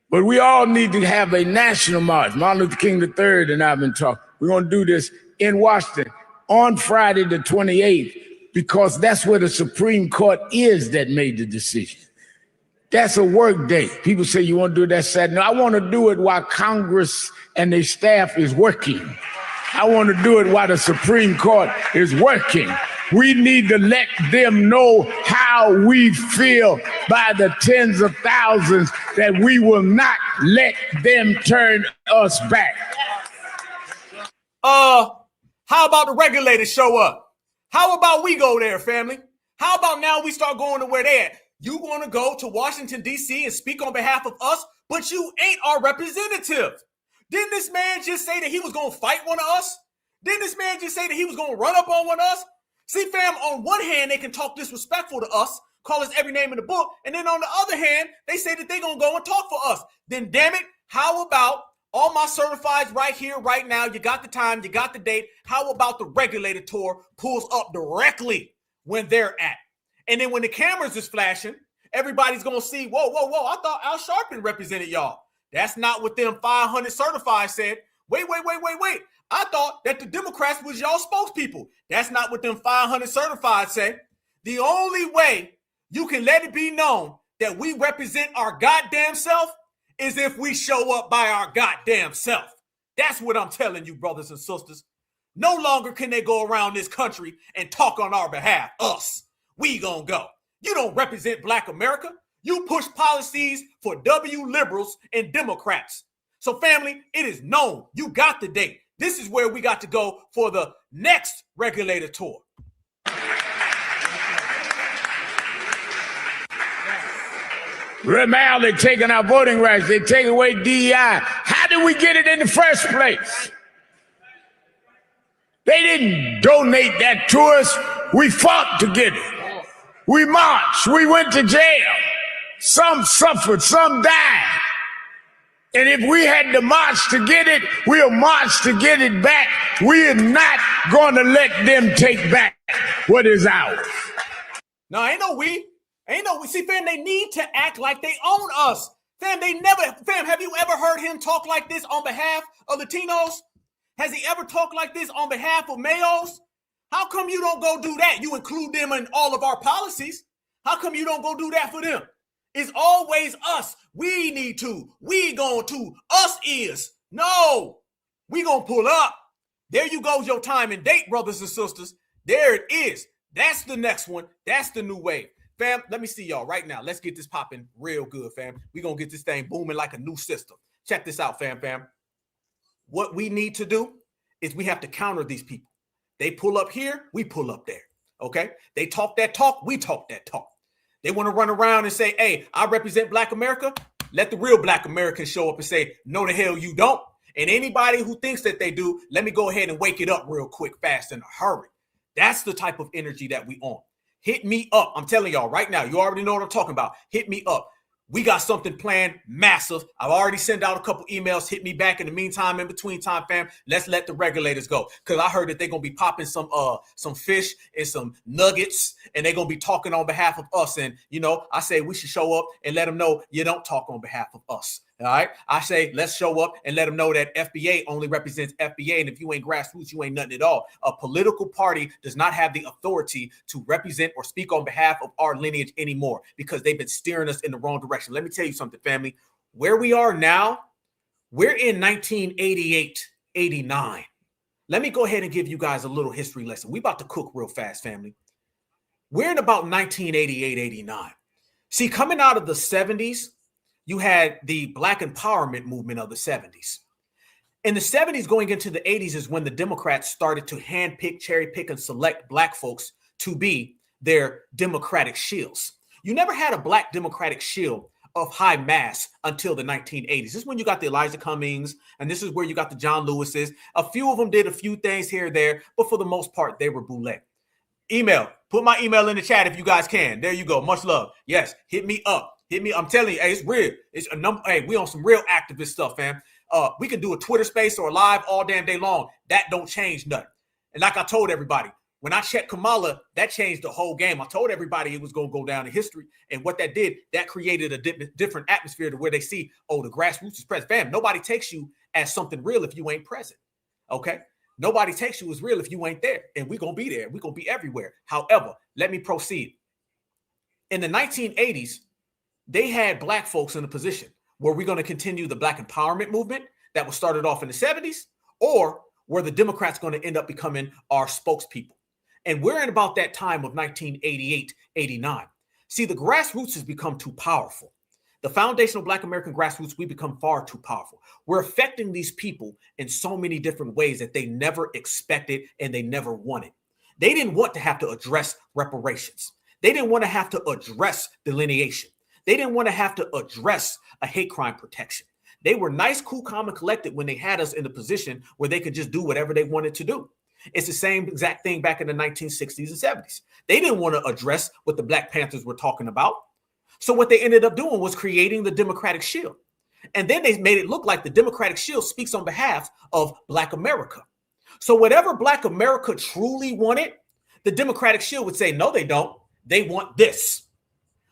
But we all need to have a national march. Martin Luther King III and I have been talking. We're going to do this in Washington on Friday the 28th because that's where the Supreme Court is that made the decision. That's a work day. People say you want to do that Saturday. No, I want to do it while Congress and their staff is working. I want to do it while the Supreme Court is working. We need to let them know how we feel by the tens of thousands that we will not let them turn us back. How about the regulators show up? How about we go there, family? How about now we start going to where they at? You want to go to Washington, D.C. and speak on behalf of us, but you ain't our representative. Didn't this man just say that he was going to fight one of us? Didn't this man just say that he was going to run up on one of us? See, fam, on one hand, they can talk disrespectful to us, call us every name in the book, and then on the other hand, they say that they're going to go and talk for us. Then, damn it, how about all my certifieds right here, right now? You got the time, you got the date. How about the regulator tour pulls up directly when they're at? And then when the cameras is flashing, everybody's going to see, whoa, I thought Al Sharpton represented y'all. That's not what them 500 certified said. Wait. I thought that the Democrats was y'all spokespeople. That's not what them 500 certified say. The only way you can let it be known that we represent our goddamn self is if we show up by our goddamn self. That's what I'm telling you, brothers and sisters. No longer can they go around this country and talk on our behalf. Us. We gonna go. You don't represent Black America. You push policies for W liberals and Democrats. So family, it is known. You got the date. This is where we got to go for the next regulator tour. Now they're taking our voting rights. They take away DEI. How did we get it in the first place? They didn't donate that to us. We fought to get it. We marched. We went to jail. Some suffered. Some died. And if we had to march to get it, we'll march to get it back. We are not going to let them take back what is ours. No, ain't no we. See, fam, they need to act like they own us. Fam, have you ever heard him talk like this on behalf of Latinos? Has he ever talked like this on behalf of Mayos? How come you don't go do that? You include them in all of our policies. How come you don't go do that for them? It's always us. We need to. We going to. Us is. No. We going to pull up. There you go, your time and date, brothers and sisters. There it is. That's the next one. That's the new wave. Fam, let me see y'all right now. Let's get this popping real good, fam. We going to get this thing booming like a new system. Check this out, fam. What we need to do is we have to counter these people. They pull up here, we pull up there. Okay? They talk that talk, we talk that talk. They want to run around and say, hey, I represent Black America. Let the real Black Americans show up and say, no, the hell you don't. And anybody who thinks that they do, let me go ahead and wake it up real quick, fast, in a hurry. That's the type of energy that we on. Hit me up. I'm telling y'all right now, you already know what I'm talking about. Hit me up. We got something planned massive. I've already sent out a couple emails. Hit me back in the meantime, in between time, fam. Let's let the regulators go. Because I heard that they're going to be popping some fish and some nuggets, and they're going to be talking on behalf of us. And, I say we should show up and let them know you don't talk on behalf of us. All right. I say, let's show up and let them know that FBA only represents FBA. And if you ain't grassroots, you ain't nothing at all. A political party does not have the authority to represent or speak on behalf of our lineage anymore because they've been steering us in the wrong direction. Let me tell you something, family. Where we are now, we're in 1988, 89. Let me go ahead and give you guys a little history lesson. We about to cook real fast, family. We're in about 1988, 89. See, coming out of the 70s, you had the Black empowerment movement of the 70s. In the 70s going into the 80s is when the Democrats started to handpick, cherry pick, and select black folks to be their Democratic shills. You never had a black Democratic shill of high mass until the 1980s. This is when you got the Elijah Cummings, and this is where you got the John Lewises. A few of them did a few things here or there, but for the most part, they were bootleg. Email. Put my email in the chat if you guys can. There you go. Much love. Yes, hit me up. Hit me. I'm telling you, hey, it's real. It's a number. Hey, we on some real activist stuff, fam. We can do a Twitter space or a live all damn day long. That don't change nothing. And like I told everybody, when I checked Kamala, that changed the whole game. I told everybody it was going to go down in history. And what that did, that created a different atmosphere to where they see, oh, the grassroots is present. Fam, nobody takes you as something real if you ain't present. Okay? Nobody takes you as real if you ain't there. And we're going to be there. We're going to be everywhere. However, let me proceed. In the 1980s, they had black folks in a position where we're going to continue the black empowerment movement that was started off in the 70s, or were the Democrats going to end up becoming our spokespeople? And we're in about that time of 1988, 89. See, the grassroots has become too powerful. The foundational Black American grassroots, we become far too powerful. We're affecting these people in so many different ways that they never expected and they never wanted. They didn't want to have to address reparations. They didn't want to have to address delineation. They didn't want to have to address a hate crime protection. They were nice, cool, calm, and collected when they had us in a position where they could just do whatever they wanted to do. It's the same exact thing back in the 1960s and 70s. They didn't want to address what the Black Panthers were talking about. So what they ended up doing was creating the Democratic Shield. And then they made it look like the Democratic Shield speaks on behalf of Black America. So whatever Black America truly wanted, the Democratic Shield would say, no, they don't. They want this.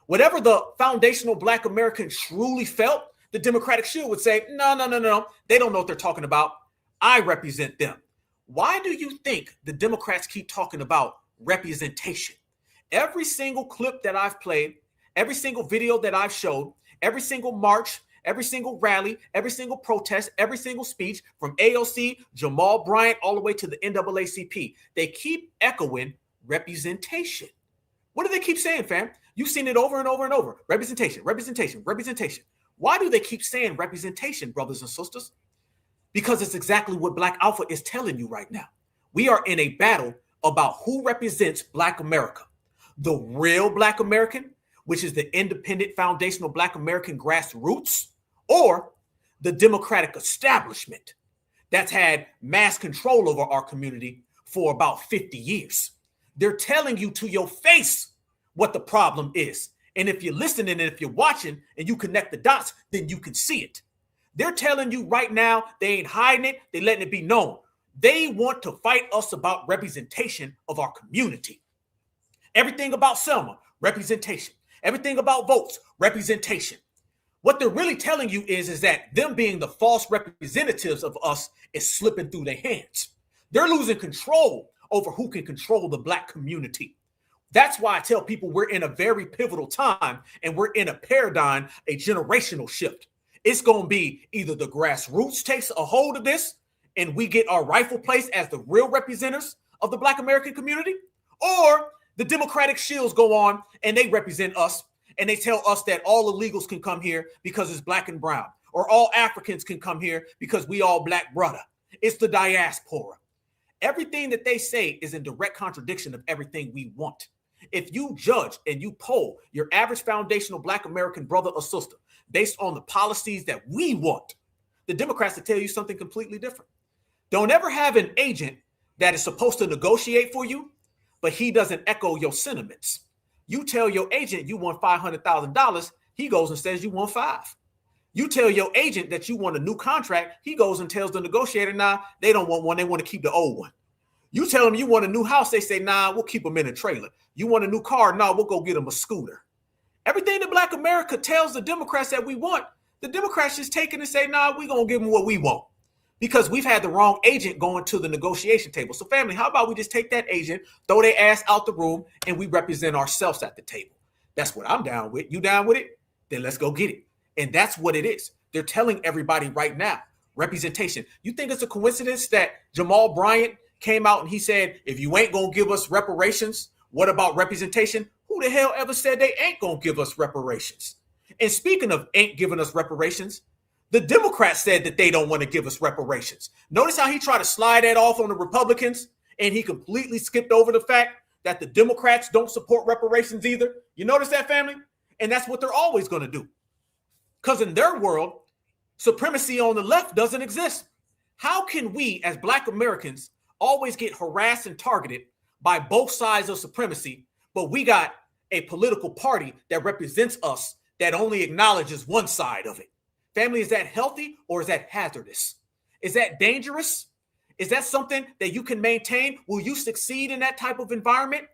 Whatever the foundational Black American truly felt, the Democratic Shield would say, no. They don't know what they're talking about. I represent them. Why do you think the Democrats keep talking about representation? Every single clip that I've played, every single video that I've showed, every single march, every single rally, every single protest, every single speech from AOC, Jamal Bryant, all the way to the NAACP, they keep echoing representation. What do they keep saying, fam? You've seen it over and over and over. Representation, representation, representation. Why do they keep saying representation, brothers and sisters? Because it's exactly what Black Alpha is telling you right now. We are in a battle about who represents Black America. The real Black American, which is the independent foundational Black American grassroots, or the Democratic establishment that's had mass control over our community for about 50 years. They're telling you to your face what the problem is. And if you're listening and if you're watching and you connect the dots, then you can see it. They're telling you right now, they ain't hiding it. They letting it be known. They want to fight us about representation of our community. Everything about Selma, representation. Everything about votes, representation. What they're really telling you is that them being the false representatives of us is slipping through their hands. They're losing control over who can control the Black community. That's why I tell people we're in a very pivotal time and we're in a paradigm, a generational shift. It's going to be either the grassroots takes a hold of this and we get our rightful place as the real representatives of the Black American community, or the Democratic shields go on and they represent us and they tell us that all illegals can come here because it's Black and brown, or all Africans can come here because we all Black brother. It's the diaspora. Everything that they say is in direct contradiction of everything we want. If you judge and you poll your average foundational Black American brother or sister based on the policies that we want, the Democrats will tell you something completely different. Don't ever have an agent that is supposed to negotiate for you, but he doesn't echo your sentiments. You tell your agent you want $500,000, he goes and says you want $5. You tell your agent that you want a new contract, he goes and tells the negotiator, nah, they don't want one, they want to keep the old one. You tell them you want a new house, they say, nah, we'll keep them in a trailer. You want a new car? Nah, we'll go get them a scooter. Everything that Black America tells the Democrats that we want, the Democrats just take it and say, nah, we're going to give them what we want. Because we've had the wrong agent going to the negotiation table. So family, how about we just take that agent, throw their ass out the room, and we represent ourselves at the table? That's what I'm down with. You down with it? Then let's go get it. And that's what it is. They're telling everybody right now, representation. You think it's a coincidence that Jamal Bryant came out and he said, if you ain't going to give us reparations, what about representation? Who the hell ever said they ain't going to give us reparations? And speaking of ain't giving us reparations, The Democrats said that they don't want to give us reparations. Notice how he tried to slide that off on the Republicans, and he completely skipped over the fact that the Democrats don't support reparations either. You notice that, family? And that's what they're always going to do. Because in their world, supremacy on the left doesn't exist. How can we, as Black Americans, always get harassed and targeted by both sides of supremacy, but we got a political party that represents us that only acknowledges one side of it? Family, is that healthy or is that hazardous? Is that dangerous? Is that something that you can maintain? Will you succeed in that type of environment?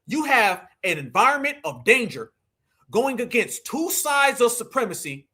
You have an environment of danger going against two sides of supremacy,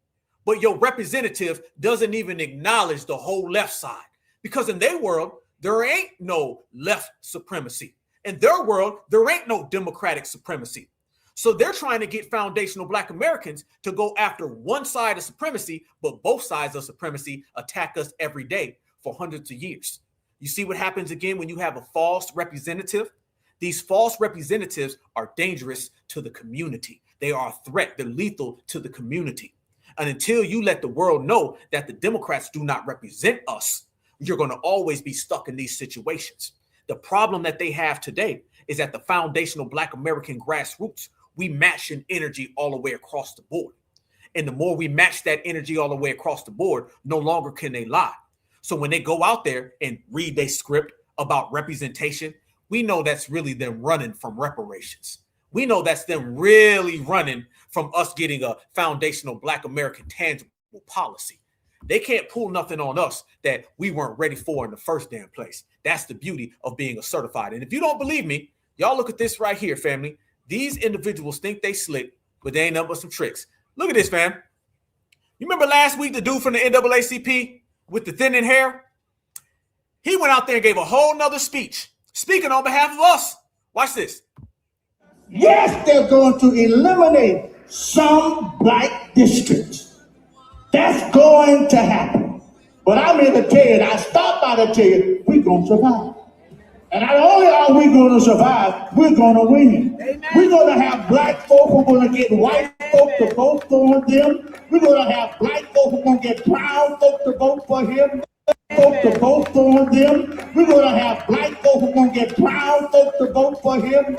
but your representative doesn't even acknowledge the whole left side. Because in their world, there ain't no left supremacy. In their world, there ain't no democratic supremacy. So they're trying to get foundational Black Americans to go after one side of supremacy, but both sides of supremacy attack us every day for hundreds of years. You see what happens again when you have a false representative? These false representatives are dangerous to the community. They are a threat. They're lethal to the community. And until you let the world know that the Democrats do not represent us, you're going to always be stuck in these situations. The problem that they have today is that the foundational Black American grassroots, we match in energy all the way across the board. And the more we match that energy all the way across the board, no longer can they lie. So when they go out there and read their script about representation, we know that's really them running from reparations. We know that's them really running from us getting a foundational Black American tangible policy. They can't pull nothing on us that we weren't ready for in the first damn place. That's the beauty of being a certified. And if you don't believe me, y'all look at this right here, family. These individuals think they slick, but they ain't nothing but some tricks. Look at this, fam. You remember last week the dude from the NAACP with the thinning hair? He went out there and gave a whole nother speech, speaking on behalf of us. Watch this. Yes, they're going to eliminate some Black districts. That's going to happen. But I'm here to tell you, I stopped by to tell you, we're going to survive. And not only are we going to survive, we're going to win. Amen. We're going to have Black folk who are going to get white folk to vote for them. We're going to have Black folk who are going to get brown folk to vote for him. Folk to vote for them. We're going to have Black folk who are going to get brown folk to vote for him.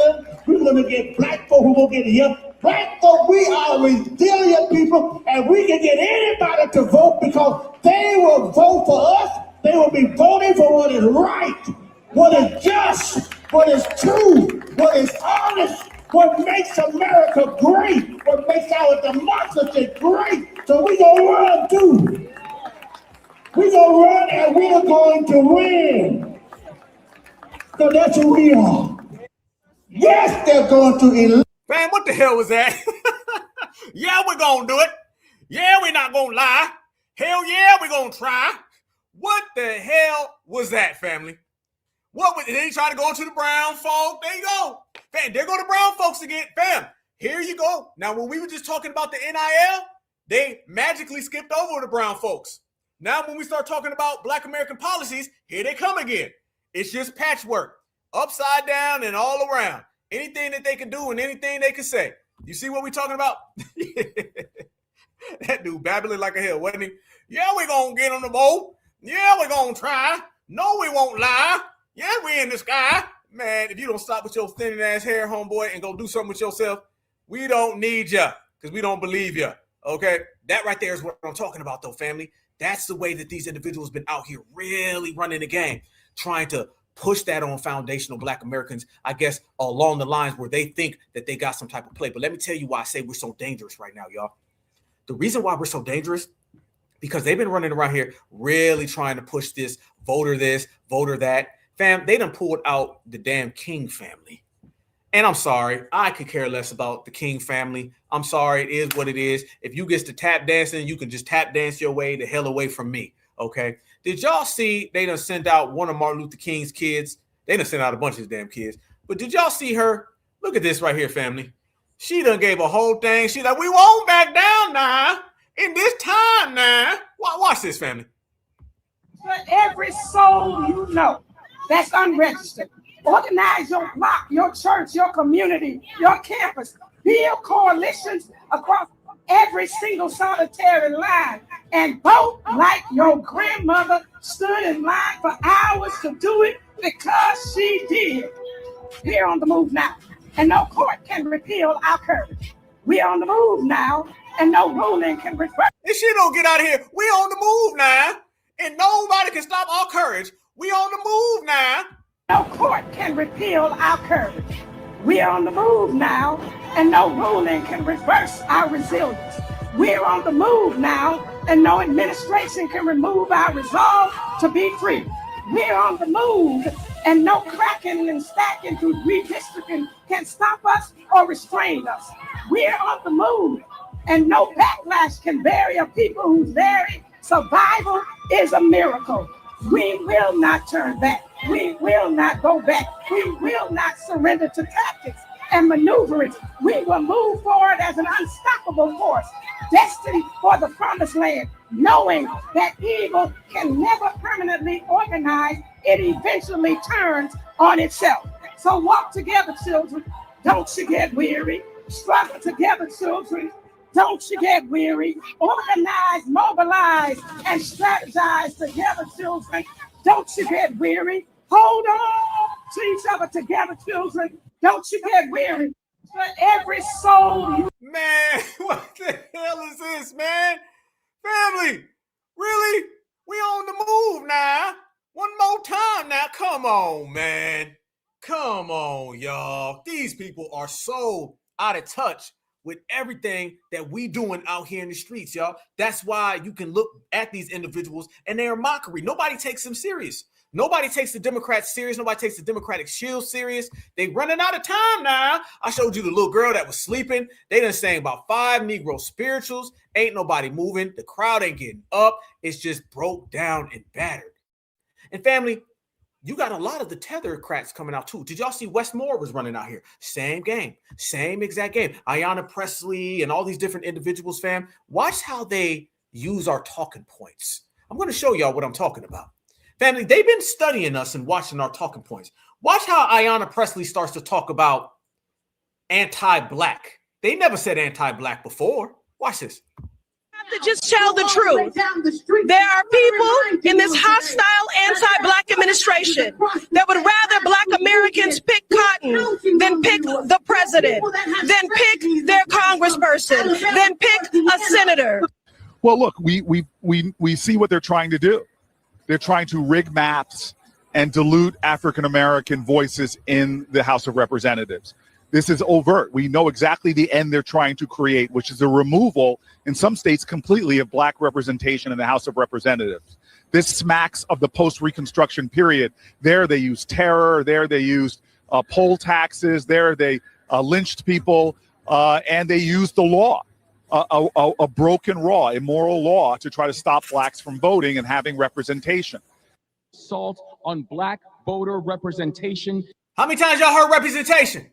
We're going to get Black folk who are going to get young. Black folk, we are resilient people, and we can get anybody to vote because they will vote for us. They will be voting for what is right, what is just, what is true, what is honest, what makes America great, what makes our democracy great. So we're going to run too. We're going to run and we're going to win. So that's who we are. Yes, they're going to. Man, what the hell was that? Yeah, we're going to do it. Yeah, we're not going to lie. Hell yeah, we're going to try. What the hell was that, family? What was, they trying to go into the brown folk? There you go. Fam, there go the brown folks again. Fam, here you go. Now, when we were just talking about the NIL, they magically skipped over the brown folks. Now, when we start talking about Black American policies, here they come again. It's just patchwork, upside down and all around. Anything that they can do and anything they can say. You see what we're talking about? That dude babbling like a hell, wasn't he? Yeah, we're going to get on the boat. Yeah, we're going to try. No, we won't lie. Yeah, we're in the sky. Man, if you don't stop with your thinning ass hair, homeboy, and go do something with yourself, we don't need you because we don't believe you. Okay? That right there is what I'm talking about, though, family. That's the way that these individuals been out here really running the game, trying to push that on foundational Black Americans, I guess, along the lines where they think that they got some type of play. But let me tell you why I say we're so dangerous right now, y'all. The reason why we're so dangerous, because they've been running around here really trying to push this, voter that. Fam, they done pulled out the damn King family. And I'm sorry, I could care less about the King family. I'm sorry, it is what it is. If you get to tap dancing, you can just tap dance your way the hell away from me, okay? Did y'all see they done sent out one of Martin Luther King's kids? They done sent out a bunch of his damn kids. But did y'all see her? Look at this right here, family. She done gave a whole thing. She's like, we won't back down now. In this time now. Watch this, family. For every soul you know that's unregistered, organize your block, your church, your community, your campus. Build coalitions across every single solitary line and vote like your grandmother stood in line for hours to do it because she did. We're on the move now, and no court can repeal our courage. We're on the move now, and no ruling can reverse. This shit don't get out of here. We on the move now, and nobody can stop our courage. We on the move now. No court can repeal our courage. We're on the move now, and no ruling can reverse our resilience. We're on the move now, and no administration can remove our resolve to be free. We're on the move, and no cracking and stacking through redistricting can stop us or restrain us. We're on the move, and no backlash can bury a people whose very survival is a miracle. We will not turn back. We will not go back. We will not surrender to tactics and maneuvering. We will move forward as an unstoppable force, destined for the promised land, knowing that evil can never permanently organize. It eventually turns on itself. So walk together, children. Don't you get weary. Struggle together, children. Don't you get weary. Organize, mobilize, and strategize together, children. Don't you get weary. Hold on to each other together, children. Don't you get weary. For every soul you... Man, what the hell is this, man? Family, really? We on the move now. One more time now. Come on, man. Come on, y'all. These people are so out of touch with everything that we doing out here in the streets, y'all. That's why you can look at these individuals and they're mockery. Nobody takes them serious. Nobody takes the Democrats serious. Nobody takes the Democratic Shield serious. They running out of time now. I showed you the little girl that was sleeping. They done sang about 5 Negro spirituals. Ain't nobody moving. The crowd ain't getting up. It's just broke down and battered. And family, you got a lot of the Tetherocrats coming out too. Did y'all see Westmore was running out here? Same game, same exact game. Ayanna Pressley and all these different individuals, fam. Watch how they use our talking points. I'm going to show y'all what I'm talking about. Family, they've been studying us and watching our talking points. Watch how Ayanna Pressley starts to talk about anti-black. They never said anti-black before. Watch this. To just tell the truth. There are people in this hostile anti-black administration that would rather black Americans pick cotton than pick the president, than pick their congressperson, than pick a senator. Well, look, we see what they're trying to do. They're trying to rig maps and dilute African American voices in the House of Representatives. This is overt. We know exactly the end they're trying to create, which is the removal, in some states completely, of black representation in the House of Representatives. This smacks of the post-Reconstruction period. There they used terror. There they used poll taxes. There they lynched people. And they used the law, a broken law, immoral law, to try to stop blacks from voting and having representation. Assault on black voter representation. How many times y'all heard representation?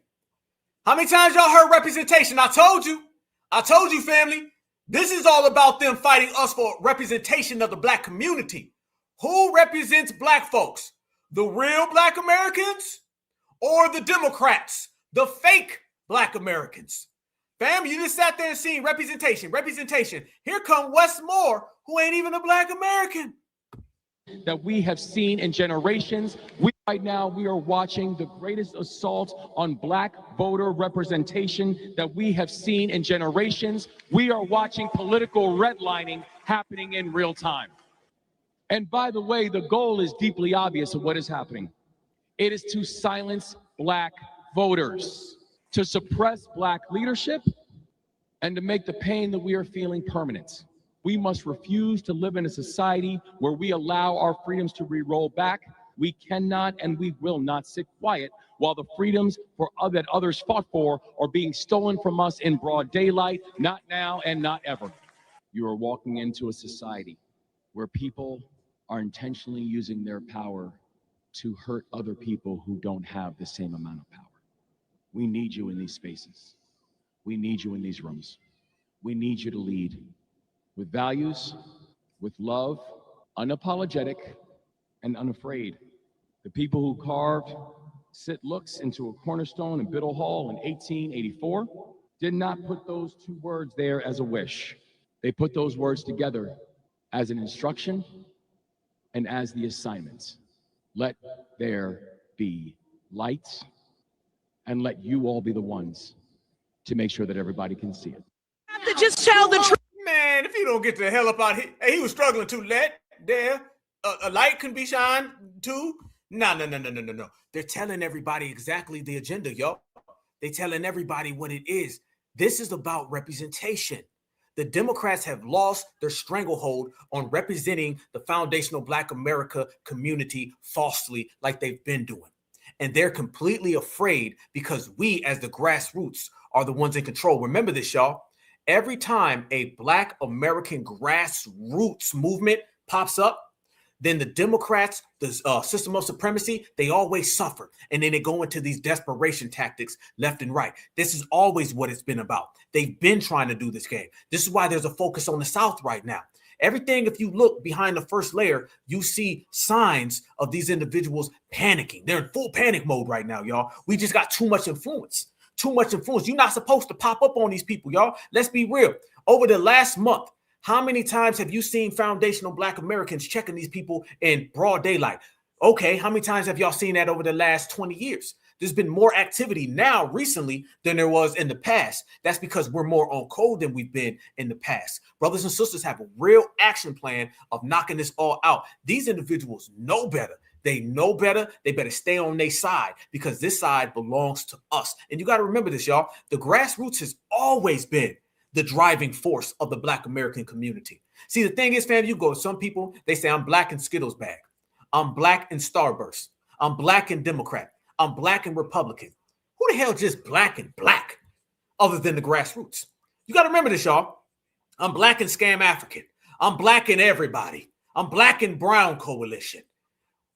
How many times y'all heard representation? I told you, family. This is all about them fighting us for representation of the black community. Who represents black folks? The real black Americans or the Democrats? The fake black Americans? Fam, you just sat there and seen representation. Here come Westmore, who ain't even a black American. That we have seen in generations. Right now, we are watching the greatest assault on black voter representation that we have seen in generations. We are watching political redlining happening in real time. And by the way, the goal is deeply obvious of what is happening. It is to silence black voters, to suppress black leadership, and to make the pain that we are feeling permanent. We must refuse to live in a society where we allow our freedoms to re-roll back. We cannot and we will not sit quiet while the freedoms that others fought for are being stolen from us in broad daylight, not now and not ever. You are walking into a society where people are intentionally using their power to hurt other people who don't have the same amount of power. We need you in these spaces. We need you in these rooms. We need you to lead with values, with love, unapologetic, and unafraid. The people who carved Sit Looks into a cornerstone in Biddle Hall in 1884 did not put those two words there as a wish. They put those words together as an instruction and as the assignment. Let there be light, and let you all be the ones to make sure that everybody can see it. Have to just tell the truth. Man, if you don't get the hell up out here, hey, he was struggling to let there a light can be shined too. No. They're telling everybody exactly the agenda, y'all. They're telling everybody what it is. This is about representation. The Democrats have lost their stranglehold on representing the foundational Black America community falsely, like they've been doing. And they're completely afraid because we, as the grassroots, are the ones in control. Remember this, y'all. Every time a Black American grassroots movement pops up, then the Democrats, the system of supremacy, they always suffer. And then they go into these desperation tactics left and right. This is always what it's been about. They've been trying to do this game. This is why there's a focus on the South right now. Everything, if you look behind the first layer, you see signs of these individuals panicking. They're in full panic mode right now, y'all. We just got too much influence. Too much influence. You're not supposed to pop up on these people, y'all. Let's be real. Over the last month, how many times have you seen foundational Black Americans checking these people in broad daylight? Okay, how many times have y'all seen that over the last 20 years? There's been more activity now recently than there was in the past. That's because we're more on code than we've been in the past. Brothers and sisters have a real action plan of knocking this all out. These individuals know better. They know better. They better stay on their side because this side belongs to us. And you got to remember this, y'all. The grassroots has always been the driving force of the Black American community. See, the thing is, fam, you go to some people, they say, I'm Black in Skittles bag. I'm Black in Starburst. I'm Black and Democrat. I'm Black and Republican. Who the hell just Black and Black other than the grassroots? You got to remember this, y'all. I'm Black and Scam African. I'm Black and everybody. I'm Black and Brown coalition.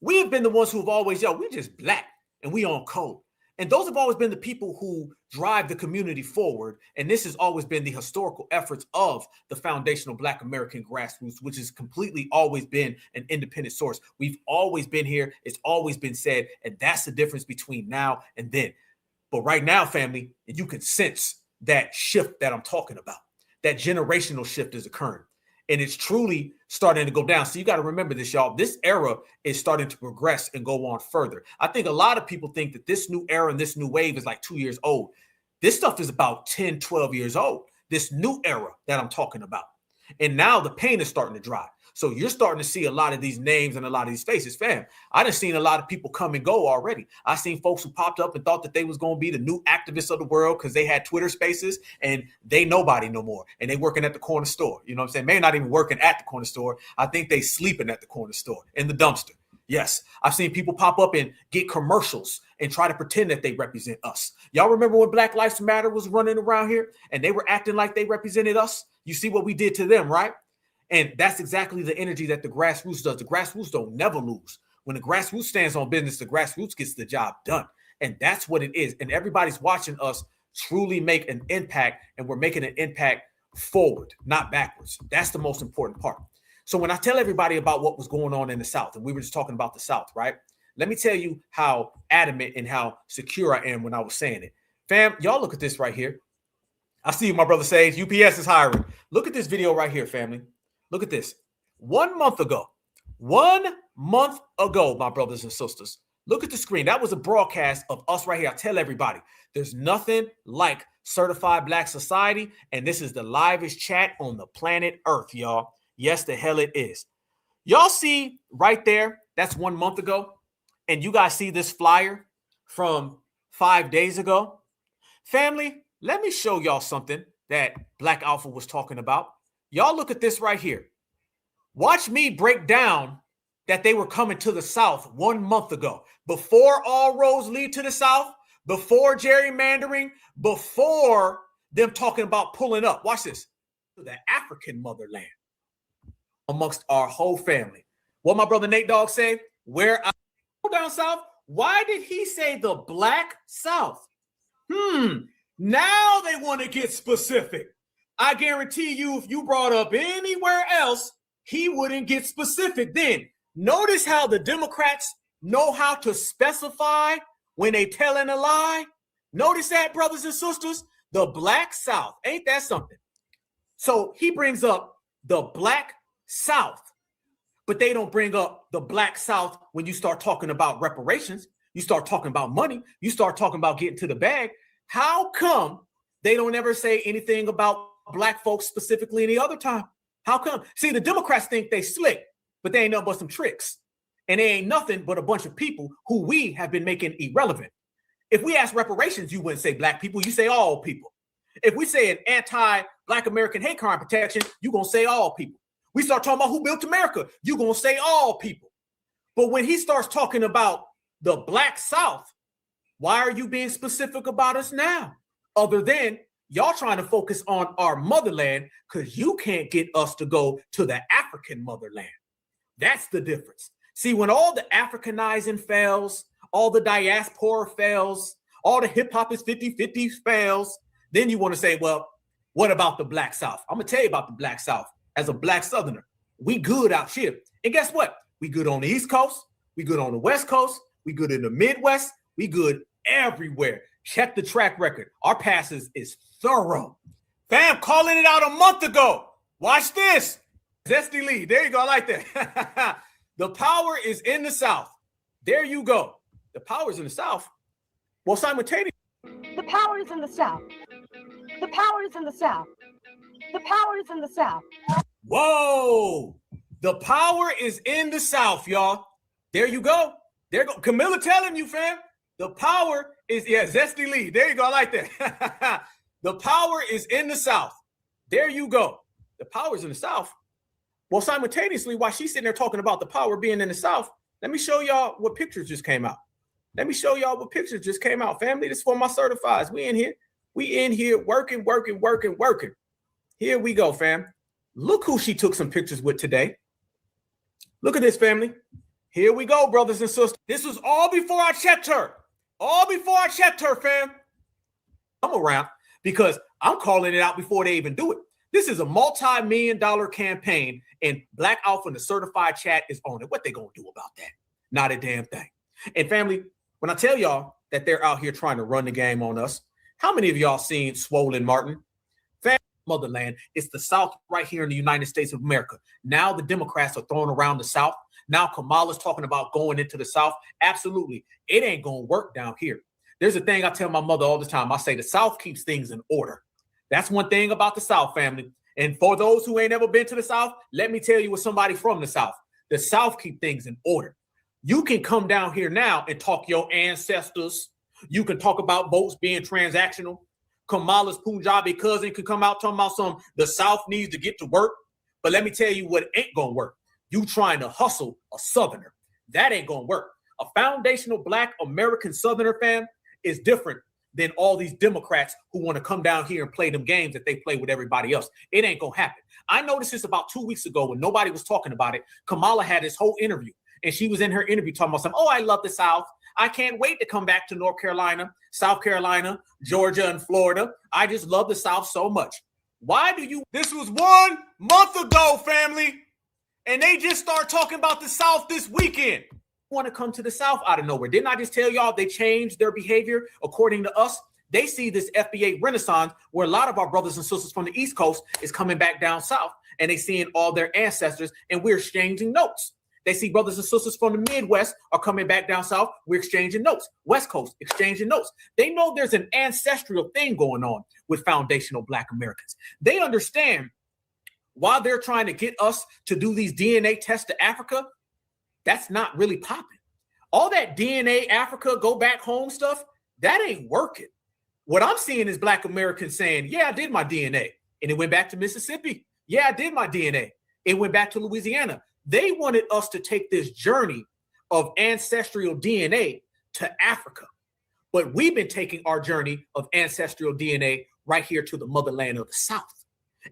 We have been the ones who have always, we just Black and we on code. And those have always been the people who drive the community forward. And this has always been the historical efforts of the foundational Black American grassroots, which has completely always been an independent source. We've always been here. It's always been said. And that's the difference between now and then. But right now, family, you can sense that shift that I'm talking about. That generational shift is occurring. And it's truly starting to go down. So you got to remember this, y'all. This era is starting to progress and go on further. I think a lot of people think that this new era and this new wave is like 2 years old. This stuff is about 10, 12 years old. This new era that I'm talking about. And now the pain is starting to dry. So you're starting to see a lot of these names and a lot of these faces. Fam, I done seen a lot of people come and go already. I seen folks who popped up and thought that they was going to be the new activists of the world because they had Twitter spaces and they nobody no more. And they working at the corner store. You know what I'm saying? Maybe not even working at the corner store. I think they sleeping at the corner store in the dumpster. Yes, I've seen people pop up and get commercials and try to pretend that they represent us. Y'all remember when Black Lives Matter was running around here and they were acting like they represented us? You see what we did to them, right? And that's exactly the energy that the grassroots does. The grassroots don't never lose. When the grassroots stands on business, the grassroots gets the job done. And that's what it is. And everybody's watching us truly make an impact, and we're making an impact forward, not backwards. That's the most important part. So when I tell everybody about what was going on in the South, and we were just talking about the South, right? Let me tell you how adamant and how secure I am when I was saying it. Fam, y'all look at this right here. I see you, my brother Sage. UPS is hiring. Look at this video right here, family. Look at this. 1 month ago, my brothers and sisters, look at the screen. That was a broadcast of us right here. I tell everybody, there's nothing like Certified Black Society, and this is the livest chat on the planet Earth, y'all. Yes, the hell it is. Y'all see right there, that's 1 month ago, and you guys see this flyer from 5 days ago. Family, let me show y'all something that Black Alpha was talking about. Y'all look at this right here. Watch me break down that they were coming to the South 1 month ago. Before all roads lead to the South, before gerrymandering, before them talking about pulling up. Watch this. To the African motherland amongst our whole family. What my brother Nate Dogg say? Where I go down South? Why did he say the Black South? Now they want to get specific. I guarantee you, if you brought up anywhere else, he wouldn't get specific then. Notice how the Democrats know how to specify when they telling a lie. Notice that, brothers and sisters. The Black South. Ain't that something? So he brings up the Black South, but they don't bring up the Black South when you start talking about reparations. You start talking about money. You start talking about getting to the bag. How come they don't ever say anything about Black folks specifically any other time? How come? See, the Democrats think they slick, but they ain't nothing but some tricks. And they ain't nothing but a bunch of people who we have been making irrelevant. If we ask reparations, you wouldn't say Black people, you say all people. If we say an anti-Black American hate crime protection, you're going to say all people. We start talking about who built America, you're going to say all people. But when he starts talking about the Black South, why are you being specific about us now? Other than y'all trying to focus on our motherland because you can't get us to go to the African motherland. That's the difference. See, when all the Africanizing fails, all the diaspora fails, all the hip hop is 50-50 fails, then you want to say, well, what about the Black South? I'm going to tell you about the Black South. As a Black Southerner, we good out here. And guess what? We good on the East Coast. We good on the West Coast. We good in the Midwest. We good everywhere. Check the track record. Our passes is thorough. Fam, calling it out a month ago. Watch this. Zesty Lee. There you go. I like that. The power is in the South. There you go. The power is in the South. Well, simultaneously. The power is in the South. The power is in the South. The power is in the South. Whoa. The power is in the South, y'all. There you go. There go. Camilla telling you, fam. The power is, Zesty Lee. There you go. I like that. The power is in the South. There you go. The power is in the South. Well, simultaneously, while she's sitting there talking about the power being in the South, let me show y'all what pictures just came out. Let me show y'all what pictures just came out. Family, this is for my certifieds. We in here. We in here working. Here we go, fam. Look who she took some pictures with today. Look at this, family. Here we go, brothers and sisters. This was all before I checked her. All before I checked her, fam. I'm around because I'm calling it out before they even do it. This is a multi-million-dollar campaign, and Black Alpha and the certified chat is on it. What they gonna do about that? Not a damn thing. And family, when I tell y'all that they're out here trying to run the game on us, how many of y'all seen Swollen Martin? Family, motherland, it's the South right here in the United States of America. Now the Democrats are throwing around the South. Now Kamala's talking about going into the South. Absolutely. It ain't gonna work down here. There's a thing I tell my mother all the time. I say the South keeps things in order. That's one thing about the South, family. And for those who ain't ever been to the South, let me tell you what somebody from the South. The South keep things in order. You can come down here now and talk your ancestors. You can talk about votes being transactional. Kamala's Punjabi cousin could come out talking about the South needs to get to work. But let me tell you what ain't gonna work. You trying to hustle a Southerner. That ain't gonna work. A foundational Black American Southerner, fam, is different than all these Democrats who want to come down here and play them games that they play with everybody else. It ain't gonna happen. I noticed this about 2 weeks ago when nobody was talking about it. Kamala had this whole interview, and she was in her interview talking about something. Oh, I love the South. I can't wait to come back to North Carolina, South Carolina, Georgia, and Florida. I just love the South so much. Why do you? This was 1 month ago, family, and they just start talking about the South this weekend. Want to come to the South out of nowhere. Didn't I just tell y'all they changed their behavior according to us? They see this FBA renaissance where a lot of our brothers and sisters from the East Coast is coming back down South, and they seeing all their ancestors, and we're exchanging notes. They see brothers and sisters from the Midwest are coming back down South. We're exchanging notes. West Coast, exchanging notes. They know there's an ancestral thing going on with foundational Black Americans. They understand while they're trying to get us to do these DNA tests to Africa, that's not really popping. All that DNA Africa, go back home stuff, that ain't working. What I'm seeing is Black Americans saying, yeah, I did my DNA. And it went back to Mississippi. Yeah, I did my DNA. It went back to Louisiana. They wanted us to take this journey of ancestral DNA to Africa. But we've been taking our journey of ancestral DNA right here to the motherland of the South.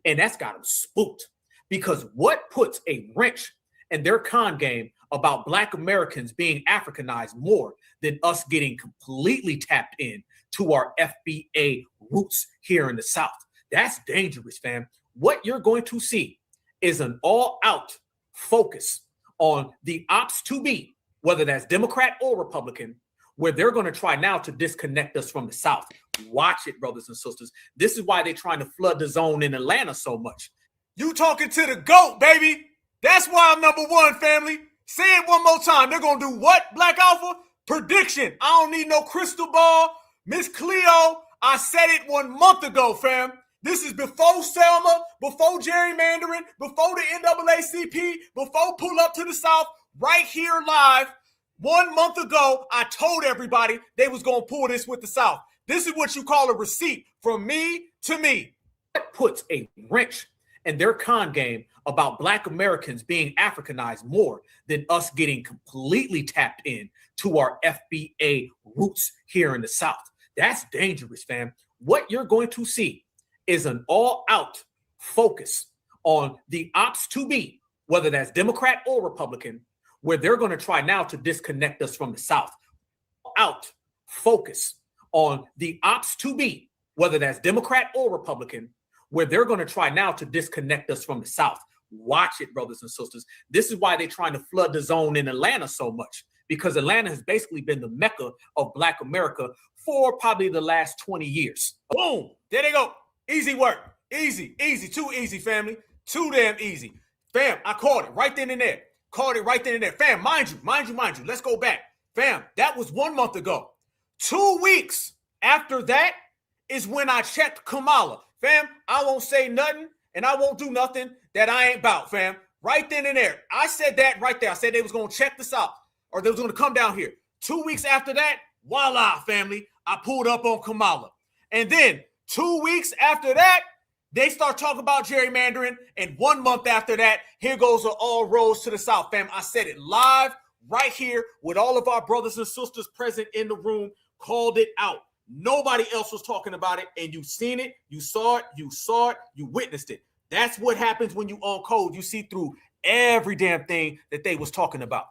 And that's got them spooked. Because what puts a wrench in their con game about Black Americans being Africanized more than us getting completely tapped in to our FBA roots here in the South? That's dangerous, fam. What you're going to see is an all-out focus on the ops to be, whether that's Democrat or Republican, where they're going to try now to disconnect us from the South. Watch it, brothers and sisters. This is why they're trying to flood the zone in Atlanta so much. You talking to the GOAT, baby. That's why I'm number one, family. Say it one more time. They're going to do what, Black Alpha? Prediction. I don't need no crystal ball. Miss Cleo, I said it 1 month ago, fam. This is before Selma, before gerrymandering, before the NAACP, before pull up to the South, right here live. 1 month ago, I told everybody they was going to pull this with the South. This is what you call a receipt from me to me. That puts a wrench in their con game about Black Americans being Africanized more than us getting completely tapped in to our FBA roots here in the South. That's dangerous, fam. What you're going to see is an all-out focus on the ops to be, whether that's Democrat or Republican, where they're going to try now to disconnect us from the South. Out focus on the ops to be, whether that's Democrat or Republican, where they're going to try now to disconnect us from the South. Watch it, brothers and sisters. This is why they're trying to flood the zone in Atlanta so much, because Atlanta has basically been the mecca of Black America for probably the last 20 years. Boom. There they go. Easy work. Easy. Easy. Too easy, family. Too damn easy. Fam, I called it right then and there. Called it right then and there. Fam, mind you. Let's go back. Fam, that was 1 month ago. 2 weeks after that is when I checked Kamala. Fam, I won't say nothing and I won't do nothing that I ain't about, fam. Right then and there. I said that right there. I said they was going to check this out, or they was going to come down here. 2 weeks after that, voila, family, I pulled up on Kamala. And then 2 weeks after that, they start talking about gerrymandering. And 1 month after that, here goes all roads to the South, fam. I said it live right here with all of our brothers and sisters present in the room, called it out. Nobody else was talking about it, and you seen it, you saw it, you witnessed it. That's what happens when you on code. You see through every damn thing that they was talking about.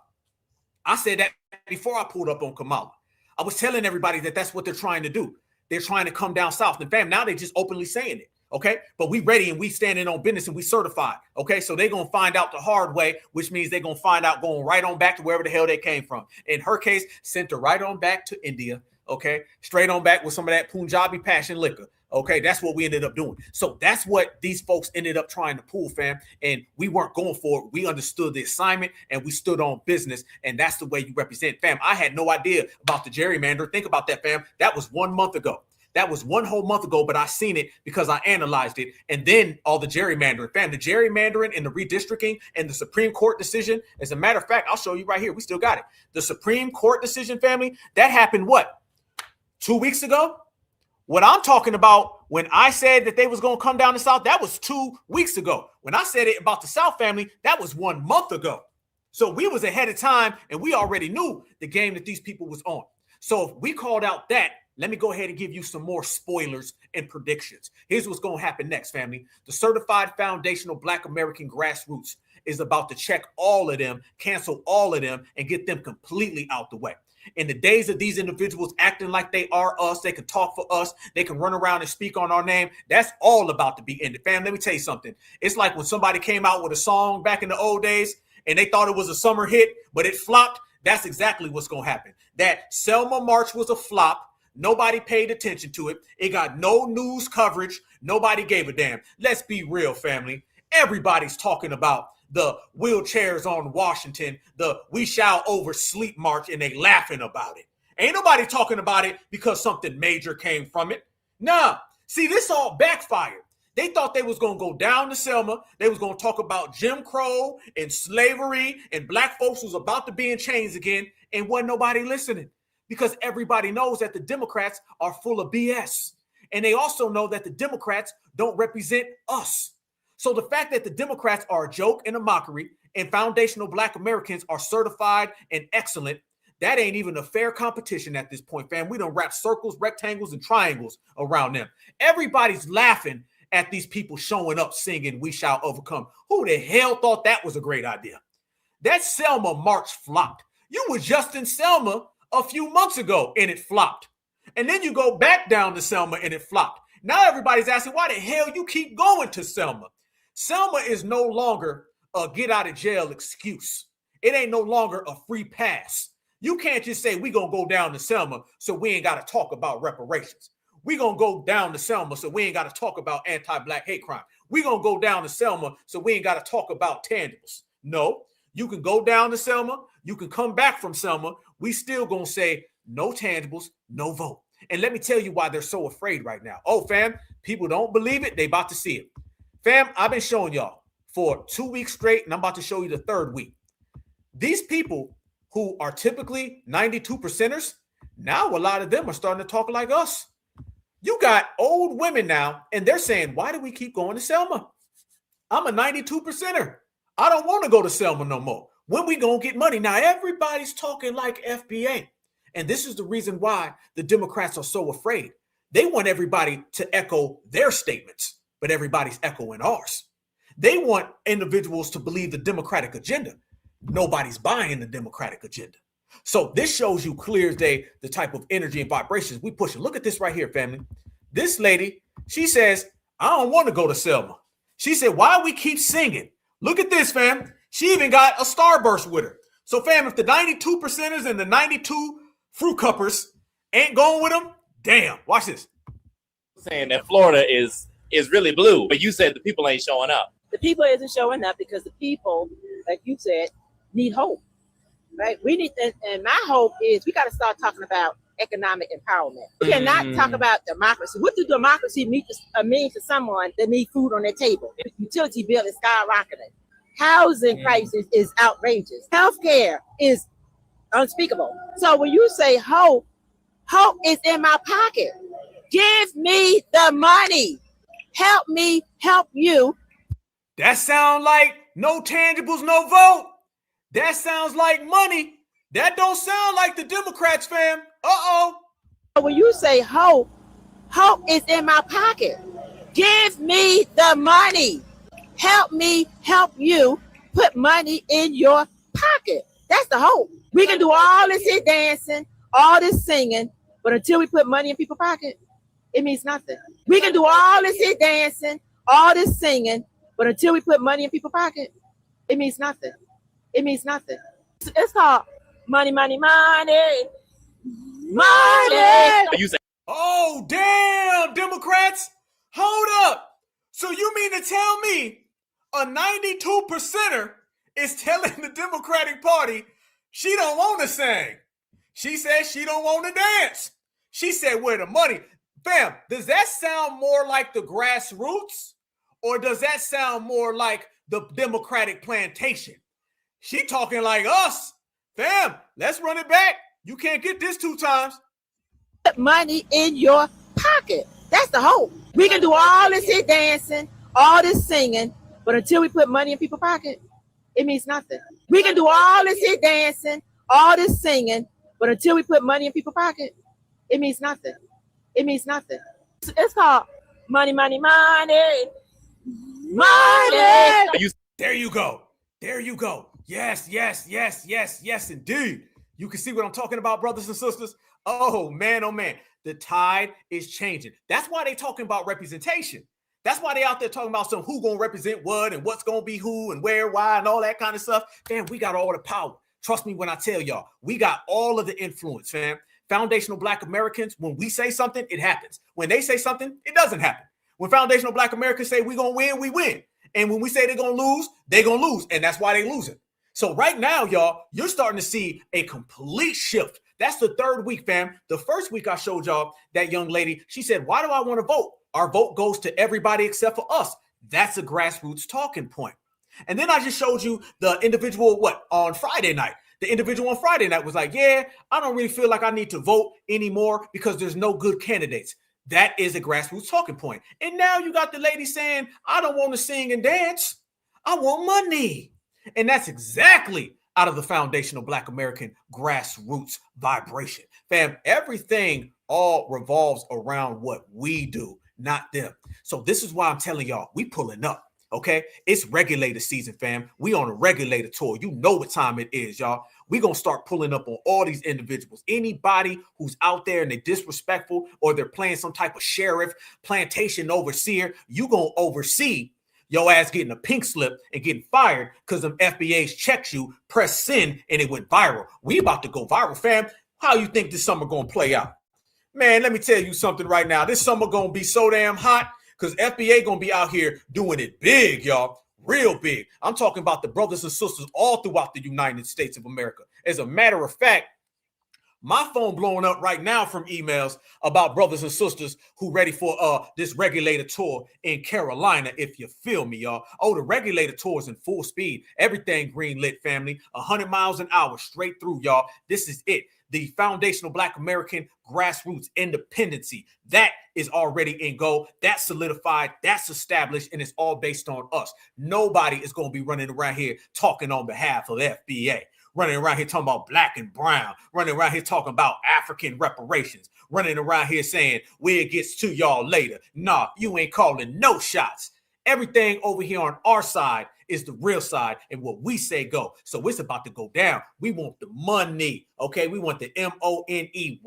I said that before I pulled up on Kamala. I was telling everybody that that's what they're trying to do. They're trying to come down South. And fam, now they just openly saying it. Okay, but we ready and we standing on business and we certified. Okay, so they're going to find out the hard way, which means they're going to find out going right on back to wherever the hell they came from. In her case, sent her right on back to India. Okay, straight on back with some of that Punjabi passion liquor. Okay, that's what we ended up doing. So that's what these folks ended up trying to pull, fam. And we weren't going for it. We understood the assignment and we stood on business. And that's the way you represent, fam. I had no idea about the gerrymander. Think about that, fam. That was 1 month ago. That was 1 whole month ago, but I seen it because I analyzed it. And then all the gerrymandering, fam, the gerrymandering and the redistricting and the Supreme Court decision. As a matter of fact, I'll show you right here. We still got it. The Supreme Court decision, family, that happened what? 2 weeks ago? What I'm talking about when I said that they was going to come down the South, that was 2 weeks ago. When I said it about the South, family, that was 1 month ago. So we was ahead of time and we already knew the game that these people was on. So if we called out that, let me go ahead and give you some more spoilers and predictions. Here's what's going to happen next, family. The Certified Foundational Black American Grassroots is about to check all of them, cancel all of them, and get them completely out the way. In the days of these individuals acting like they are us, they can talk for us, they can run around and speak on our name, that's all about to be ended. Fam, let me tell you something. It's like when somebody came out with a song back in the old days and they thought it was a summer hit, but it flopped. That's exactly what's going to happen. That Selma March was a flop. Nobody paid attention to it. It got no news coverage. Nobody gave a damn. Let's be real, family. Everybody's talking about the wheelchairs on Washington, the We Shall Oversleep March, and they laughing about it. Ain't nobody talking about it because something major came from it. Nah. See, this all backfired. They thought they was going to go down to Selma. They was going to talk about Jim Crow and slavery and black folks was about to be in chains again, and wasn't nobody listening. Because everybody knows that the Democrats are full of BS. And they also know that the Democrats don't represent us. So the fact that the Democrats are a joke and a mockery and foundational Black Americans are certified and excellent, that ain't even a fair competition at this point, fam. We don't wrap circles, rectangles, and triangles around them. Everybody's laughing at these people showing up singing We Shall Overcome. Who the hell thought that was a great idea? That Selma March flopped. You were just in Selma a few months ago and it flopped. And then you go back down to Selma and it flopped. Now everybody's asking, why the hell you keep going to Selma? Selma is no longer a get out of jail excuse. It ain't no longer a free pass. You can't just say we gonna go down to Selma so we ain't gotta talk about reparations. We gonna go down to Selma so we ain't gotta talk about anti-black hate crime. We gonna go down to Selma so we ain't gotta talk about tangibles. No, you can go down to Selma, you can come back from Selma. We still gonna say no tangibles, no vote. And let me tell you why they're so afraid right now. Oh, fam, people don't believe it. They about to see it. Fam, I've been showing y'all for 2 weeks straight, and I'm about to show you the third week. These people who are typically 92%ers, now a lot of them are starting to talk like us. You got old women now, and they're saying, why do we keep going to Selma? I'm a 92%er. I don't want to go to Selma no more. When we gonna get money? Now, everybody's talking like FBA. And this is the reason why the Democrats are so afraid. They want everybody to echo their statements, but everybody's echoing ours. They want individuals to believe the Democratic agenda. Nobody's buying the Democratic agenda. So this shows you clear as day the type of energy and vibrations we pushing. Look at this right here, family. This lady, she says, I don't want to go to Selma. She said, why we keep singing? Look at this, fam. She even got a starburst with her. So, fam, if the 92%ers and the 92 fruit cuppers ain't going with them, damn. Watch this. Saying that Florida is really blue, but you said the people ain't showing up. The people isn't showing up because the people, like you said, need hope, right? We need, and my hope is we got to start talking about economic empowerment. We cannot talk about democracy. What does democracy mean to someone that needs food on their table? The utility bill is skyrocketing. Housing crisis is outrageous. Healthcare is unspeakable. So when you say hope, hope is in my pocket. Give me the money. Help me help you. That sounds like no tangibles, no vote. That sounds like money. That don't sound like the Democrats, fam. Uh-oh. When you say hope, hope is in my pocket. Give me the money. Help me help you. Put money in your pocket. That's the hope. We can do all this here dancing, all this singing, but until we put money in people's pocket, it means nothing. We can do all this here dancing, all this singing, but until we put money in people's pocket, it means nothing. It means nothing. It's called money, money, money, money. Oh, damn, Democrats. Hold up. So you mean to tell me a 92%er is telling the Democratic Party she don't want to sing? She says she don't want to dance. She said, where the money? Fam, does that sound more like the grassroots? Or does that sound more like the Democratic plantation? She talking like us. Fam, let's run it back. You can't get this 2 times. Put money in your pocket. That's the hope. We can do all this here dancing, all this singing, but until we put money in people's pocket, it means nothing. We can do all this here dancing, all this singing, but until we put money in people's pocket, it means nothing. It means nothing. It's called money, money, money, money. There you go. There you go. Yes, yes, yes, yes, yes, indeed. You can see what I'm talking about, brothers and sisters. Oh, man, the tide is changing. That's why they talking about representation. That's why they out there talking about who gonna represent what and what's gonna be who and where, why, and all that kind of stuff. Fam, we got all the power. Trust me when I tell y'all, we got all of the influence, fam. Foundational Black Americans, when we say something, it happens. When they say something, it doesn't happen. When foundational Black Americans say we gonna win, we win. And when we say they're gonna lose, they're gonna lose. And that's why they losing. So right now, y'all, you're starting to see a complete shift. That's the third week, fam. The first week I showed y'all that young lady, she said, why do I want to vote? Our vote goes to everybody except for us. That's a grassroots talking point. And then I just showed you the individual, on Friday night. The individual on Friday night was like, yeah, I don't really feel like I need to vote anymore because there's no good candidates. That is a grassroots talking point. And now you got the lady saying, I don't want to sing and dance. I want money. And that's exactly out of the foundational Black American grassroots vibration. Fam, everything all revolves around what we do, not them. So this is why I'm telling y'all, we pulling up, okay? It's regulator season, fam. We on a regulator tour. You know what time it is, y'all. We going to start pulling up on all these individuals. Anybody who's out there and they're disrespectful or they're playing some type of sheriff, plantation overseer, you going to oversee Your ass getting a pink slip and getting fired because them FBAs checked you, press send, and it went viral. We about to go viral, fam. How you think this summer gonna play out? Man, let me tell you something right now. This summer gonna be so damn hot because FBA gonna be out here doing it big, y'all. Real big. I'm talking about the brothers and sisters all throughout the United States of America. As a matter of fact, my phone blowing up right now from emails about brothers and sisters who ready for this regulator tour in Carolina, if you feel me, y'all. Oh, the regulator tour is in full speed. Everything green lit, family. 100 miles an hour straight through, y'all. This is it. The foundational Black American grassroots independency. That is already in go. That's solidified. That's established. And it's all based on us. Nobody is going to be running around here talking on behalf of FBA. Running around here talking about black and brown, running around here talking about African reparations, running around here saying, where it gets to y'all later. Nah, you ain't calling no shots. Everything over here on our side is the real side and what we say go. So it's about to go down. We want the money, okay? We want the MONEY,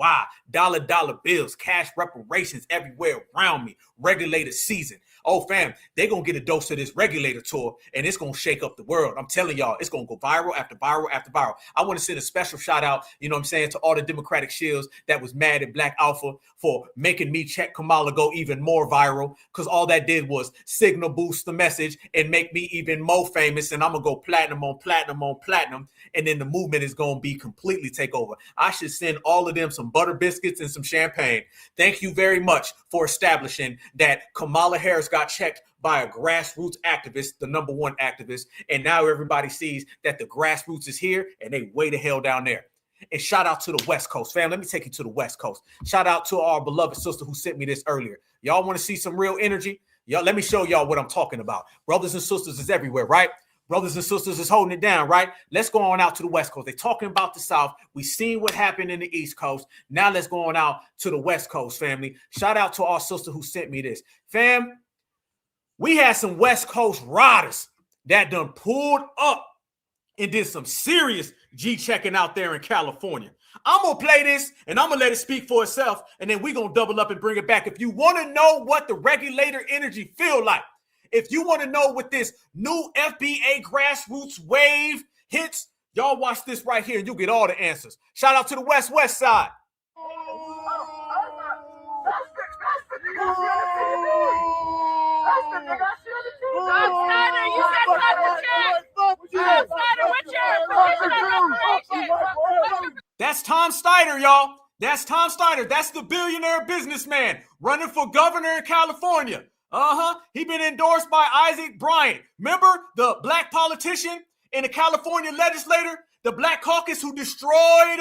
dollar bills, cash reparations everywhere around me. Regulator season. Oh, fam, they're going to get a dose of this regulator tour, and it's going to shake up the world. I'm telling y'all, it's going to go viral after viral after viral. I want to send a special shout out, you know what I'm saying, to all the Democratic shills that was mad at Black Alpha for making me check Kamala go even more viral, because all that did was signal boost the message and make me even more famous, and I'm going to go platinum on platinum on platinum, and then the movement is going to be completely take over. I should send all of them some butter biscuits and some champagne. Thank you very much for establishing that Kamala Harris got checked by a grassroots activist, the number one activist, and now everybody sees that the grassroots is here and they way the hell down there. And shout out to the West Coast, fam. Let me take you to the West Coast. Shout out to our beloved sister who sent me this earlier. Y'all want to see some real energy? Y'all, let me show y'all what I'm talking about. Brothers and sisters is everywhere, right? Brothers and sisters is holding it down, right? Let's go on out to the West Coast. They're talking about the South. We seen what happened in the East Coast. Now let's go on out to the West Coast, family. Shout out to our sister who sent me this. Fam, we had some West Coast riders that done pulled up and did some serious G-checking out there in California. I'm going to play this, and I'm going to let it speak for itself, and then we're going to double up and bring it back. If you want to know what the regulator energy feel like, if you want to know what this new FBA grassroots wave hits, y'all watch this right here, and you'll get all the answers. Shout out to the West Side. That's Tom Steiner, y'all. That's Tom Steiner. That's the billionaire businessman running for governor in California. He been endorsed by Isaac Bryant. Remember the black politician in the California legislature, the Black Caucus who destroyed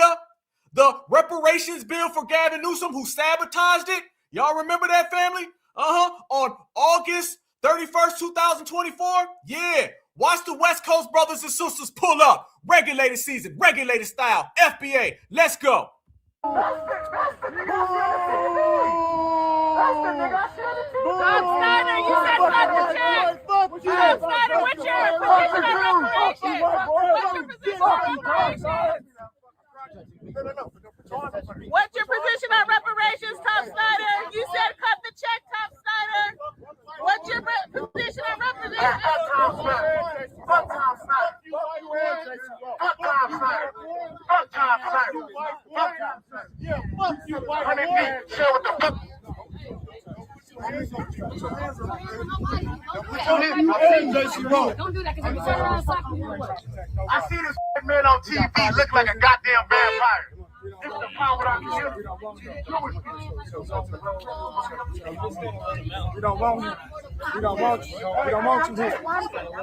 the reparations bill for Gavin Newsom, who sabotaged it? Y'all remember that, family? On August 31st, 2024? Yeah. Watch the West Coast brothers and sisters pull up. Regulated season, regulated style, FBA. Let's go. What's your position on reparations, Tom Snyder? You said cut the check, Tom Snyder. What's your position on reparations? Fuck Tom Snyder. Fuck Tom Snyder. Fuck Tom Snyder. Fuck Tom Snyder. Yeah, fuck you, white man. Share what the fuck. Don't do that because I'm turn around and slap you. I see this man on TV look like a goddamn vampire. It's the power of the We don't want you. We don't want you. We don't want you here.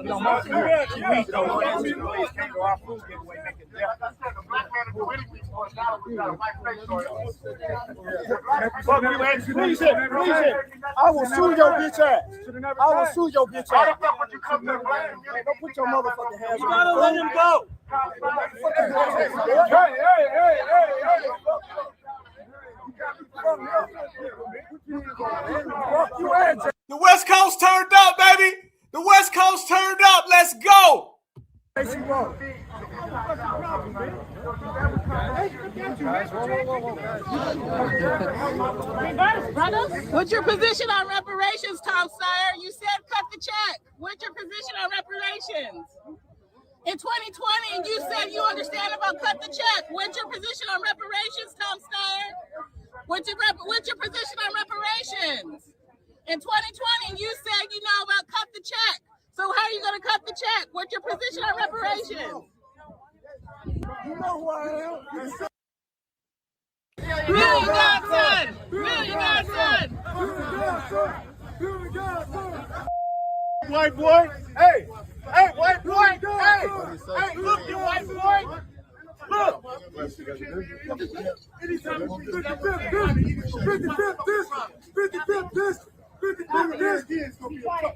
We don't want you here. You weak though. Can't go off food giveaway making death. I will sue your bitch ass. I will sue your bitch ass. How the fuck would you come to the right? Don't put your motherfucking hands on him. You gotta let him go. The West Coast turned up, baby. The West Coast turned up. Let's go. What's your position on reparations, Tom Steyer? You said cut the check. What's your position on reparations? In 2020, you said you understand about cut the check. What's your position on reparations, Tom Steyer? What's your position on reparations? In 2020, you said you know about cut the check. So how are you going to cut the check? What's your position on reparations? You know who I am. Million Godson! Million Godson! White boy, hey, white boy, hey, look, you white boy, look. Anytime 55 this,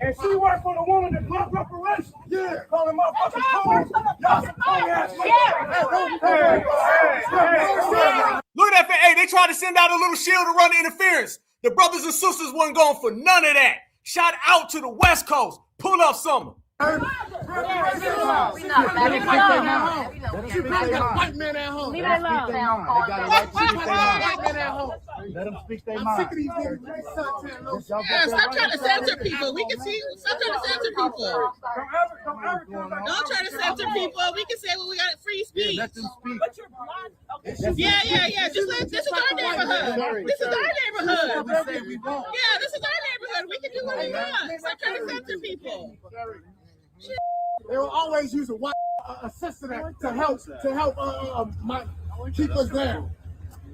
and she worked for the woman that blocked reparations. Yeah, calling motherfuckers cold. Y'all some cold ass. Look at that. Hey, they tried to send out a little shield to run the interference. The brothers and sisters wasn't going for none of that. Shout out to the West Coast. Pull up summer. White man at home. Leave it alone. They got a right to speak their mind. White man at home. Let them speak their mind. I'm sick of these niggas. Yeah, stop trying to censor people. We can see. Stop trying to censor people. Don't try to censor people. We can say what we got free speech. Let them speak. Yeah. Just let. This is our neighborhood. This is our neighborhood. Yeah, this is our neighborhood. We can do what we want. Stop trying to censor people. They will always use a white assistant to help keep us down,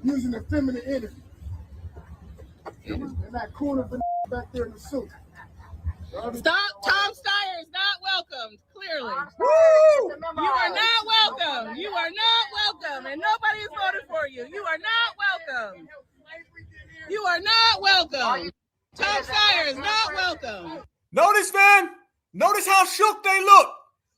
using the feminine energy. And that corner back there in the suit. Stop. Tom Steyer is not welcomed. Clearly, Woo! You are not welcome. You are not welcome, and nobody is voting for you. You are not welcome. You are not welcome. Tom Steyer is not welcome. Notice, fam. Notice how shook they look.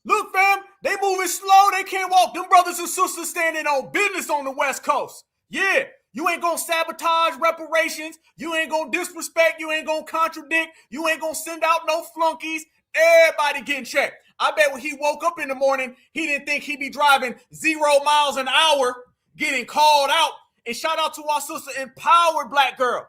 Look, fam, they moving slow. They can't walk. Them brothers and sisters standing on business on the West Coast. Yeah, you ain't gonna sabotage reparations. You ain't gonna disrespect. You ain't gonna contradict. You ain't gonna send out no flunkies. Everybody getting checked. I bet when he woke up in the morning, he didn't think he'd be driving 0 miles an hour, getting called out. And shout out to our sister, Empowered Black Girl.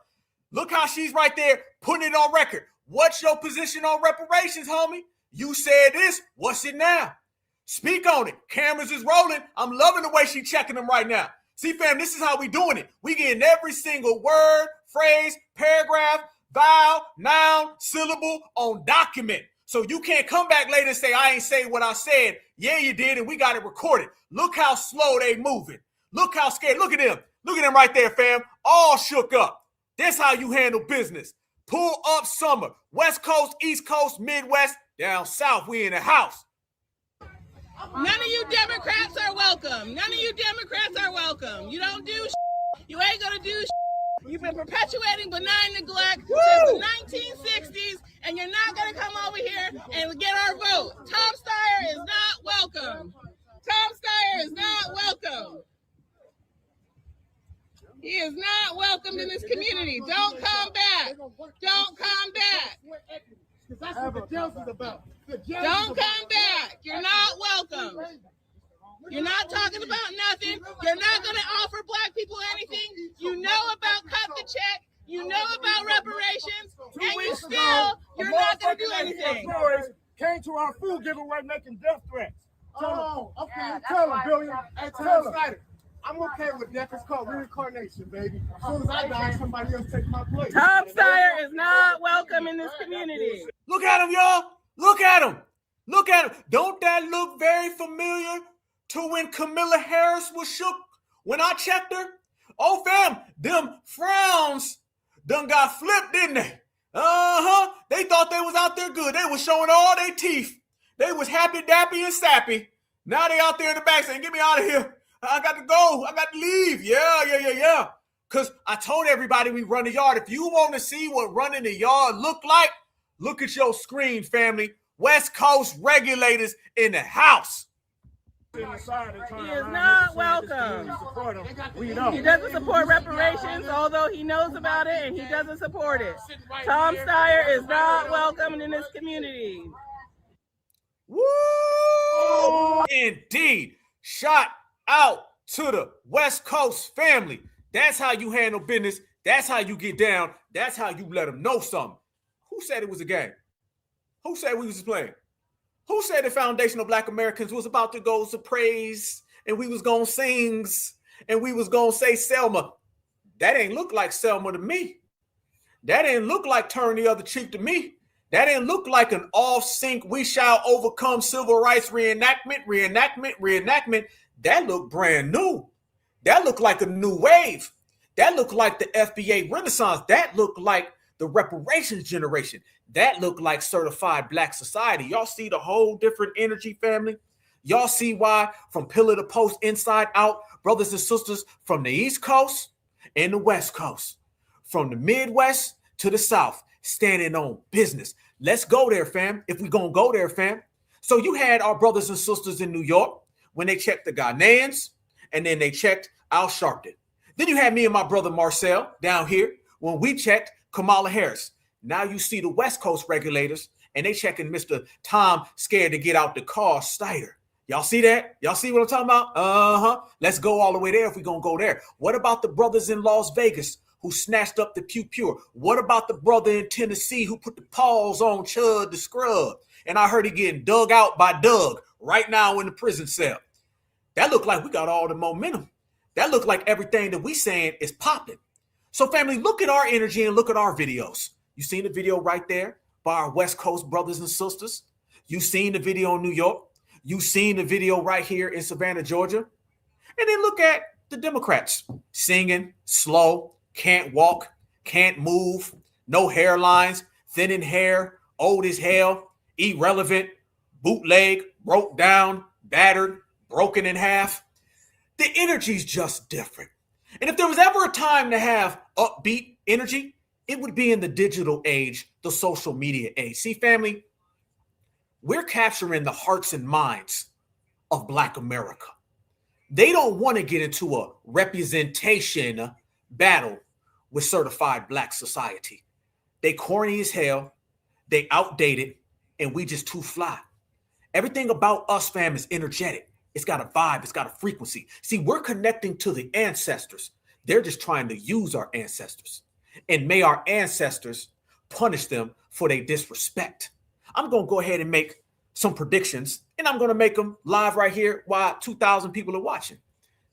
Look how she's right there putting it on record. What's your position on reparations, homie? You said this. What's it now? Speak on it. Cameras is rolling. I'm loving the way she checking them right now. See, fam, this is how we doing it. We getting every single word, phrase, paragraph, vowel, noun, syllable on document. So you can't come back later and say, I ain't say what I said. Yeah, you did, and we got it recorded. Look how slow they moving. Look how scared. Look at them. Look at them right there, fam. All shook up. That's how you handle business. Pull up summer. West Coast, East Coast, Midwest, down south. We in the house. None of you Democrats are welcome. None of you Democrats are welcome. You don't do shit. You ain't gonna do shit. You've been perpetuating benign neglect since the 1960s, and you're not gonna come over here and get our vote. Tom Steyer is not welcome. Tom Steyer is not welcome. He is not welcomed in this community. Don't come back. Don't come back. That's what the jails is about. Don't come back. You're not welcome. You're not talking about nothing. You're not going to offer black people anything. You know about cut the check. You know about reparations. And you're not going to do anything. Came to our food giveaway making death threats. Oh, okay. Tell him, Billy. Hey, tell him. I'm okay with death. It's called reincarnation, baby. As soon as I die, somebody else take my place. Tom Steyer is not welcome in this community. Look at him, y'all. Look at him. Look at him. Don't that look very familiar to when Camilla Harris was shook when I checked her? Oh, fam, them frowns done got flipped, didn't they? Uh-huh. They thought they was out there good. They was showing all their teeth. They was happy, dappy, and sappy. Now they out there in the back saying, get me out of here. I got to go. I got to leave. Yeah. Because I told everybody we run the yard. If you want to see what running the yard look like, look at your screen, family. West Coast regulators in the house. He is not welcome. He doesn't support reparations, although he knows about it, and he doesn't support it. Tom Steyer is not welcome in this community. Woo! Indeed. Shot out to the West Coast family. That's how you handle business. That's how you get down. That's how you let them know something. Who said it was a game? Who said we was just playing? Who said the foundational Black Americans was about to go to praise and we was going to sing and we was going to say Selma? That ain't look like Selma to me. That ain't look like turn the other cheek to me. That ain't look like an off-sync, we shall overcome civil rights reenactment. That looked brand new. That looked like a new wave. That looked like the FBA Renaissance. That looked like the reparations generation. That looked like certified Black society. Y'all see the whole different energy, family? Y'all see why from pillar to post, inside out, brothers and sisters from the East Coast and the West Coast, from the Midwest to the South, standing on business. Let's go there, fam, if we gonna go there, fam. So you had our brothers and sisters in New York when they checked the Ghanaians, and then they checked Al Sharpton. Then you had me and my brother Marcel down here when we checked Kamala Harris. Now you see the West Coast regulators, and they checking Mr. Tom scared to get out the car Snyder. Y'all see that? Y'all see what I'm talking about? Let's go all the way there if we're going to go there. What about the brothers in Las Vegas who snatched up the Pew Pure? What about the brother in Tennessee who put the paws on Chud the Scrub? And I heard he getting dug out by Doug right now in the prison cell. That looked like we got all the momentum. That looked like everything that we saying is popping. So family, look at our energy and look at our videos. You seen the video right there by our West Coast brothers and sisters. You seen the video in New York. You seen the video right here in Savannah, Georgia. And then look at the Democrats singing, slow, can't walk, can't move, no hairlines, thin in hair, old as hell, irrelevant, bootleg, broke down, battered, broken in half. The energy's just different. And if there was ever a time to have upbeat energy, it would be in the digital age, the social media age. See, family, we're capturing the hearts and minds of Black America. They don't want to get into a representation battle with certified Black society. They corny as hell, they outdated, and we just too fly. Everything about us, fam, is energetic. It's got a vibe, it's got a frequency. See, we're connecting to the ancestors. They're just trying to use our ancestors. And may our ancestors punish them for their disrespect. I'm going to go ahead and make some predictions, and I'm going to make them live right here while 2,000 people are watching.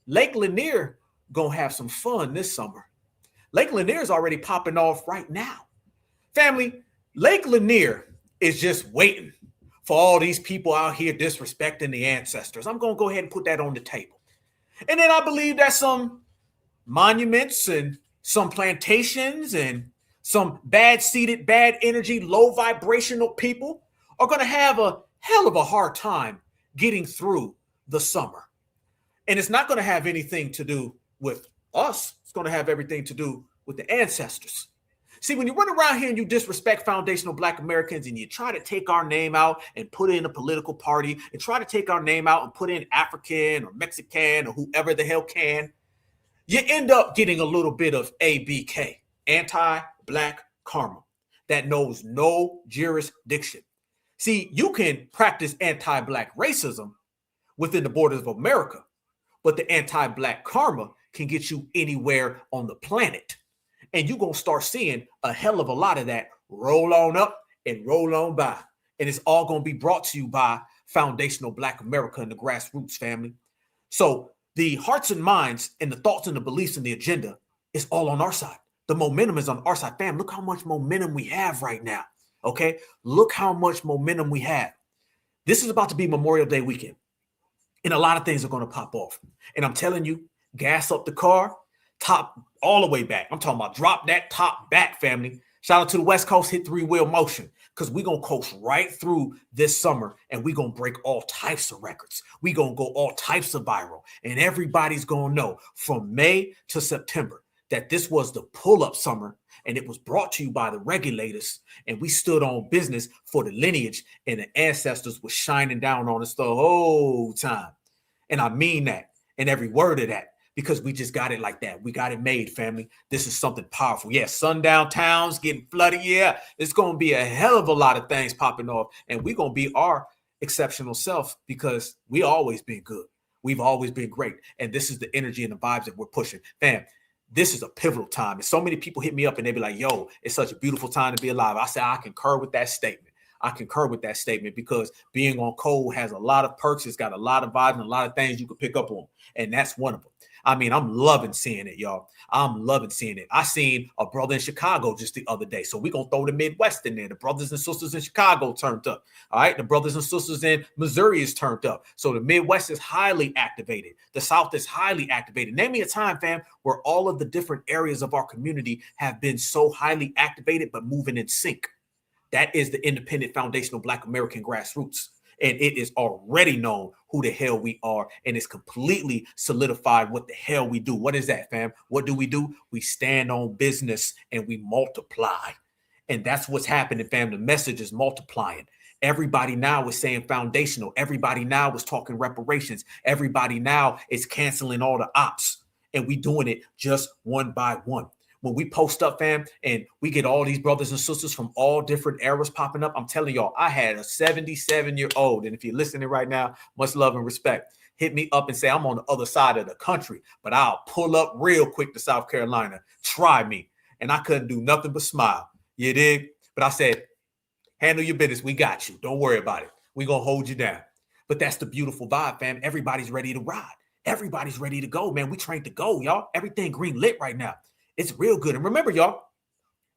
Lake Lanier going to have some fun this summer. Lake Lanier is already popping off right now. Family, Lake Lanier is just waiting for all these people out here disrespecting the ancestors. I'm going to go ahead and put that on the table. And then I believe that some monuments and some plantations and some bad-seated, bad energy, low vibrational people are going to have a hell of a hard time getting through the summer. And it's not going to have anything to do with us. It's going to have everything to do with the ancestors. See, when you run around here and you disrespect foundational Black Americans and you try to take our name out and put in a political party and try to take our name out and put in African or Mexican or whoever the hell can, you end up getting a little bit of ABK, anti-Black karma, that knows no jurisdiction. See, you can practice anti-Black racism within the borders of America, but the anti-Black karma can get you anywhere on the planet. And you're going to start seeing a hell of a lot of that roll on up and roll on by. And it's all going to be brought to you by foundational Black America and the grassroots family. So the hearts and minds and the thoughts and the beliefs and the agenda is all on our side. The momentum is on our side. Fam, look how much momentum we have right now. Okay? Look how much momentum we have. This is about to be Memorial Day weekend. And a lot of things are going to pop off. And I'm telling you, gas up the car, top all the way back. I'm talking about drop that top back, family. Shout out to the West Coast, hit 3-wheel motion, because we're going to coast right through this summer and we're going to break all types of records. We're going to go all types of viral. And everybody's going to know from May to September that this was the pull-up summer, and it was brought to you by the regulators, and we stood on business for the lineage, and the ancestors were shining down on us the whole time. And I mean that, and every word of that, because we just got it like that. We got it made, family. This is something powerful. Yeah, sundown towns getting flooded. Yeah, it's going to be a hell of a lot of things popping off, and we're going to be our exceptional self because we always been good. We've always been great. And this is the energy and the vibes that we're pushing. Fam, this is a pivotal time. And so many people hit me up and they be like, yo, it's such a beautiful time to be alive. I say, I concur with that statement. I concur with that statement because being on code has a lot of perks. It's got a lot of vibes and a lot of things you can pick up on. And that's one of them. I mean, I'm loving seeing it, y'all. I'm loving seeing it. I seen a brother in Chicago just the other day. So we're going to throw the Midwest in there. The brothers and sisters in Chicago turned up. All right. The brothers and sisters in Missouri is turned up. So the Midwest is highly activated. The South is highly activated. Name me a time, fam, where all of the different areas of our community have been so highly activated but moving in sync. That is the independent foundational Black American grassroots. And it is already known who the hell we are. And it's completely solidified what the hell we do. What is that, fam? What do? We stand on business and we multiply. And that's what's happening, fam. The message is multiplying. Everybody now is saying foundational. Everybody now is talking reparations. Everybody now is canceling all the ops. And we doing it just one by one. When we post up, fam, and we get all these brothers and sisters from all different eras popping up, I'm telling y'all, I had a 77-year-old, and if you're listening right now, much love and respect, hit me up and say, I'm on the other side of the country, but I'll pull up real quick to South Carolina. Try me. And I couldn't do nothing but smile. You dig? But I said, handle your business. We got you. Don't worry about it. We're going to hold you down. But that's the beautiful vibe, fam. Everybody's ready to ride. Everybody's ready to go, man. We trained to go, y'all. Everything green lit right now. It's real good. And remember, y'all,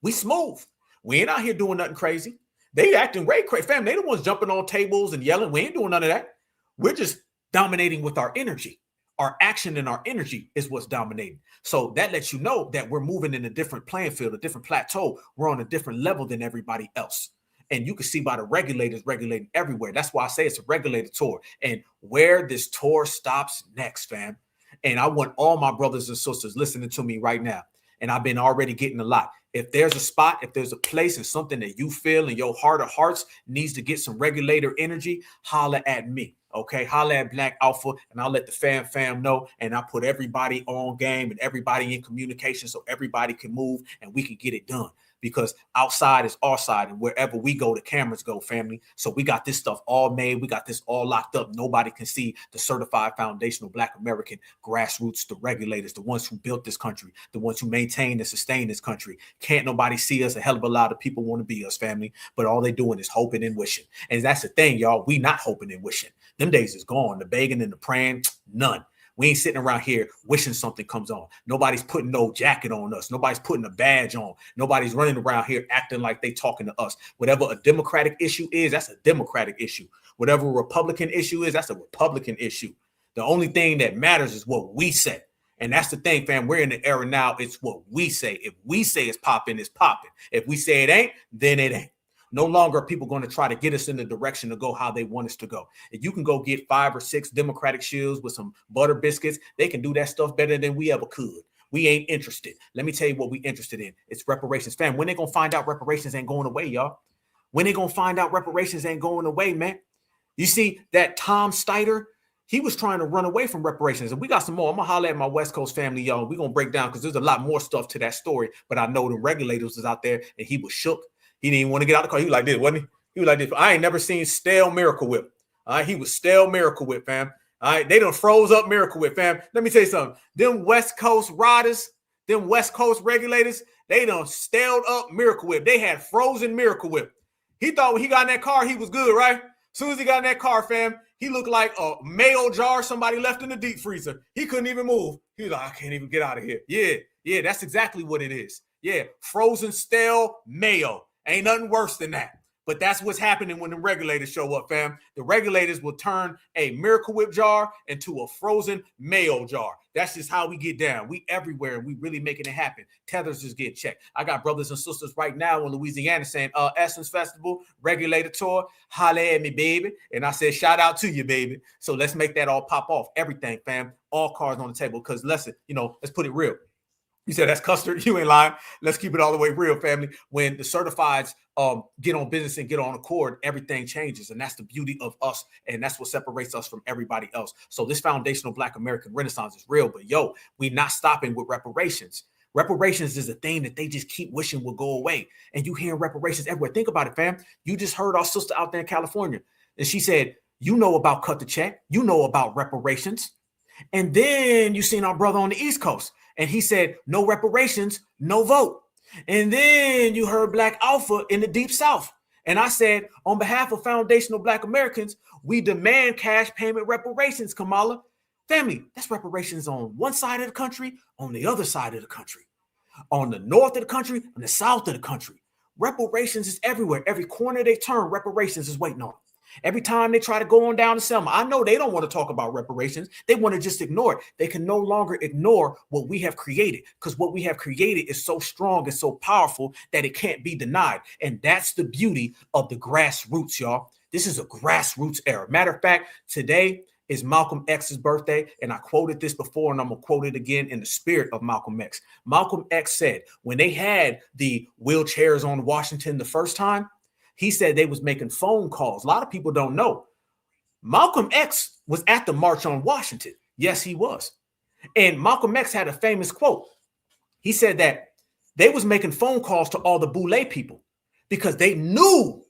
we smooth. We ain't out here doing nothing crazy. They acting way crazy. Fam, they the ones jumping on tables and yelling. We ain't doing none of that. We're just dominating with our energy. Our action and our energy is what's dominating. So that lets you know that we're moving in a different playing field, a different plateau. We're on a different level than everybody else. And you can see by the regulators regulating everywhere. That's why I say it's a regulated tour. And where this tour stops next, fam. And I want all my brothers and sisters listening to me right now. And I've been already getting a lot. If there's a spot, if there's a place and something that you feel in your heart of hearts needs to get some regulator energy, holla at me. Okay, holla at Black Alpha, and I'll let the fam know. And I put everybody on game and everybody in communication so everybody can move and we can get it done. Because outside is our side, and wherever we go, the cameras go, family. So we got this stuff all made. We got this all locked up. Nobody can see the certified foundational Black American grassroots, the regulators, the ones who built this country, the ones who maintain and sustain this country. Can't nobody see us. A hell of a lot of people want to be us, family, but all they doing is hoping and wishing. And that's the thing, y'all. We not hoping and wishing. Them days is gone. The begging and the praying, none. We ain't sitting around here wishing something comes on. Nobody's putting no jacket on us. Nobody's putting a badge on. Nobody's running around here acting like they talking to us. Whatever a Democratic issue is, that's a Democratic issue. Whatever a Republican issue is, that's a Republican issue. The only thing that matters is what we say. And that's the thing, fam. We're in the era now. It's what we say. If we say it's popping, it's popping. If we say it ain't, then it ain't. No longer are people going to try to get us in the direction to go how they want us to go. If you can go get 5 or 6 Democratic shields with some butter biscuits, they can do that stuff better than we ever could. We ain't interested. Let me tell you what we interested in. It's reparations. Fam, when they going to find out reparations ain't going away, y'all? When they going to find out reparations ain't going away, man? You see that Tom Steiner, he was trying to run away from reparations. And we got some more. I'm going to holler at my West Coast family, y'all. We're going to break down because there's a lot more stuff to that story. But I know the regulators was out there and he was shook. He didn't even want to get out of the car. He was like this, wasn't he? He was like this. I ain't never seen stale Miracle Whip. All right, he was stale Miracle Whip, fam. All right, they done froze up Miracle Whip, fam. Let me tell you something. Them West Coast riders, them West Coast regulators, they done staled up Miracle Whip. They had frozen Miracle Whip. He thought when he got in that car, he was good, right? As soon as he got in that car, fam, he looked like a mayo jar somebody left in the deep freezer. He couldn't even move. He was like, I can't even get out of here. Yeah, that's exactly what it is. Yeah, frozen stale mayo. Ain't nothing worse than that. But that's what's happening when the regulators show up, fam. The regulators will turn a Miracle Whip jar into a frozen mayo jar. That's just how we get down. We everywhere, and we really making it happen. Tethers just get checked. I got brothers and sisters right now in Louisiana saying, Essence Festival, regulator tour, holla at me, baby. And I said, shout out to you, baby. So let's make that all pop off. Everything, fam. All cards on the table. Because let's put it real. You said that's custard. You ain't lying. Let's keep it all the way real, family. When the certifieds get on business and get on accord, everything changes. And that's the beauty of us. And that's what separates us from everybody else. So this foundational Black American Renaissance is real. But we not stopping with reparations. Reparations is a thing that they just keep wishing will go away. And you hearing reparations everywhere. Think about it, fam. You just heard our sister out there in California. And she said, you know about cut the check. You know about reparations. And then you seen our brother on the East Coast, and he said, no reparations, no vote. And then you heard Black Alpha in the Deep South. And I said, on behalf of foundational Black Americans, we demand cash payment reparations, Kamala. Family, that's reparations on one side of the country, on the other side of the country, on the north of the country, on the south of the country. Reparations is everywhere. Every corner they turn, reparations is waiting on. Every time they try to go on down to Selma, I know they don't want to talk about reparations. They want to just ignore it. They can no longer ignore what we have created, because what we have created is so strong and so powerful that it can't be denied. And that's the beauty of the grassroots, y'all. This is a grassroots era. Matter of fact, today is Malcolm X's birthday, and I quoted this before, and I'm going to quote it again in the spirit of Malcolm X. Malcolm X said, when they had the wheelchairs on Washington the first time, he said they was making phone calls. A lot of people don't know. Malcolm X was at the March on Washington. Yes, he was. And Malcolm X had a famous quote. He said that they was making phone calls to all the Boule people because they knew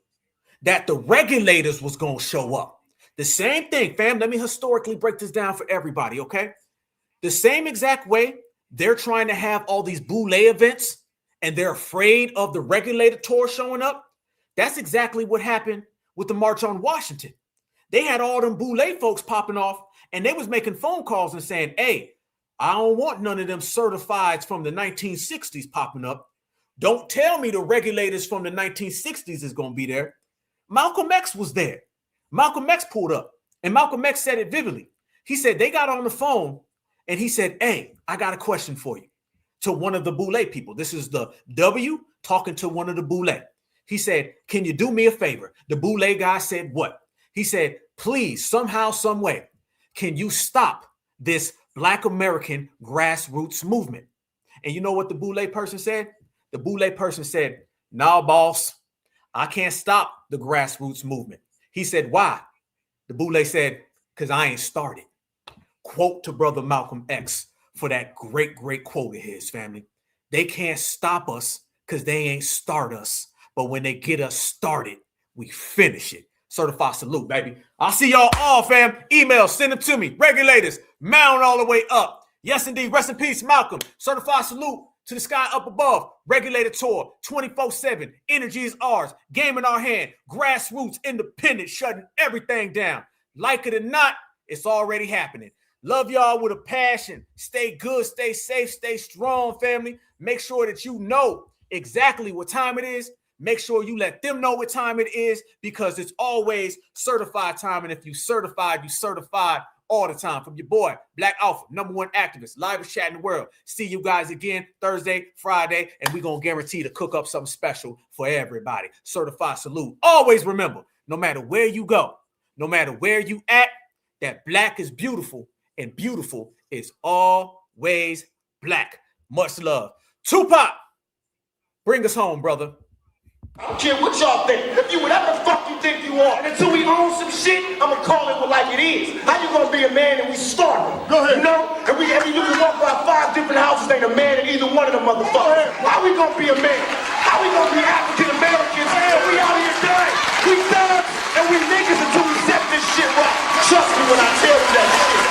that the regulators was going to show up. The same thing, fam. Let me historically break this down for everybody, okay? The same exact way they're trying to have all these Boule events and they're afraid of the regulator tour showing up. That's exactly what happened with the March on Washington. They had all them Boule folks popping off, and they was making phone calls and saying, hey, I don't want none of them certifieds from the 1960s popping up. Don't tell me the regulators from the 1960s is going to be there. Malcolm X was there. Malcolm X pulled up, and Malcolm X said it vividly. He said they got on the phone, and he said, hey, I got a question for you, to one of the Boule people. This is the W talking to one of the Boule. He said, can you do me a favor? The Boule guy said, what? He said, please, somehow, some way, can you stop this Black American grassroots movement? And you know what the Boule person said? The Boule person said, nah, boss, I can't stop the grassroots movement. He said, why? The Boule said, because I ain't started. Quote to brother Malcolm X for that great, great quote of his, family. They can't stop us because they ain't start us. But when they get us started, we finish it. Certified salute, baby. I'll see y'all all, fam. Email, send them to me. Regulators, mound all the way up. Yes, indeed. Rest in peace, Malcolm. Certified salute to the sky up above. Regulator tour, 24/7. Energy is ours. Game in our hand. Grassroots, independent, shutting everything down. Like it or not, it's already happening. Love y'all with a passion. Stay good, stay safe, stay strong, family. Make sure that you know exactly what time it is. Make sure you let them know what time it is, because it's always certified time. And if you certified all the time. From your boy, Black Alpha, #1 activist, livest chat in the world. See you guys again Thursday, Friday, and we're going to guarantee to cook up something special for everybody. Certified salute. Always remember, no matter where you go, no matter where you at, that Black is beautiful, and beautiful is always Black. Much love. Tupac, bring us home, brother. I don't care what y'all think. If you whatever the fuck you think you are, and until we own some shit, I'ma call it like it is. How you gonna be a man and we starving? Go ahead. You know? And you can walk by 5 different houses, ain't a man in either one of them motherfuckers. How we gonna be a man? How we gonna be African Americans? And we out here done. We thugs and we niggas until we set this shit right. Trust me when I tell you that shit.